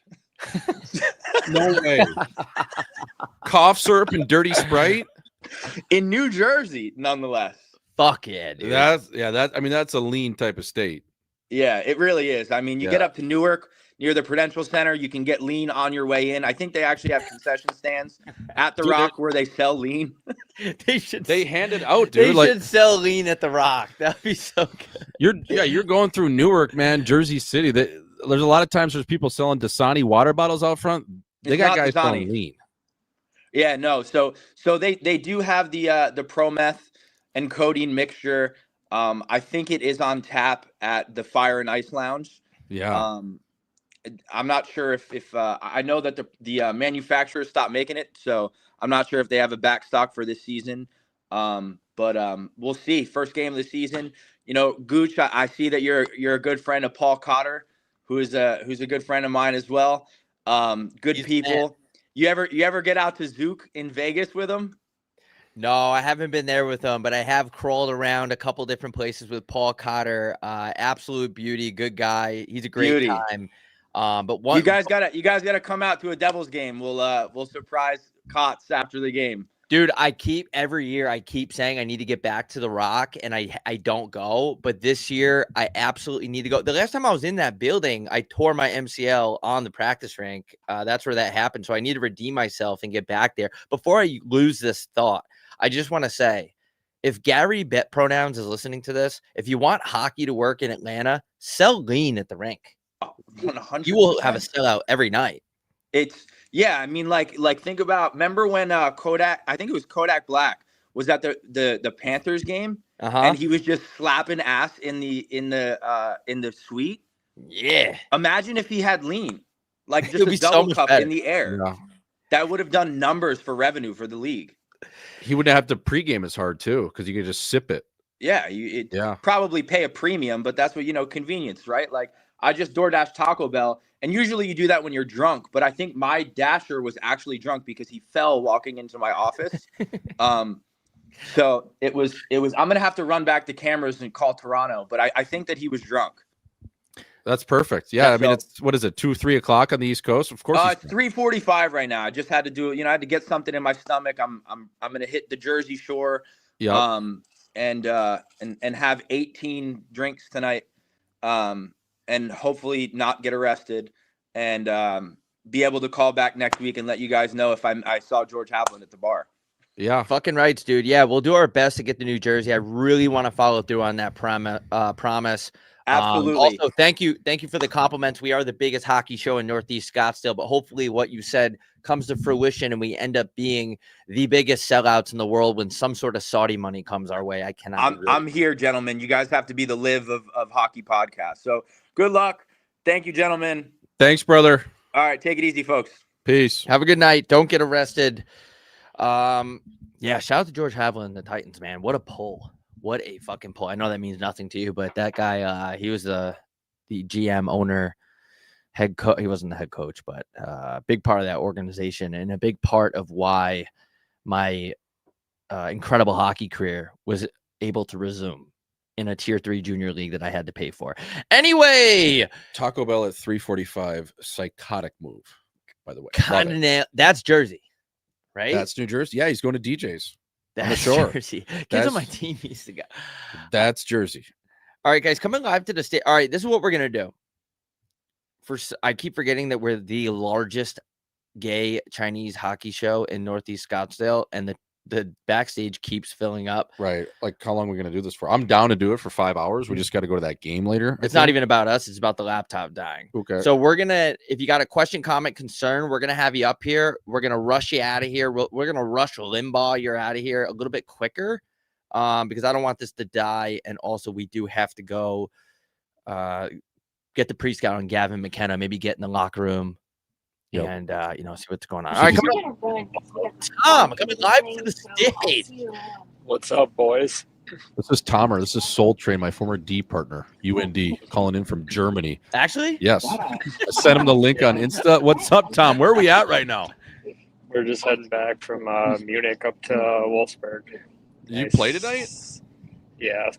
No way. Cough syrup and dirty Sprite in New Jersey, nonetheless. Fuck yeah, dude. That's a lean type of state. Yeah, it really is. I mean, you get Yeah. up to Newark near the Prudential Center, you can get lean on your way in. I think they actually have concession stands at the Dude, Rock where they sell lean. They hand it out, They dude. should sell lean at the Rock. That'd be so good. You're going through Newark, man, Jersey City. There's a lot of times there's people selling Dasani water bottles out front. They It's got not guys selling Dasani. lean. Yeah, no. So they do have the ProMeth and codeine mixture. I think it is on tap at the Fire and Ice Lounge. Yeah. I'm not sure if I know that the manufacturers stopped making it, so I'm not sure if they have a back stock for this season. But we'll see. First game of the season. Gooch, I see that you're a good friend of Paul Cotter, who's a good friend of mine as well. Good people. You ever get out to Zook in Vegas with him? No, I haven't been there with him, but I have crawled around a couple different places with Paul Cotter. Absolute beauty, good guy. He's a great Beauty. time. But one You guys gotta come out to a Devils game. We'll surprise Cots after the game. dude, every year I keep saying I need to get back to the Rock, and I don't go. But this year I absolutely need to go. The last time I was in that building, I tore my MCL on the practice rink. That's where that happened. So I need to redeem myself and get back there. Before I lose this thought, I just want to say, if Gary Bet Pronouns is listening to this, if you want hockey to work in Atlanta, sell lean at the rink. 100%. You will have a sellout every night. I mean, like think about, remember when Kodak, I think it was Kodak Black, was at the Panthers game, and he was just slapping ass in the suite. Yeah. Imagine if he had lean, like It just would a be so double much cup better. in the air. Yeah. That would have done numbers for revenue for the league. He wouldn't have to pregame as hard too, because you could just sip it. Yeah, probably pay a premium, but that's what convenience, right? Like I just DoorDash Taco Bell, and usually you do that when you're drunk, but I think my dasher was actually drunk because he fell walking into my office. So it was. I'm gonna have to run back the cameras and call Toronto, but I think that he was drunk. That's perfect. Yeah, I mean, so- it's what is it, 2-3 o'clock on the East Coast? Of course. It's 3:45 right now. I just had to do it. I had to get something in my stomach. I'm gonna hit the Jersey Shore. Yep. And have 18 drinks tonight. And hopefully not get arrested, and be able to call back next week and let you guys know if I saw George Havlin at the bar. Yeah. Fucking rights, dude. Yeah, we'll do our best to get to New Jersey. I really want to follow through on that promise. Absolutely. Also, thank you for the compliments. We are the biggest hockey show in Northeast Scottsdale, but hopefully what you said comes to fruition and we end up being the biggest sellouts in the world when some sort of Saudi money comes our way. I cannot. I'm here, gentlemen. You guys have to be the live of hockey podcast. So good luck. Thank you, gentlemen. Thanks, brother. All right, take it easy, folks. Peace. Have a good night. Don't get arrested. Yeah, shout out to George Havlin and the Titans, man. What a pull. What a fucking pull. I know that means nothing to you, but that guy, he was the GM, owner, head coach. He wasn't the head coach, but a big part of that organization and a big part of why my incredible hockey career was able to resume in a tier 3 junior league that I had to pay for. Anyway, Taco Bell at 3:45, psychotic move, by the way. kind of that's Jersey, right? That's New Jersey. Yeah, he's going to DJ's. on the That's shore. Jersey. Kids on my team used to go. That's Jersey. All right, guys, coming live to the state. All right, this is what we're gonna do. I keep forgetting that we're the largest gay Chinese hockey show in Northeast Scottsdale, and the backstage keeps filling up. Right. Like, how long are we going to do this for? I'm down to do it for 5 hours. We just got to go to that game later. It's not even about us. It's about the laptop dying. Okay. So we're gonna, if you got a question, comment, concern, we're gonna have you up here. We're gonna rush you out of here. We're gonna rush Limbaugh. You're out of here a little bit quicker, because I don't want this to die. And also, we do have to go, get the pre-scout on Gavin McKenna. Maybe get in the locker room, Yep. and see what's going on. So All right, does- coming up, Tom, coming live to the stage. What's up, boys? This is Tomer. This is Soul Train, my former D partner, UND, calling in from Germany. Actually? Yes. I sent him the link on Insta. What's up, Tom? Where are we at right now? We're just heading back from Munich up to Wolfsburg. Did you play tonight? Yeah,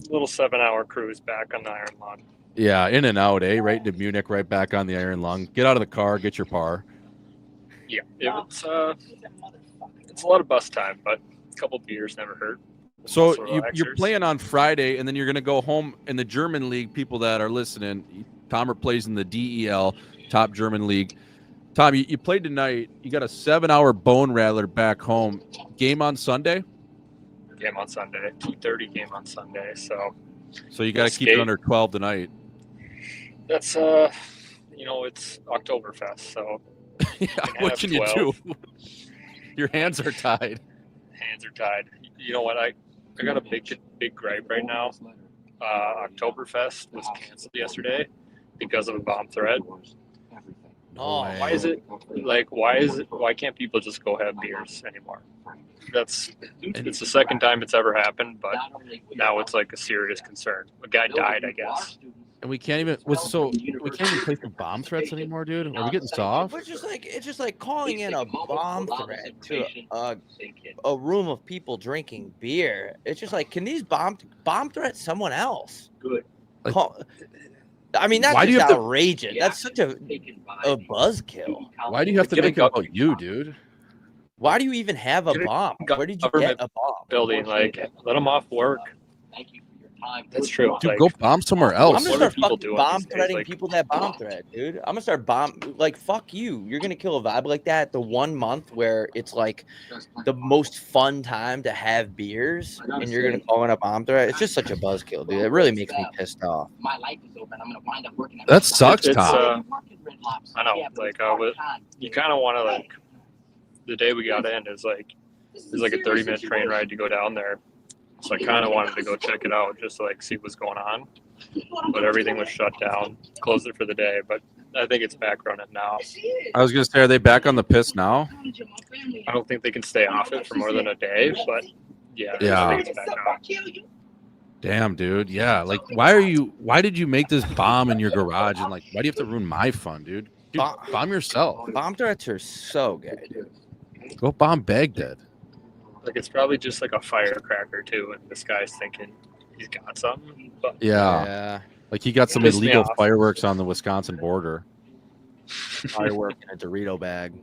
little 7-hour cruise back on the Iron Lung. Yeah, in and out, eh? Right to Munich, right back on the Iron Lung. Get out of the car, get your par. Yeah, it's a lot of bus time, but a couple beers never hurt. So Also you're relaxers. playing on Friday, and then you're going to go home in the German league. People that are listening, Tomer plays in the DEL, top German league. Tom, you played tonight. You got a 7-hour bone rattler back home. Game on Sunday? Game on Sunday, 2:30 game on Sunday. So So you got to keep it under 12 tonight. that's it's Oktoberfest, so What can you do? Your hands are tied. Hands are tied. You know what? I got a big gripe right now. Oktoberfest was canceled yesterday because of a bomb threat. Oh, Why is it why can't people just go have beers anymore? It's the second time it's ever happened, but now it's like a serious concern. A guy died, I guess. And we can't even we can't even play some bomb threats anymore, dude. Are we getting soft? It's just like calling in a bomb threat to a room of people drinking beer. It's just like, can these bomb threats someone else? Good. I mean, that's Why do just you have to- outrageous. That's such a buzzkill. Why do you have to Get a make it about you, dude? Why do you even have a bomb? Where did you get a bomb? Building, like, let them off work. That's true. Dude, Like, go bomb somewhere I'm else. gonna What are start people fucking doing bomb these days? threatening Like- people that bomb threat, dude. I'm gonna start fuck you. You're gonna kill a vibe like that the 1 month where it's like the most fun time to have beers, and you're gonna call in a bomb threat. It's just such a buzzkill, dude. It really makes me pissed off. That sucks, It's, Tom. I know, like, you kind of want to, like, the day we got in is like, there's like a 30-minute train ride to go down there. So I kind of wanted to go check it out just to, like, see what's going on. But everything was shut down, closed it for the day. But I think it's back running now. I was gonna say, are they back on the piss now? I don't think they can stay off it for more than a day, but yeah, Yeah. I think it's back on. Damn, dude. Yeah. Like, why did you make this bomb in your garage? And like, why do you have to ruin my fun, dude? Dude, bomb yourself. Bomb threats are so gay, dude. Go bomb Baghdad. Like, it's probably just like a firecracker too, and this guy's thinking he's got something. But Yeah. Like he got some Pissed me illegal off. fireworks on the Wisconsin border. Firework in a Dorito bag.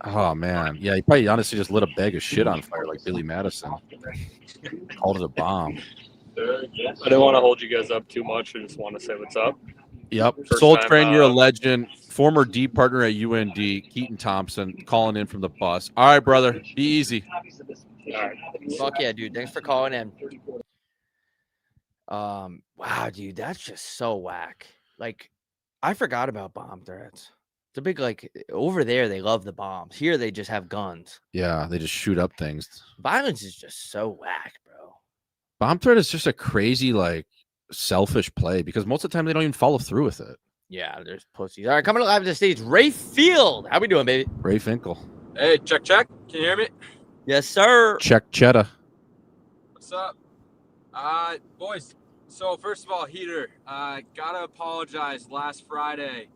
Oh man. Yeah, he probably honestly just lit a bag of shit on fire like Billy Madison. Called it a bomb. I didn't want to hold you guys up too much. I just want to say what's up. Yep. First Soul time, Train, you're a legend. Former D partner at UND, Keaton Thompson, calling in from the bus. All right, brother. Be easy. All right. Fuck yeah, dude. Thanks for calling in. Wow, dude, that's just so whack. Like, I forgot about bomb threats. It's a big, like, over there they love the bombs. Here they just have guns. Yeah, they just shoot up things. Violence is just so whack, bro. Bomb threat is just a crazy, like, selfish play because most of the time they don't even follow through with it. Yeah, there's pussies. All right, coming live to the stage, Ray Field. How we doing, baby? Ray Finkel. Hey, check. Can you hear me? Yes, sir. Check Cheddar. What's up? Boys, so first of all, Heater, gotta apologize. Last Friday,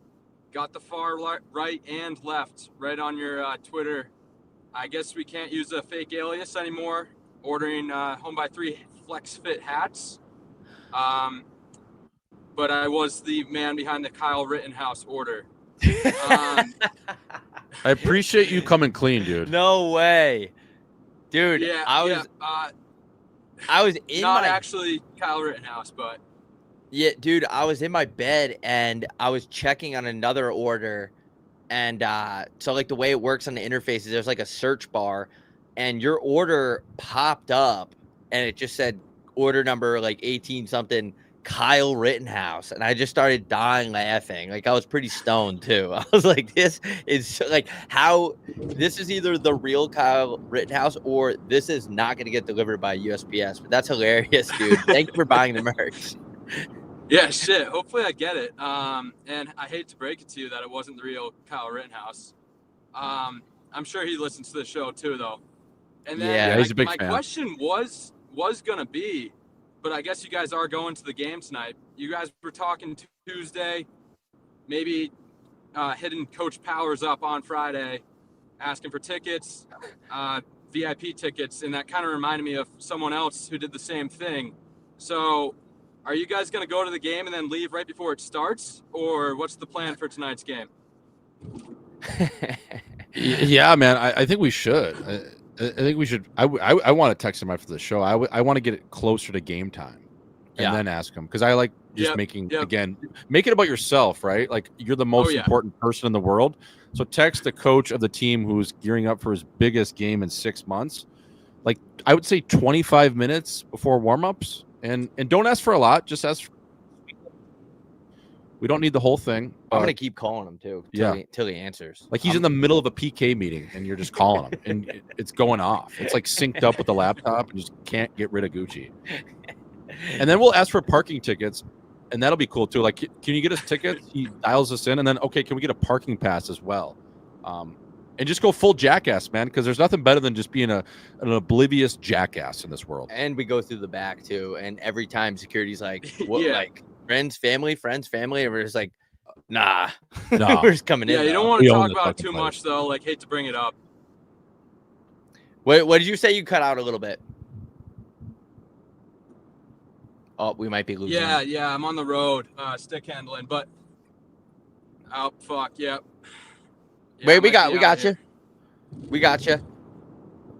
got the far right and left right on your Twitter. I guess we can't use a fake alias anymore. Ordering Home by 3 Flex Fit hats. But I was the man behind the Kyle Rittenhouse order. I appreciate you coming clean, dude. No way. Dude, Yeah, I was in not my actually Kyle Rittenhouse, but Yeah, dude, I was in my bed and I was checking on another order. And so like the way it works on the interface is there's like a search bar and your order popped up and it just said order number like 18 something Kyle Rittenhouse. And I just started dying laughing. Like I was pretty stoned too. I was like, this is like how this is either the real Kyle Rittenhouse or this is not going to get delivered by USPS. But that's hilarious, dude. Thank you for buying the merch. Yeah, shit. Hopefully I get it. And I hate to break it to you that it wasn't the real Kyle Rittenhouse. I'm sure he listens to the show too, though. And then Yeah, he's a big my fan. question was gonna be, but I guess you guys are going to the game tonight. You guys were talking Tuesday, maybe hitting Coach Powers up on Friday, asking for tickets, VIP tickets, and that kind of reminded me of someone else who did the same thing. So, are you guys going to go to the game and then leave right before it starts, or what's the plan for tonight's game? Yeah, man. I think we should. I think we should. I want to text him after the show. I want to get it closer to game time, and then ask him, because I like just make it about yourself, right? Like, you're the most important person in the world. So text the coach of the team who's gearing up for his biggest game in 6 months. Like, I would say 25 minutes before warmups, and don't ask for a lot. Just ask. We don't need the whole thing. I'm gonna keep calling him too. Till he answers. Like, he's in the middle of a PK meeting and you're just calling him and it's going off. It's like synced up with the laptop and just can't get rid of Gucci. And then we'll ask for parking tickets, and that'll be cool too. Like, can you get us tickets? He dials us in, and then, okay, can we get a parking pass as well? And just go full jackass, man, because there's nothing better than just being an oblivious jackass in this world. And we go through the back too, and every time security's like, "What? Like friends, family, and we're just like, nah, we're just coming in." Yeah, you don't want to talk about it too much, though. Like, hate to bring it up. What did you say? You cut out a little bit. Oh, we might be losing. Yeah, I'm on the road, stick handling, but fuck, yeah. Wait, we got you. We got you.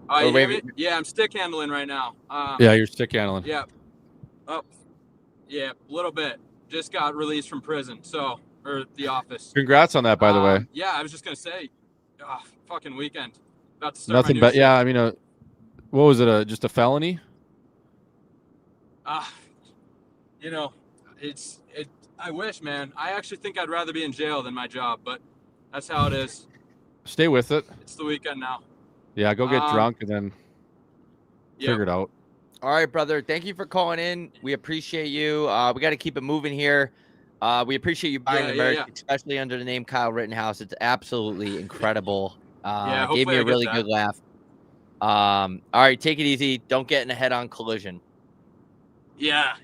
You hear me? Yeah, I'm stick handling right now. Yeah, you're stick handling. Yeah. Oh, yeah, a little bit. Just got released from prison, or the office. Congrats on that, by the way. Yeah, I was just gonna say, fucking weekend. About to start Nothing but I mean, what was it? Just a felony? I wish, man. I actually think I'd rather be in jail than my job, but that's how it is. Stay with it. It's the weekend now. Yeah, go get drunk and then figure it out. All right, brother. Thank you for calling in. We appreciate you. We got to keep it moving here. We appreciate you buying the merch, especially under the name Kyle Rittenhouse. It's absolutely incredible. Gave me a really good laugh. All right, take it easy. Don't get in a head-on collision. Yeah,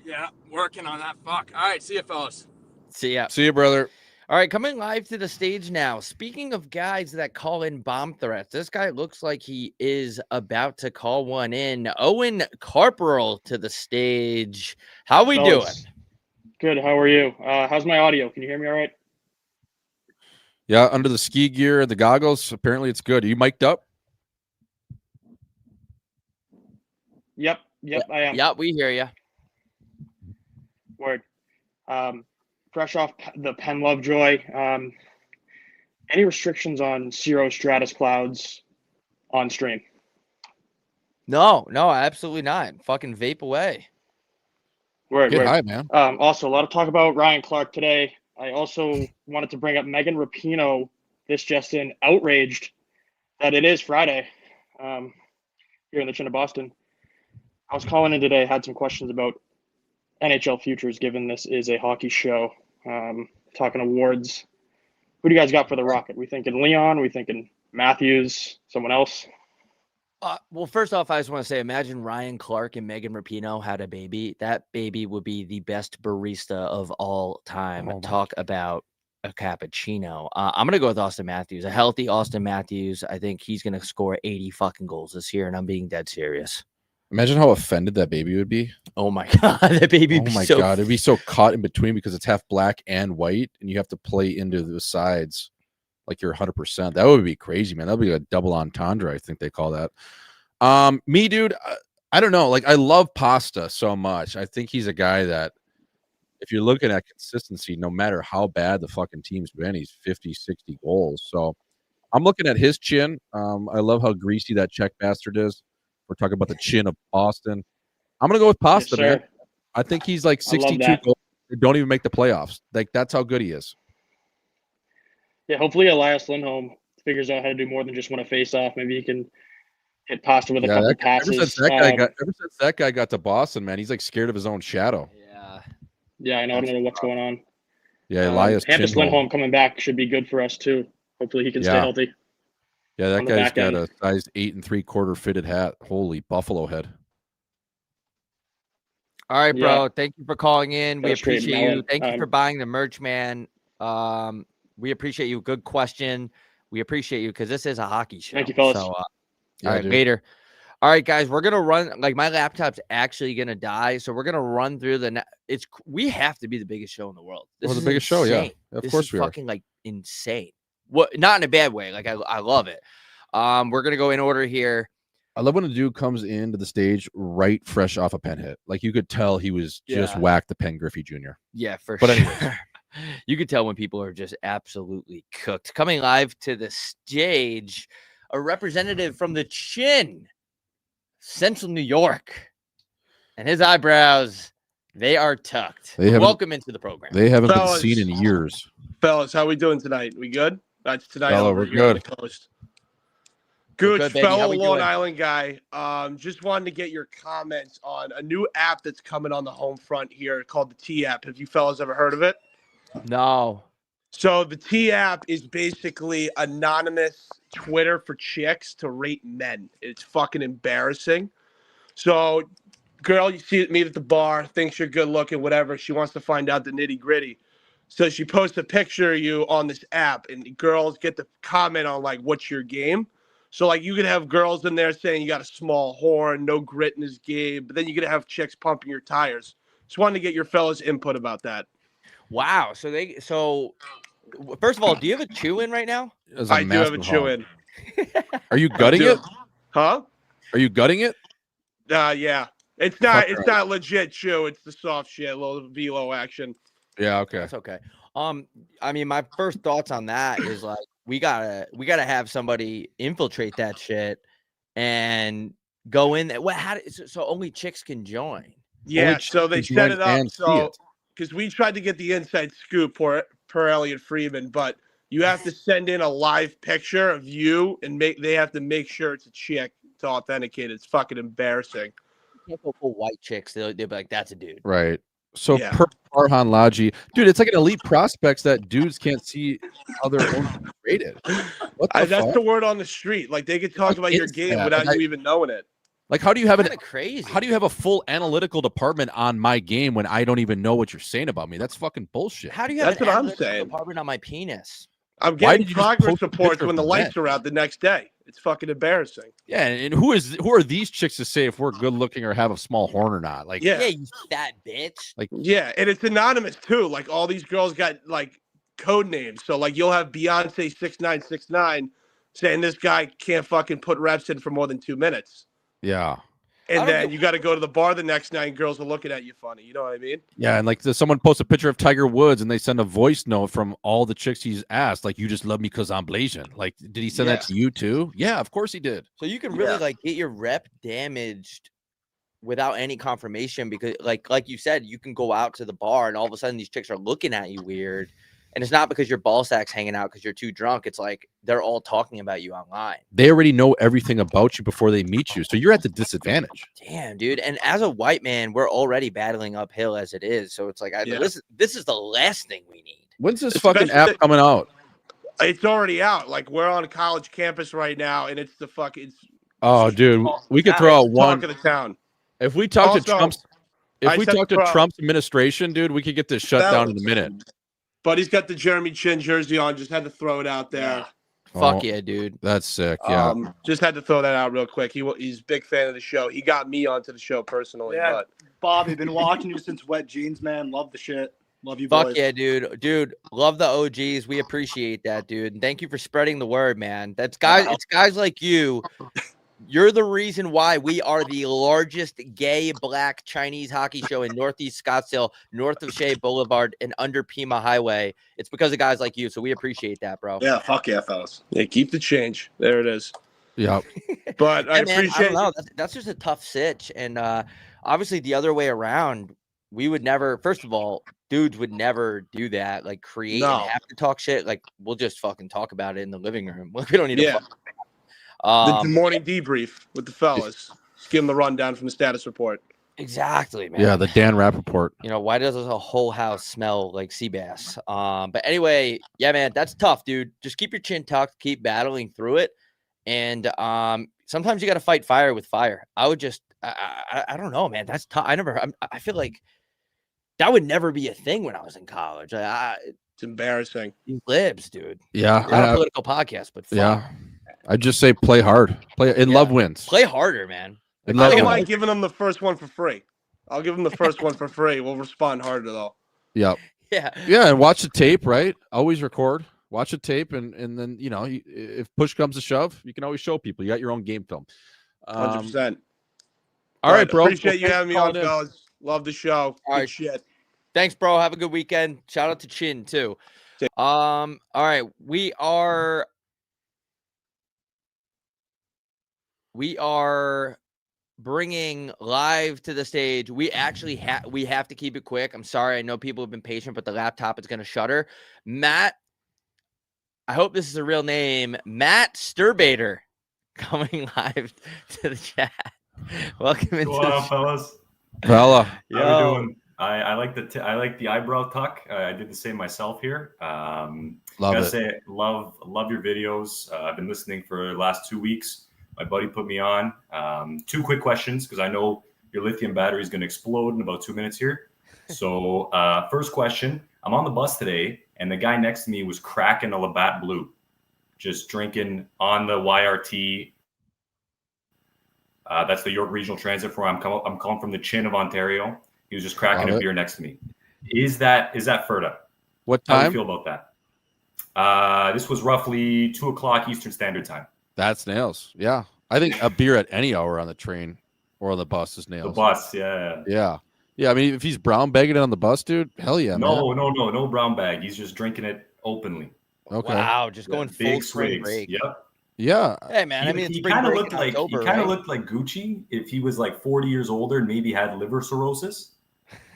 working on that. Fuck. All right, see you, fellas. See ya. See you, brother. All right, coming live to the stage now. Speaking of guys that call in bomb threats, this guy looks like he is about to call one in. Owen Corporal to the stage. How we doing? Good. How are you? How's my audio? Can you hear me all right? Yeah, under the ski gear, the goggles, apparently it's good. Are you mic'd up? Yep, I am. Yeah, we hear you. Word. Fresh off the Penn Lovejoy, any restrictions on cirrostratus clouds on stream? No, absolutely not. Fucking vape away. Word. High, man. Also, a lot of talk about Ryan Clark today. I also wanted to bring up Megan Rapinoe. This just in, outraged that it is Friday here in the Chin of Boston. I was calling in today, had some questions about NHL futures, given this is a hockey show. Talking awards. Who do you guys got for the Rocket? We thinking Leon? We thinking Matthews? Someone else? Well, first off, I just want to say, imagine Ryan Clark and Megan Rapinoe had a baby. That baby would be the best barista of all time. Talk about a cappuccino. I'm going to go with Austin Matthews. A healthy Austin Matthews. I think he's going to score 80 fucking goals this year, and I'm being dead serious. Imagine how offended that baby would be. Oh my God, that baby. Oh my God, it'd be so caught in between because it's half black and white, and you have to play into the sides like you're 100%. That would be crazy, man. That would be a double entendre, I think they call that. Me, dude, I don't know. Like, I love Pasta so much. I think he's a guy that, if you're looking at consistency, no matter how bad the fucking team's been, he's 50, 60 goals. So I'm looking at his chin. I love how greasy that Czech bastard is. We're talking about the chin of Boston. I'm going to go with Pasta, man. I think he's like 62 goals. They don't even make the playoffs. Like, that's how good he is. Yeah, hopefully Elias Lindholm figures out how to do more than just win a face-off. Maybe he can hit Pasta with a couple passes. Ever since that guy got to Boston, man, he's like scared of his own shadow. Yeah. Yeah, I know. I don't know what's going on. Yeah, Elias Hampus Chinholm. Lindholm coming back should be good for us too. Hopefully he can stay Yeah. healthy. Yeah, that on the guy's back got end. a size 8 3/4 fitted hat. Holy buffalo head. All right, Yeah. bro. Thank you for calling in. We Got a straight appreciate you. melon. Thank you for buying the merch, man. We appreciate you. Good question. We appreciate you because this is a hockey show. Thank you, fellas. So, all Yeah, right, dude. later. All right, guys, we're gonna run. Like my laptop's actually gonna die, so we're gonna run through the. We have to be the biggest show in the world. This Well, the is biggest show, yeah. insane. Of This course is we are. fucking like insane. What? Not in a bad way. Like I love it. We're gonna go in order here. I love when a dude comes into the stage right fresh off a pen hit. Like you could tell he was just Yeah. whacked the Pen Griffey Jr. Yeah, for But sure. anyways. You could tell when people are just absolutely cooked. Coming live to the stage, a representative from the Chin, Central New York, and his eyebrows, they are tucked. They haven't- Welcome into the program. They haven't been Fellas. seen in years. Fellas, how we doing tonight? We good? That's tonight Fella, over we're here on the good. coast. We're Gooch, good, baby. How fellow we Long doing? Island guy. Just wanted to get your comments on a new app that's coming on the home front here called the T app. Have you fellas ever heard of it? No. So the T app is basically anonymous Twitter for chicks to rate men. It's fucking embarrassing. So, girl, you see me at the bar, thinks you're good looking, whatever. She wants to find out the nitty gritty. So she posts a picture of you on this app, and girls get to comment on like, "What's your game?" So like, you could have girls in there saying you got a small horn, no grit in his game, but then you could have chicks pumping your tires. Just wanted to get your fellas' input about that. Wow. So first of all, do you have a chew in right now? As a I do have a massive chew hog. in. Are you gutting do. it? Huh? Are you gutting it? Yeah. It's not. Fuck It's right. not legit chew. It's the soft shit, a little velo action. Yeah, okay. That's okay. I mean, my first thoughts on that is like we gotta have somebody infiltrate that shit and go in there. What? So only chicks can join? Yeah. Only So they chicks set join it up and see so it. because we tried to get the inside scoop per Elliot Freeman, but you have to send in a live picture of you and they have to make sure it's a chick to authenticate it. It's fucking embarrassing. Can't go full white chicks. They'll be like, that's a dude. Right. So Yeah. per Farhan Laji, dude, it's like an elite prospects that dudes can't see how their own rated. What the That's fuck? the word on the street. Like they could talk about your is game that? without Like, you even knowing it. Like, how do you have Kinda crazy. How do you have a full analytical department on my game when I don't even know what you're saying about me? That's fucking bullshit. How do you have That's an what I'm analytical saying. department on my penis? I'm Why getting did you just progress post a reports picture when the of lights men? are out the next day. It's fucking embarrassing. Yeah, and who are these chicks to say if we're good looking or have a small horn or not? Like, Yeah. you fat bitch. like Yeah, and it's anonymous too. Like all these girls got like code names. So like you'll have Beyonce 6969 saying this guy can't fucking put reps in for more than 2 minutes. yeah. And then you got to go to the bar the next night and girls are looking at you funny. You know what I mean? Yeah, and like someone posts a picture of Tiger Woods and they send a voice note from all the chicks he's asked, like, you just love me because I'm Blasian. Like, did he send that to you too? Yeah, of course he did. So you can really like get your rep damaged without any confirmation because like you said, you can go out to the bar and all of a sudden these chicks are looking at you weird. And it's not because your ball sack's hanging out because you're too drunk. It's like they're all talking about you online. They already know everything about you before they meet you. So you're at the disadvantage. Damn, dude. And as a white man, we're already battling uphill as it is. So it's like this is the last thing we need. When's this fucking app coming out? It's already out. Like we're on a college campus right now, and it's the fucking. Oh, dude, we could throw out one. Talk of the town. If we talk to Also, Trump's, I if we said talk to Trump. Trump's administration, dude, we could get this shut down in a minute. But he's got the Jeremy Chin jersey on. Just had to throw it out there. Fuck yeah, dude. That's sick. Yeah. Just had to throw that out real quick. He's a big fan of the show. He got me onto the show personally. Yeah, But Bobby, been watching you since Wet Jeans, man. Love the shit. Love you, Fuck boys. yeah, dude. Dude, love the OGs. We appreciate that, dude. And thank you for spreading the word, man. It's guys like you. You're the reason why we are the largest gay black Chinese hockey show in Northeast Scottsdale, north of Shea Boulevard and under Pima Highway. It's because of guys like you. So we appreciate that, bro. Yeah, fuck yeah, fellas. Yeah, keep the change. There it is. Yeah. But I Yeah, man, appreciate don't know. That's just a tough sitch. And obviously the other way around, we would never, first of all, dudes would never do that. Like create No. and have to talk shit. Like we'll just fucking talk about it in the living room. We don't need to Yeah. fuck. the morning debrief with the fellas. Just give them the rundown from the status report. Exactly, man. Yeah, the Dan Rappaport. You know, why does a whole house smell like sea bass? But anyway, yeah, man, that's tough, dude. Just keep your chin tucked, keep battling through it. And sometimes you got to fight fire with fire. I would just, I don't know, man. That's tough. I feel like that would never be a thing when I was in college. It's embarrassing. Libs, dude. Yeah, We're not a political podcast, but fuck. Yeah, I'd just say play hard. Play and love wins. Play harder, man. And I love don't wins. mind giving them the first one for free. I'll give them the first one for free. We'll respond harder though. Yep. Yeah. Yeah, and watch the tape, right? Always record. Watch the tape, and then if push comes to shove, you can always show people. You got your own game film. 100%. All right, bro. Appreciate you Well, having me thanks on, for calling in. fellas. Love the show. All right. Shit. Thanks, bro. Have a good weekend. Shout out to Chin too. All right. We are bringing live to the stage. We actually we have to keep it quick. I'm sorry. I know people have been patient, but the laptop is going to shutter. Matt, I hope this is a real name. Matt Sturbater coming live to the chat. Welcome into What's going on, fellas? Fella. How we doing? I like the eyebrow tuck. I did the same myself here. Love gotta it. say, love your videos. I've been listening for the last 2 weeks. My buddy put me on. 2 quick questions because I know your lithium battery is going to explode in about 2 minutes here. So first question, I'm on the bus today and the guy next to me was cracking a Labatt Blue, just drinking on the YRT. That's the York Regional Transit for I'm calling from the Chin of Ontario. He was just cracking Love a it. beer next to me. Is that Ferda? What How do you time? feel about that? This was roughly 2:00 Eastern Standard Time. That's nails. Yeah, I think a beer at any hour on the train or on the bus is nails. The bus, yeah. Yeah. I mean, if he's brown bagging it on the bus, dude, hell yeah, man. No brown bag. He's just drinking it openly. Okay. Wow, just going full big spring swigs. break. Yep. Yeah. Hey, man. I mean, it's he spring kind of break looked in like October, he kind of right? looked like Gucci if he was like 40 years older and maybe had liver cirrhosis.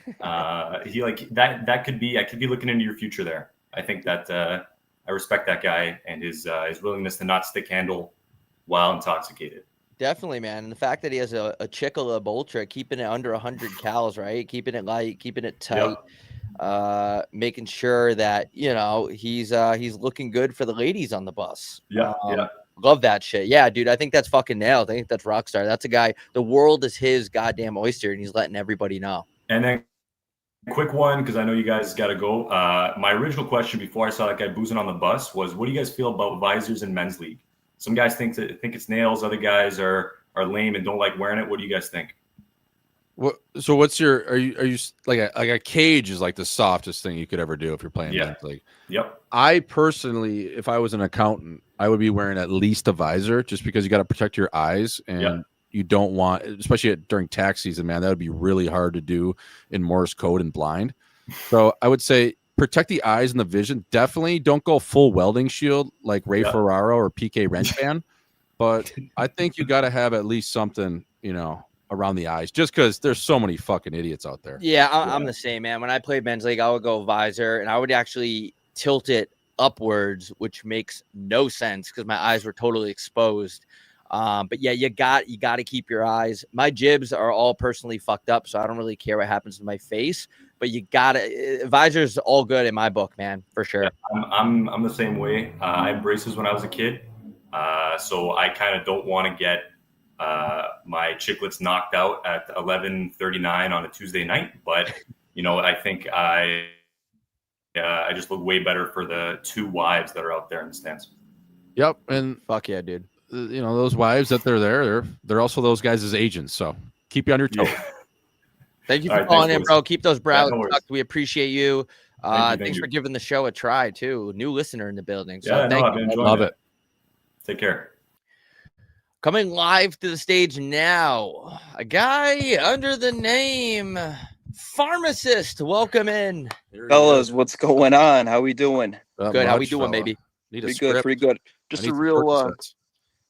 He like that could be. I could be looking into your future there. I think that I respect that guy and his willingness to not stick handle while intoxicated. Definitely, man. And the fact that he has a Chickalob Ultra, keeping it under 100 cals, right? Keeping it light, keeping it tight, making sure that he's looking good for the ladies on the bus. Yeah. Love that shit. Yeah, dude. I think that's fucking nailed. I think that's rock star. That's a guy. The world is his goddamn oyster, and he's letting everybody know. And then quick one, because I know you guys got to go. My original question before I saw that guy boozing on the bus was, what do you guys feel about visors in men's league? Some guys think it's nails. Other guys are lame and don't like wearing it. What do you guys think? So what's your? Are you like a cage is like the softest thing you could ever do if you're playing Yeah. men's league. Yep. I personally, if I was an accountant, I would be wearing at least a visor just because you got to protect your eyes and Yeah. you don't want, especially during tax season, man, that would be really hard to do in Morse code and blind. So I would say protect the eyes and the vision. Definitely don't go full welding shield like Ray Yeah. Ferraro or PK Wrenchman, but I think you got to have at least something, around the eyes, just because there's so many fucking idiots out there. Yeah, I'm the same, man. When I played men's league, I would go visor, and I would actually tilt it upwards, which makes no sense because my eyes were totally exposed. But yeah, you got to keep your eyes. My jibs are all personally fucked up, so I don't really care what happens to my face. But you gotta visors all good in my book, man, for sure. I'm the same way. I had braces when I was a kid, so I kind of don't want to get my chiclets knocked out at 11:39 on a Tuesday night. But I think I just look way better for the 2 wives that are out there in the stands. Yep, and fuck yeah, dude. Those wives that they're also those guys as agents. So keep you on your toes. Thank you for All right, calling thanks, in, boys. bro. Keep those brows no worries. tucked. We appreciate you. Thank Thanks you. for giving the show a try too. New listener in the building. So Yeah, no, thank I've you. been enjoying Love it. it. Take care. Coming live to the stage now, a guy under the name Pharmacist. Welcome in. Fellas, what's going on? How we doing? Good. How we doing, baby? Pretty good, pretty good. Just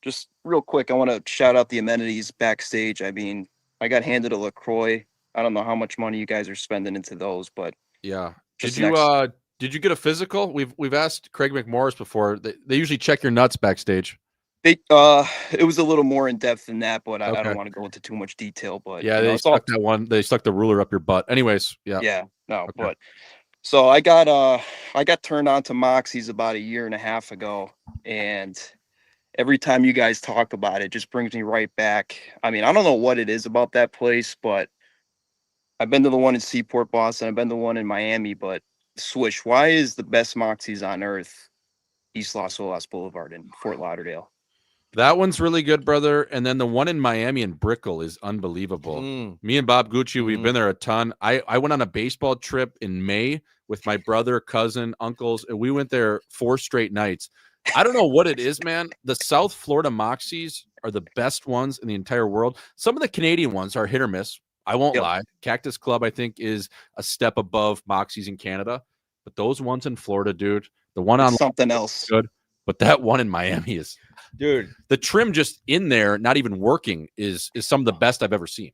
just real quick, I want to shout out the amenities backstage. I mean, I got handed a LaCroix. I don't know how much money you guys are spending into those, but Yeah. Just Did you get a physical? We've asked Craig McMorris before. They usually check your nuts backstage. It was a little more in depth than that, but I Okay. don't want to go into too much detail. But Yeah, you know, they it's all stuck that one. They stuck the ruler up your butt. Anyways, yeah. yeah, no, Okay. but so I got turned on to Moxie's about a year and a half ago, and every time you guys talk about it, just brings me right back. I mean, I don't know what it is about that place, but I've been to the one in Seaport, Boston. I've been to the one in Miami, but Swish, why is the best Moxie's on earth East Los Olas Boulevard in Fort Lauderdale? That one's really good, brother. And then the one in Miami and Brickell is unbelievable. Me and Bob Gucci, we've been there a ton. I went on a baseball trip in May with my brother, cousin, uncles, and we went there 4 straight nights. I don't know what it is, man. The South Florida Moxies are the best ones in the entire world. Some of the Canadian ones are hit or miss. I won't lie. Cactus Club, I think, is a step above Moxies in Canada. But those ones in Florida, dude, the one on something else. Good. But that one in Miami is, dude, the trim just in there, not even working, is some of the best I've ever seen.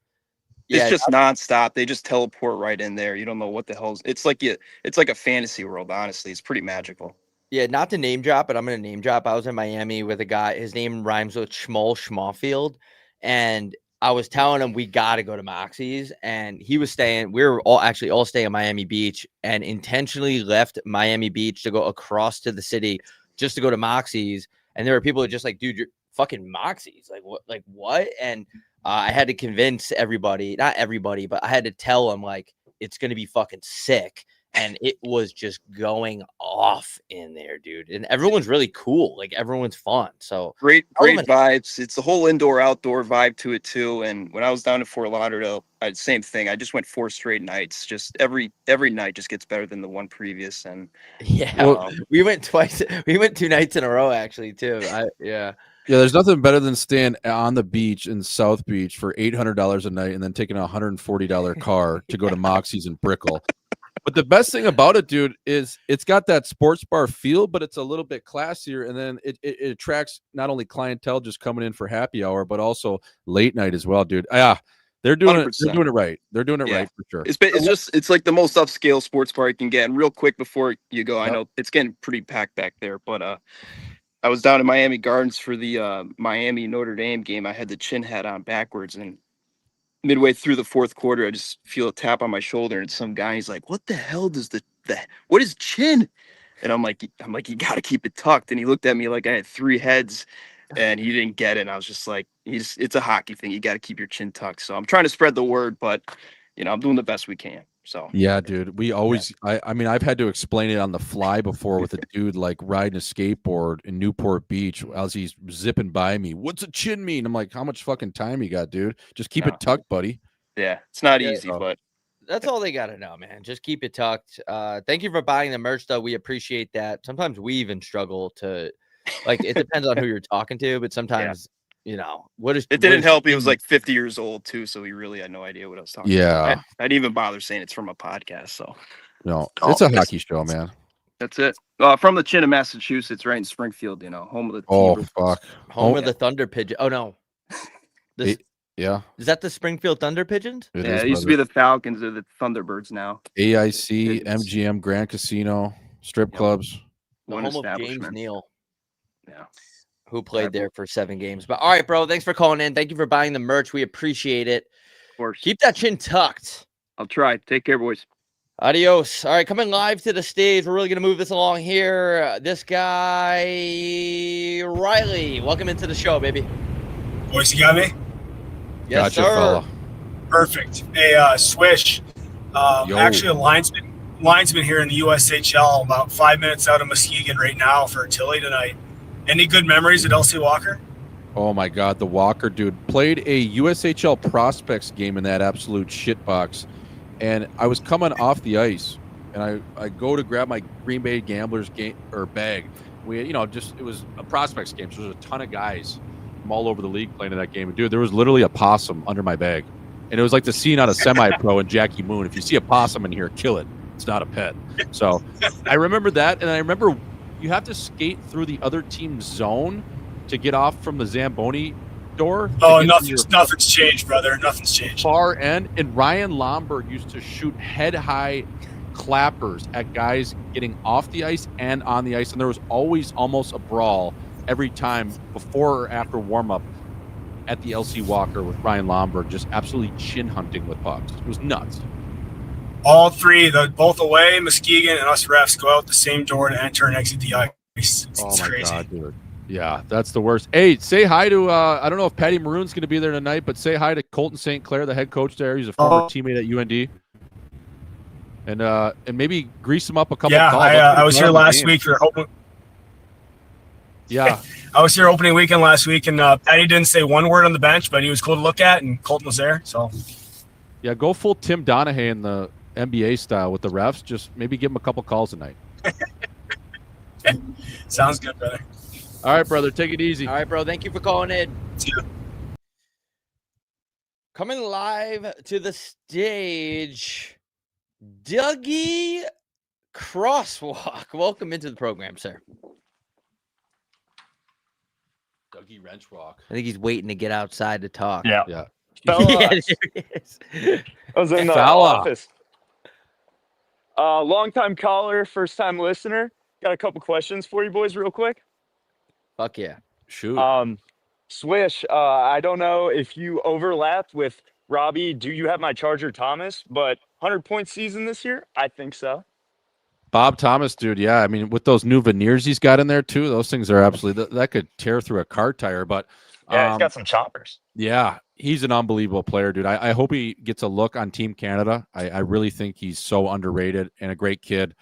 It's just nonstop. They just teleport right in there. You don't know what the hell's. It's like a fantasy world. Honestly, it's pretty magical. Yeah, not to name drop, but I'm gonna name drop. I was in Miami with a guy. His name rhymes with Schmoll Schmallfield, and I was telling him we got to go to Moxie's, and he was staying. We were all staying at Miami Beach, and intentionally left Miami Beach to go across to the city just to go to Moxie's. And there were people who were just like, dude, you're fucking Moxie's. Like what? Like what? And I had to convince everybody, not everybody, but I had to tell them like it's gonna be fucking sick. And it was just going off in there, dude. And everyone's really cool. Like everyone's fun. So great vibes. It's a whole indoor outdoor vibe to it too. And when I was down in Fort Lauderdale, same thing. I just went 4 straight nights. Just every night just gets better than the one previous. And yeah, we went twice. We went 2 nights in a row actually too. Yeah, there's nothing better than staying on the beach in South Beach for $800 a night and then taking a $140 car to go to Moxie's in Brickell. But the best thing about it, dude, is it's got that sports bar feel, but it's a little bit classier. And then it attracts not only clientele just coming in for happy hour, but also late night as well, dude. They're doing 100%. They're doing it right. They're doing it right for sure. It's like the most upscale sports bar you can get. And real quick before you go, I know it's getting pretty packed back there, but I was down in Miami Gardens for the Miami Notre Dame game. I had the chin hat on backwards, and midway through the 4th quarter, I just feel a tap on my shoulder, and some guy, he's like, "What the hell does what is chin?" And I'm like, you got to keep it tucked. And he looked at me like I had 3 heads, and he didn't get it. And I was just like, it's a hockey thing. You got to keep your chin tucked. So I'm trying to spread the word, but I'm doing the best we can. So yeah, dude, we always, I mean, I've had to explain it on the fly before with a dude like riding a skateboard in Newport Beach as he's zipping by me. What's a chin mean? I'm like, how much fucking time you got, dude? Just keep it tucked, buddy. Yeah, it's not easy, but that's all they got to know, man. Just keep it tucked. Thank you for buying the merch, though. We appreciate that. Sometimes we even struggle to, like, it depends on who you're talking to, but sometimes, what is it didn't help. He was like 50 years old too, so he really had no idea what I was talking about. I didn't even bother saying it's from a podcast. So no, it's a hockey show, man. That's it. From the chin of Massachusetts, right in Springfield, home of the home of the Thunder Pigeon. Oh no, yeah. Is that the Springfield Thunder Pigeons? It used to be the Falcons or the Thunderbirds now. AIC, MGM, Grand Casino, strip clubs. The home of James Neal. Yeah. Who played there for 7 games. But all right, bro, thanks for calling in. Thank you for buying the merch. We appreciate it. Of course. Keep that chin tucked. I'll try. Take care, boys. Adios. All right, coming live to the stage. We're really going to move this along here. This guy, Riley. Welcome into the show, baby. Boys, you got me? Yes, gotcha, sir. Fella. Perfect. Hey, Swish. Actually, a linesman here in the USHL, about 5 minutes out of Muskegon right now for Tilly tonight. Any good memories at LC Walker? Oh my God, the Walker dude played a USHL prospects game in that absolute shitbox, and I was coming off the ice, and I go to grab my Green Bay Gamblers game or bag. We it was a prospects game, so there's a ton of guys from all over the league playing in that game. Dude, there was literally a possum under my bag, and it was like the scene out of Semi-Pro and Jackie Moon. If you see a possum in here, kill it. It's not a pet. So I remember that, and I remember. You have to skate through the other team's zone to get off from the Zamboni door. Oh, nothing's changed, brother. Nothing's changed. Far end. And Ryan Lomberg used to shoot head-high clappers at guys getting off the ice and on the ice. And there was always almost a brawl every time before or after warm up at the LC Walker with Ryan Lomberg, just absolutely chin hunting with pucks. It was nuts. All three, both away, Muskegon and us refs go out the same door to enter and exit the ice. It's crazy. God, dude. Yeah, that's the worst. Hey, say hi to I don't know if Patty Maroon's going to be there tonight, but say hi to Colton St. Clair, the head coach there. He's a former teammate at UND. And maybe grease him up a couple Yeah, calls. I was here last week for open. Yeah. I was here opening weekend last week, and Patty didn't say one word on the bench, but he was cool to look at, and Colton was there. So, Yeah, go full Tim Donahue in the NBA style with the refs. Just maybe give him a couple calls tonight. Sounds good, brother. All right, brother. Take it easy. All right, bro. Thank you for calling in. See you. Coming live to the stage, Dougie Crosswalk. Welcome into the program, sir. Dougie Wrenchwalk. I think he's waiting to get outside to talk. Yeah. Yeah. Fellas. Yeah, there he is. I was in the Fella. office. Long-time caller, first-time listener. Got a couple questions for you boys real quick. Fuck yeah. Shoot. Swish, I don't know if you overlapped with Robbie. Do you have my Charger Thomas? But 100-point season this year? I think so. Bob Thomas, dude. Yeah. I mean, with those new veneers he's got in there, too, those things are absolutely that could tear through a car tire. But Yeah, he's got some choppers. yeah, he's an unbelievable player, dude. I hope he gets a look on Team Canada. I really think he's so underrated and a great kid.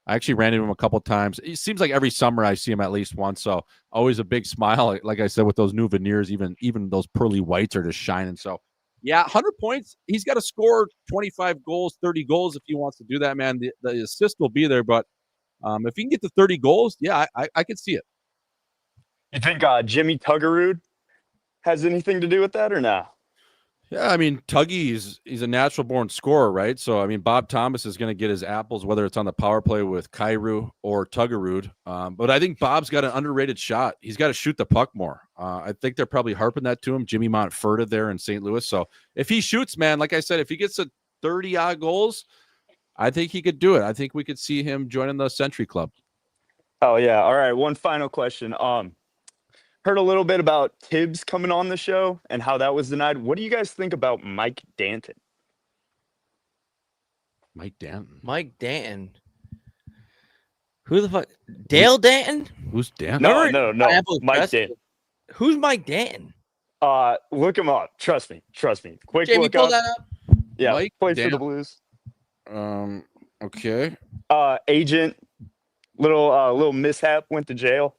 I actually ran into him a couple times. It seems like every summer I see him at least once. So always a big smile. Like I said, with those new veneers, even those pearly whites are just shining. So yeah, 100 points. He's got to score 25 goals, 30 goals if he wants to do that, man. The assist will be there, but if he can get to 30 goals, yeah, I could see it. You think Jimmy Tuggerud has anything to do with that or no? Yeah, I mean, Tuggy he's a natural born scorer, right? So, I mean, Bob Thomas is going to get his apples, whether it's on the power play with Kyrou or Tuggerud. But I think Bob's got an underrated shot. He's got to shoot the puck more. I think they're probably harping that to him. Jimmy Montfurta there in St. Louis. So if he shoots, man, like I said, if he gets to 30-odd goals, I think he could do it. I think we could see him joining the Century Club. Oh, yeah. All right. One final question. Heard a little bit about Tibbs coming on the show and how that was denied. What do you guys think about Mike Danton? Mike Danton. Mike Danton. Who the fuck? Dale Danton? Who's Danton? No. Pineapple Mike Express? Danton. Who's Mike Danton? Look him up. Trust me. Quick Jamie, look pull up. that up. Yeah, Mike played for the Danton. Blues. Okay. Agent, little mishap, went to jail.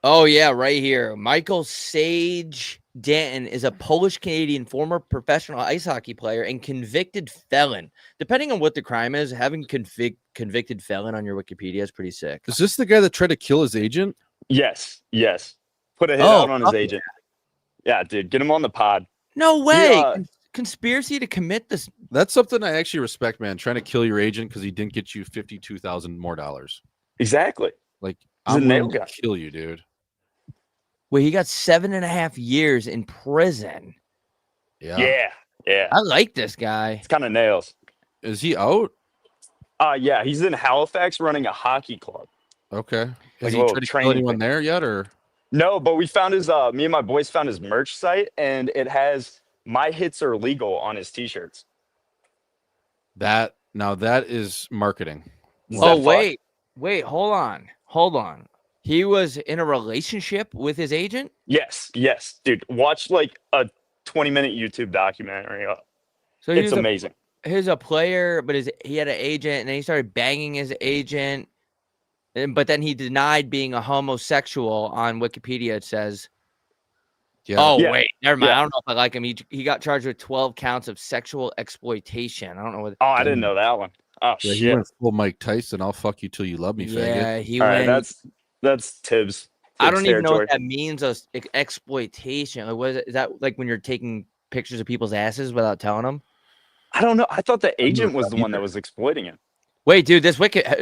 Oh, yeah, right here. Michael Sage Danton is a Polish-Canadian former professional ice hockey player and convicted felon. Depending on what the crime is, having convicted felon on your Wikipedia is pretty sick. Is this the guy that tried to kill his agent? Yes. Put a hit out on his agent. Yeah, dude, get him on the pod. No way. Conspiracy to commit this. That's something I actually respect, man. Trying to kill your agent because he didn't get you $52,000 more. Exactly. Like, He's a I'm nail willing to guy. kill you, dude. Wait, he got 7.5 years in prison. Yeah. Yeah. I like this guy. It's kind of nails. Is he out? Yeah, he's in Halifax running a hockey club. Okay. Like Has a he little tried to kill training anyone thing. there yet, or? No, but we found his me and my boys found his merch site, and it has "My hits are legal" on his t-shirts. That is marketing. Oh, wait, hold on. He was in a relationship with his agent? Yes, dude. Watch like a 20-minute YouTube documentary. So It's amazing. He's a player, but he had an agent, and then he started banging his agent. But then he denied being a homosexual on Wikipedia, it says. Yeah. Oh, Yeah. wait. Never mind. Yeah. I don't know if I like him. He got charged with 12 counts of sexual exploitation. I don't know what. Oh, I didn't know that one. Oh, Yeah, he shit. went full Mike Tyson. I'll fuck you till you love me, Yeah, faggot. he All went. right, that's Tibbs. I don't even know territory. what that means. Exploitation. Like, is that like when you're taking pictures of people's asses without telling them? I don't know. I thought the agent was the one that was exploiting him. Wait, dude,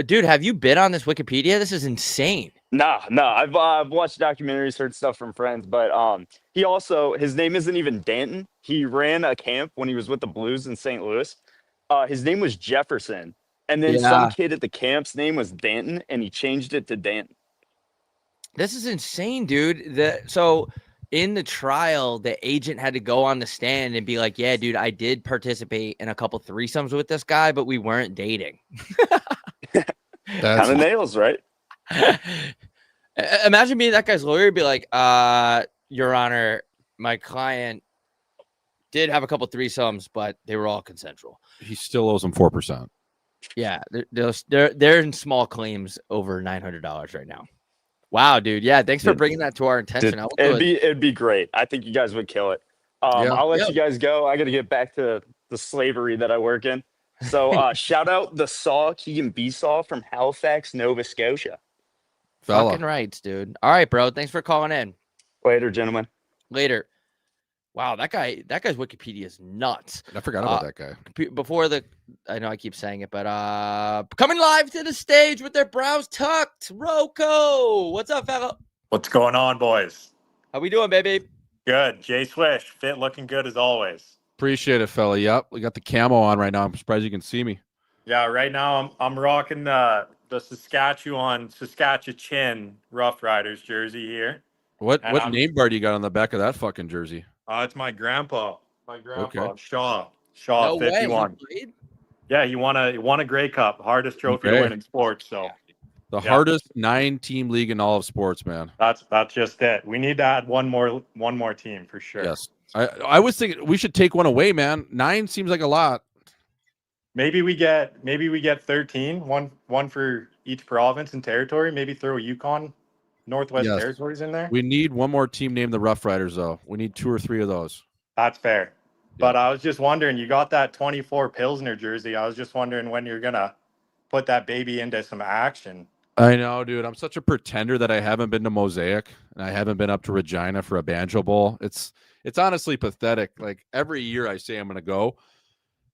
dude, have you been on this Wikipedia? This is insane. No. I've watched documentaries, heard stuff from friends, but he also, his name isn't even Danton. He ran a camp when he was with the Blues in St. Louis. His name was Jefferson, and then some kid at the camp's name was Danton, and he changed it to Danton. This is insane, dude. So in the trial, the agent had to go on the stand and be like, yeah, dude, I did participate in a couple threesomes with this guy, but we weren't dating. Kind of nails, right? Imagine being that guy's lawyer, be like, Your Honor, my client did have a couple threesomes, but they were all consensual. He still owes him 4%. Yeah, they're in small claims over $900 right now. Wow, dude. Yeah, thanks for bringing that to our attention. It'd be great. I think you guys would kill it. I'll let you guys go. I got to get back to the slavery that I work in. So shout out the Saw, Keegan B. Saw from Halifax, Nova Scotia. Fucking rights, dude. All right, bro. Thanks for calling in. Later, gentlemen. Later. Wow, that guy's Wikipedia is nuts. I forgot about that guy. I know I keep saying it, but coming live to the stage with their brows tucked, Rocco. What's up, fella? What's going on, boys? How we doing, baby? Good. Jay Swish, fit looking good as always. Appreciate it, fella. Yep, we got the camo on right now. I'm surprised you can see me. Yeah, right now I'm rocking the Saskatchewan Rough Riders jersey here. What name bar do you got on the back of that fucking jersey? It's my grandpa. Okay. Shaw No 51. way. Yeah, he won a Grey Cup, hardest trophy to win in sports. So the hardest 9-team league in all of sports, man. that's just it. We need to add one more team for sure. Yes. I was thinking we should take one away, man. 9 seems like a lot. Maybe we get 13, one for each province and territory. Maybe throw Yukon, Northwest Territories in there. We need one more team named the Rough Riders, though. We need 2 or 3 of those. That's fair. But I was just wondering, you got that 24 Pilsner jersey. I was just wondering when you're gonna put that baby into some action. I know, dude. I'm such a pretender that I haven't been to Mosaic and I haven't been up to Regina for a Banjo Bowl. It's honestly pathetic. Like every year I say I'm gonna go.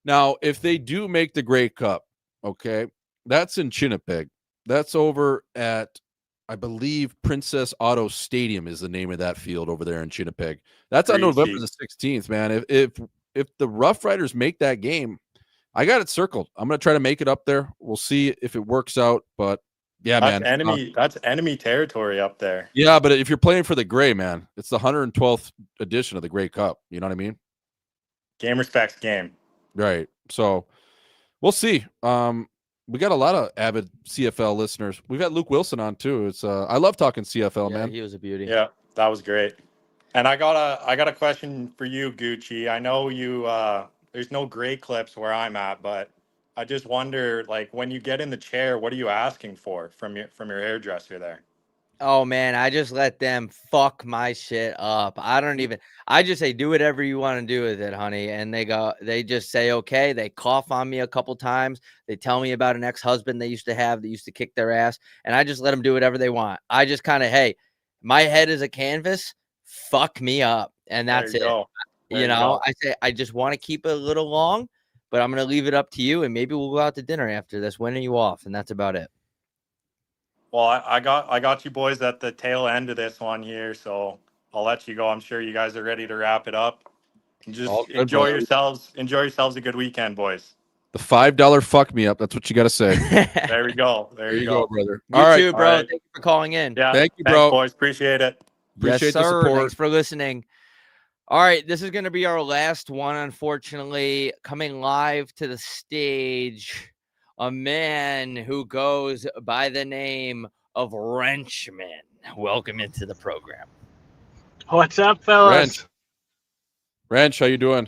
Now, if they do make the Grey Cup, okay, that's in Chinnipeg. That's over at, I believe, Princess Auto Stadium is the name of that field over there in Chinnipeg. That's on November the 16th, man. If the Rough Riders make that game, I got it circled. I'm going to try to make it up there. We'll see if it works out, but yeah, man. That's enemy territory up there. Yeah, but if you're playing for the Grey, man, it's the 112th edition of the Grey Cup. You know what I mean? Game respects game. Right. So we'll see. We got a lot of avid CFL listeners. We've got Luke Wilson on too. It's I love talking CFL, man. He was a beauty. Yeah, that was great. And I got a question for you, Gucci. I know you there's no Grey clips where I'm at, but I just wonder, like, when you get in the chair, what are you asking for from your hairdresser there? Oh man, I just let them fuck my shit up. I just say, do whatever you want to do with it, honey. And they just say, okay. They cough on me a couple times. They tell me about an ex-husband they used to have that used to kick their ass. And I just let them do whatever they want. I just kind of, hey, my head is a canvas. Fuck me up. And that's it. I say, I just want to keep it a little long, but I'm going to leave it up to you. And maybe we'll go out to dinner after this. When are you off? And that's about it. Well, I got you boys at the tail end of this one here, so I'll let you go. I'm sure you guys are ready to wrap it up. And just enjoy yourselves. Enjoy yourselves a good weekend, boys. The $5 fuck me up. That's what you got to say. There we go. There you go, brother. You too, bro. Thank you for calling in. Yeah. Thank you, Thanks, bro. boys. Appreciate it. Appreciate the support. Thanks for listening. All right, this is going to be our last one, unfortunately. Coming live to the stage, a man who goes by the name of Wrenchman. Welcome into the program. What's up, fellas? Wrench, how you doing?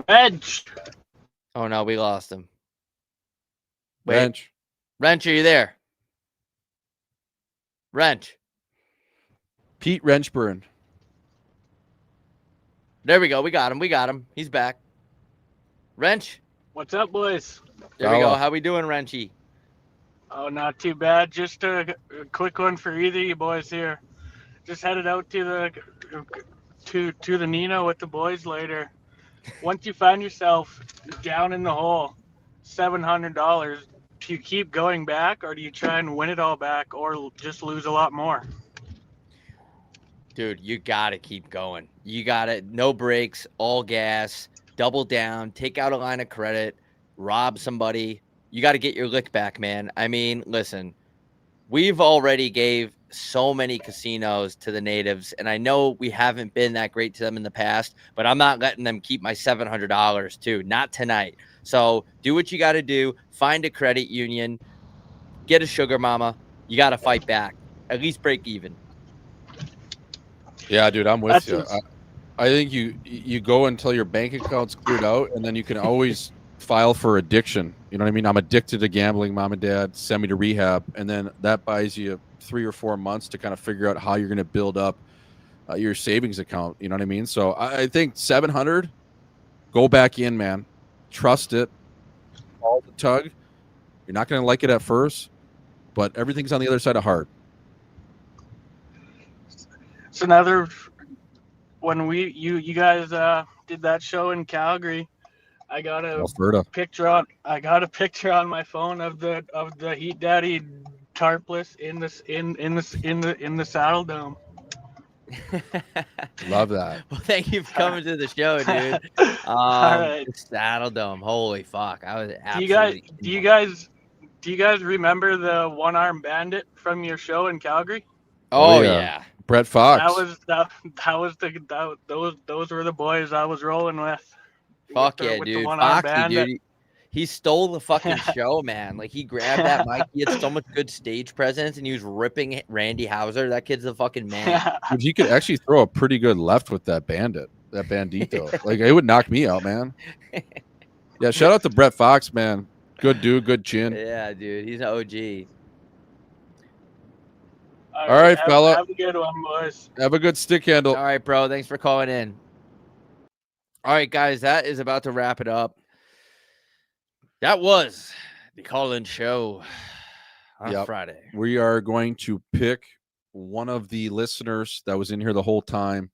Wrench. Oh no, we lost him. Wrench. Wrench, are you there? Wrench. Pete Wrenchburn. There we go. We got him. He's back. Wrench. What's up, boys? There we go. How we doing, Wrenchy? Oh, not too bad. Just a quick one for either of you boys here. Just headed out to the Nino with the boys later. Once you find yourself down in the hole, $700, do you keep going back, or do you try and win it all back, or just lose a lot more? Dude, you gotta keep going. You gotta, no brakes, all gas, double down, take out a line of credit, rob somebody. You got to get your lick back, man. I mean, listen, we've already gave so many casinos to the natives, and I know we haven't been that great to them in the past, but I'm not letting them keep my $700 too. Not tonight. So do what you got to do. Find a credit union. Get a sugar mama. You got to fight back. At least break even. Yeah, dude, I'm with you. I think you go until your bank account's cleared out, and then you can always file for addiction. You know what I mean? I'm addicted to gambling. Mom and dad send me to rehab, and then that buys you 3 or 4 months to kind of figure out how you're going to build up your savings account. You know what I mean? So I think 700, go back in, man. Trust it. All the tug. You're not going to like it at first, but everything's on the other side of hard. It's another when you guys did that show in Calgary. I got a Alberta. picture on my phone of the Heat Daddy tarpless in the Saddle Dome. Love that. Well, thank you for coming to the show, dude. All right. Saddle Dome. Holy fuck. I was Do absolutely you guys remember the one-armed bandit from your show in Calgary? Oh yeah. Brett Fox. Those were the boys I was rolling with. Fuck With yeah, the dude. one-armed Foxy, bandit. dude. He stole the fucking show, man. Like, he grabbed that mic. He had so much good stage presence, and he was ripping Randy Hauser. That kid's the fucking man. Dude, he could actually throw a pretty good left with that bandito. Like, it would knock me out, man. Yeah, shout out to Brett Fox, man. Good dude, good chin. Yeah, dude. He's an OG. All right, fella. Have a good one, boys. Have a good stick handle. All right, bro. Thanks for calling in. All right, guys. That is about to wrap it up. That was the call-in show on Friday. We are going to pick one of the listeners that was in here the whole time.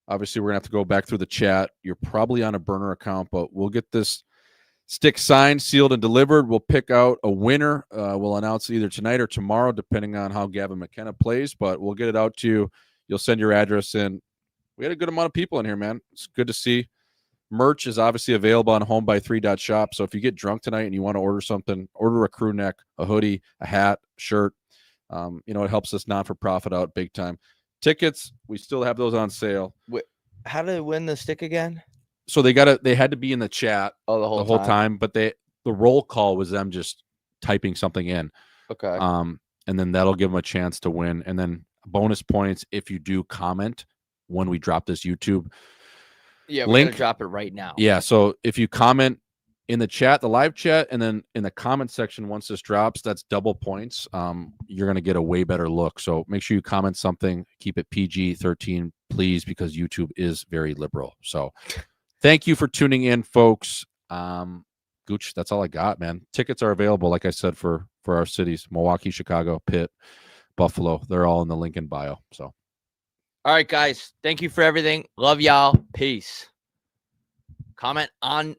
Obviously, we're going to have to go back through the chat. You're probably on a burner account, but we'll get this stick signed, sealed, and delivered. We'll pick out a winner. We'll announce either tonight or tomorrow, depending on how Gavin McKenna plays, but we'll get it out to you. You'll send your address in. We had a good amount of people in here, man. It's good to see. Merch is obviously available on homeby3.shop. So if you get drunk tonight and you want to order something, order a crew neck, a hoodie, a hat, shirt. It helps us not-for-profit out big time. Tickets, we still have those on sale. Wait, how to win the stick again? So they had to be in the chat the whole time, but the roll call was them just typing something in. Okay. And then that'll give them a chance to win. And then bonus points if you do comment when we drop this YouTube Yeah, we're link. going to drop it right now. Yeah, so if you comment in the chat, the live chat, and then in the comment section once this drops, that's double points. You're going to get a way better look. So make sure you comment something. Keep it PG-13, please, because YouTube is very liberal. So thank you for tuning in, folks. Gooch, that's all I got, man. Tickets are available, like I said, for our cities: Milwaukee, Chicago, Pitt, Buffalo. They're all in the link in bio. So, all right, guys. Thank you for everything. Love y'all. Peace. Comment on